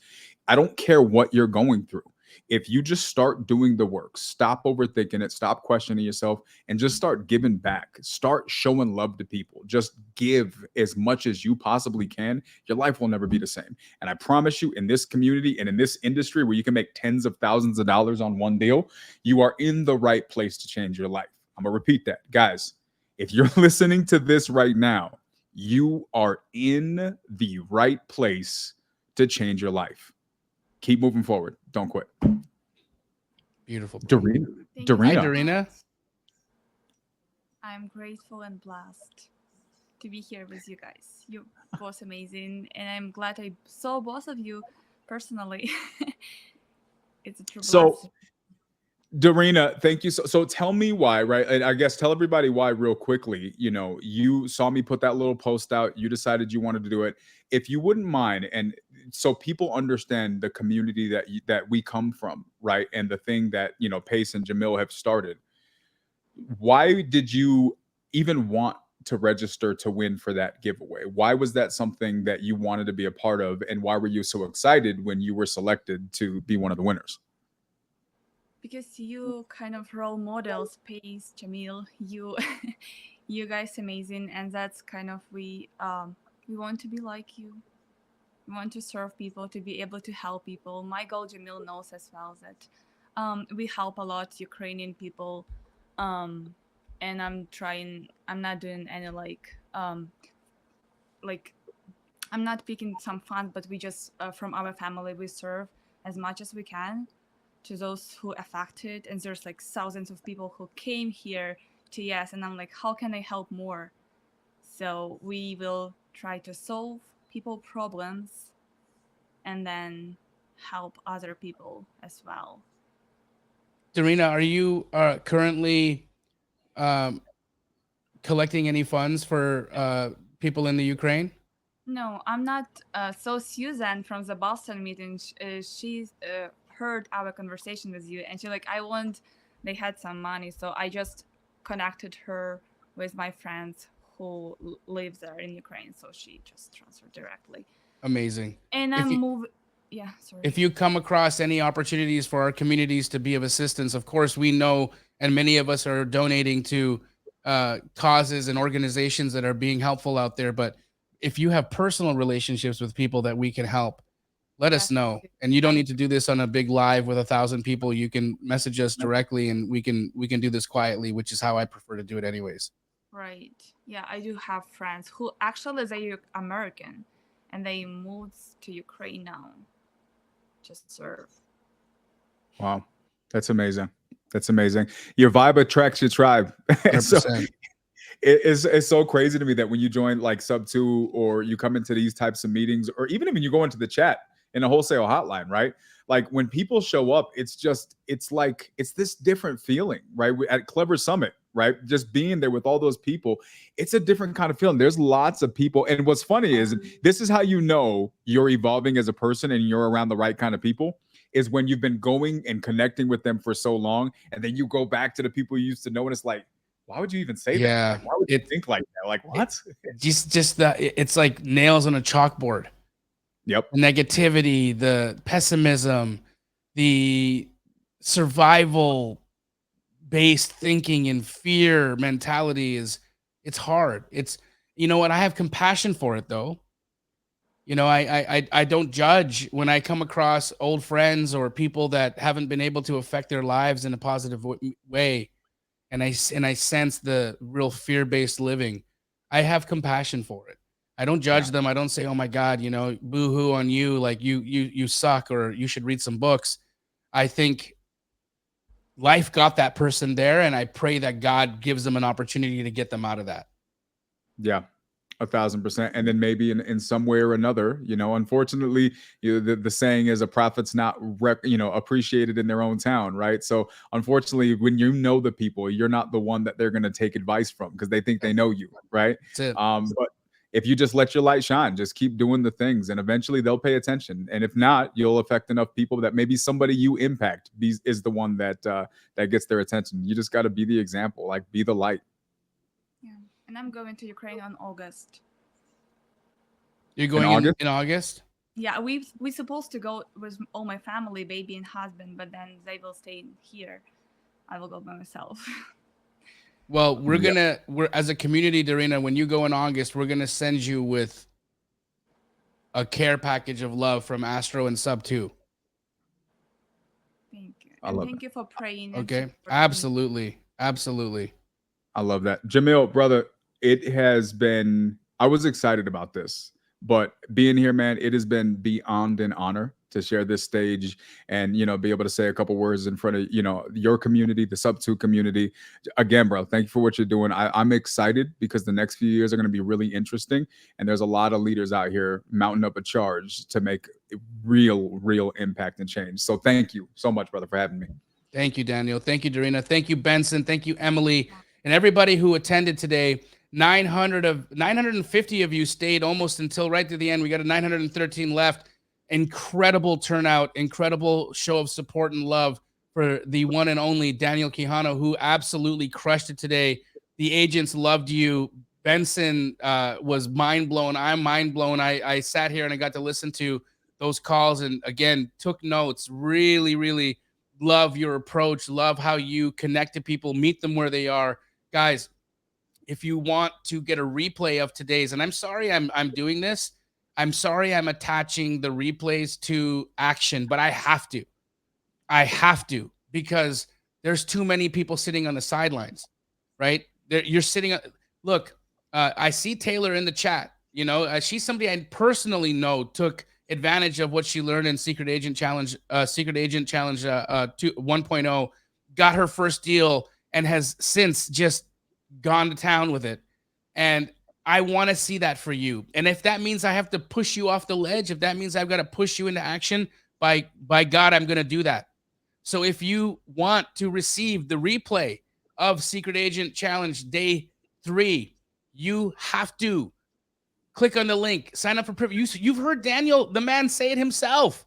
I don't care what you're going through. If you just start doing the work, stop overthinking it, stop questioning yourself, and just start giving back, start showing love to people, just give as much as you possibly can, your life will never be the same. And I promise you, in this community and in this industry where you can make tens of thousands of dollars on one deal, you are in the right place to change your life. I'm going to repeat that. Guys, if you're listening to this right now, you are in the right place to change your life. Keep moving forward. Don't quit. Beautiful. Darina. Hi, Darina. I'm grateful and blessed to be here with you guys. You're both amazing, and I'm glad I saw both of you personally. It's a true So, blessing. Darina, thank you. So tell me why, right? And I guess tell everybody why real quickly. You know, you saw me put that little post out. You decided you wanted to do it. If you wouldn't mind, and so people understand the community that we come from, right? And the thing that, you know, Pace and Jamil have started. Why did you even want to register to win for that giveaway? Why was that something that you wanted to be a part of? And why were you so excited when you were selected to be one of the winners? Because you kind of role models, Pace, Jamil, you, you guys amazing, and that's kind of we want to be like you. We want to serve people, to be able to help people. My goal, Jamil knows as well, that we help a lot Ukrainian people, and I'm not doing any like I'm not picking some funds, but we just from our family we serve as much as we can to those who affected, and there's like thousands of people who came here to yes, and I'm like, how can I help more? So we will try to solve people problems and then help other people as well. Darina, are you currently collecting any funds for people in the Ukraine? No, I'm not. So Susan from the Boston meeting, she heard our conversation with you, and she's like, I want. They had some money, so I just connected her with my friends who live there in Ukraine, so she just transferred directly. Amazing. And I'm moving. Yeah, sorry. If you come across any opportunities for our communities to be of assistance, of course, we know, and many of us are donating to causes and organizations that are being helpful out there. But if you have personal relationships with people that we can help, let us know. And you don't need to do this on a big live with 1,000 people. You can message us directly, and we can do this quietly, which is how I prefer to do it anyways. Right. Yeah, I do have friends who actually they're American, and they moved to Ukraine now. Just serve. Wow, that's amazing. That's amazing. Your vibe attracts your tribe. So it's so crazy to me that when you join like Sub 2 or you come into these types of meetings, or even when you go into the chat in a wholesale hotline, right? Like when people show up, it's this different feeling, right? At Clever Summit, right? Just being there with all those people, it's a different kind of feeling. There's lots of people. And what's funny is this is how you know you're evolving as a person and you're around the right kind of people, is when you've been going and connecting with them for so long. And then you go back to the people you used to know, and it's like, why would you even say that? Like, why would you think like that? Like, what? Just that it's like nails on a chalkboard. Yep. The negativity, the pessimism, the survival based thinking and fear mentality it's hard. It's, you know what, I have compassion for it though. You know, I don't judge when I come across old friends or people that haven't been able to affect their lives in a positive way. And I sense the real fear-based living. I have compassion for it. I don't judge them. I don't say, "Oh my God, you know, boo-hoo on you, like you suck, or you should read some books." I think life got that person there, and I pray that God gives them an opportunity to get them out of that. Yeah. 1,000%. And then maybe in some way or another, you know, unfortunately, the saying is a prophet's not appreciated in their own town, right? So unfortunately, when you know the people, you're not the one that they're going to take advice from because they think they know you, right? But if you just let your light shine, just keep doing the things, and eventually they'll pay attention. And if not, you'll affect enough people that maybe somebody you impact is the one that gets their attention. You just got to be the example, like be the light. And I'm going to Ukraine on August. You're going in August? Yeah, we supposed to go with all my family, baby and husband, but then they will stay here. I will go by myself. Well, we're as a community, Darina, when you go in August, we're gonna send you with a care package of love from Astro and Sub 2. Thank you. And thank you for praying. Okay. Absolutely. Absolutely. I love that. Jamil, brother, I was excited about this, but being here, man, it has been beyond an honor to share this stage and, you know, be able to say a couple words in front of, you know, your community, the sub 2 community. Again, bro, thank you for what you're doing. I'm excited because the next few years are going to be really interesting. And there's a lot of leaders out here mounting up a charge to make real impact and change. So thank you so much, brother, for having me. Thank you, Daniel. Thank you, Dorina. Thank you, Benson. Thank you, Emily, and everybody who attended today. 950 of you stayed almost until right to the end. We got a 913 left. Incredible turnout, incredible show of support and love for the one and only Daniel Quijano, who absolutely crushed it today. The agents loved you. Benson was mind blown. I'm mind blown. I sat here and I got to listen to those calls and again took notes. Really love your approach. Love how you connect to people, meet them where they are, guys. If you want to get a replay of today's, and I'm sorry I'm doing this. I'm sorry I'm attaching the replays to action, but I have to. I have to because there's too many people sitting on the sidelines, right? You're sitting. Look, I see Taylor in the chat. You know, she's somebody I personally know took advantage of what she learned in Secret Agent Challenge 1.0, got her first deal, and has since just gone to town with it. And I want to see that for you. And if that means I have to push you off the ledge, if that means I've got to push you into action, by God, I'm going to do that. So if you want to receive the replay of Secret Agent Challenge Day 3, you have to click on the link, sign up for preview. You've heard Daniel, the man, say it himself.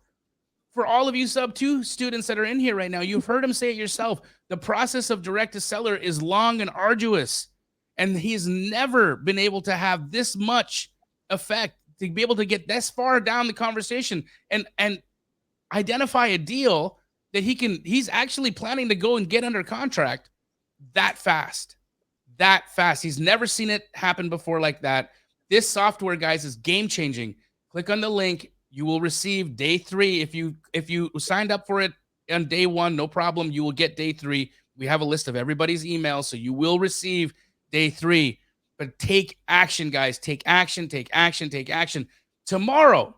For all of you sub 2 students that are in here right now, you've heard him say it yourself. The process of direct to seller is long and arduous, and he's never been able to have this much effect, to be able to get this far down the conversation and identify a deal that he's actually planning to go and get under contract that fast. He's never seen it happen before like that. This software, guys, is game changing. Click on the link. You will receive day 3. If you signed up for it on day 1, no problem. You will get day 3. We have a list of everybody's emails, so you will receive day 3. But take action, guys. Take action. Tomorrow,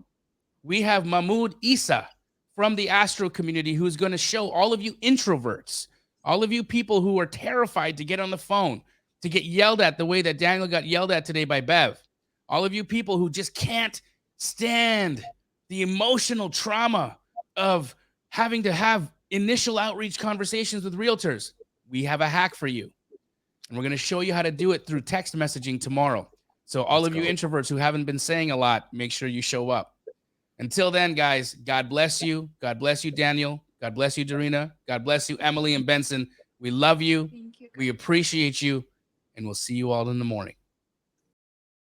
we have Mahmoud Isa from the Astro community who's going to show all of you introverts, all of you people who are terrified to get on the phone, to get yelled at the way that Daniel got yelled at today by Bev. All of you people who just can't stand the emotional trauma of having to have initial outreach conversations with realtors. We have a hack for you. And we're going to show you how to do it through text messaging tomorrow. So all of you introverts who haven't been saying a lot, make sure you show up. Until then, guys, God bless you. God bless you, Daniel. God bless you, Dorina. God bless you, Emily and Benson. We love you. Thank you. We appreciate you. And we'll see you all in the morning.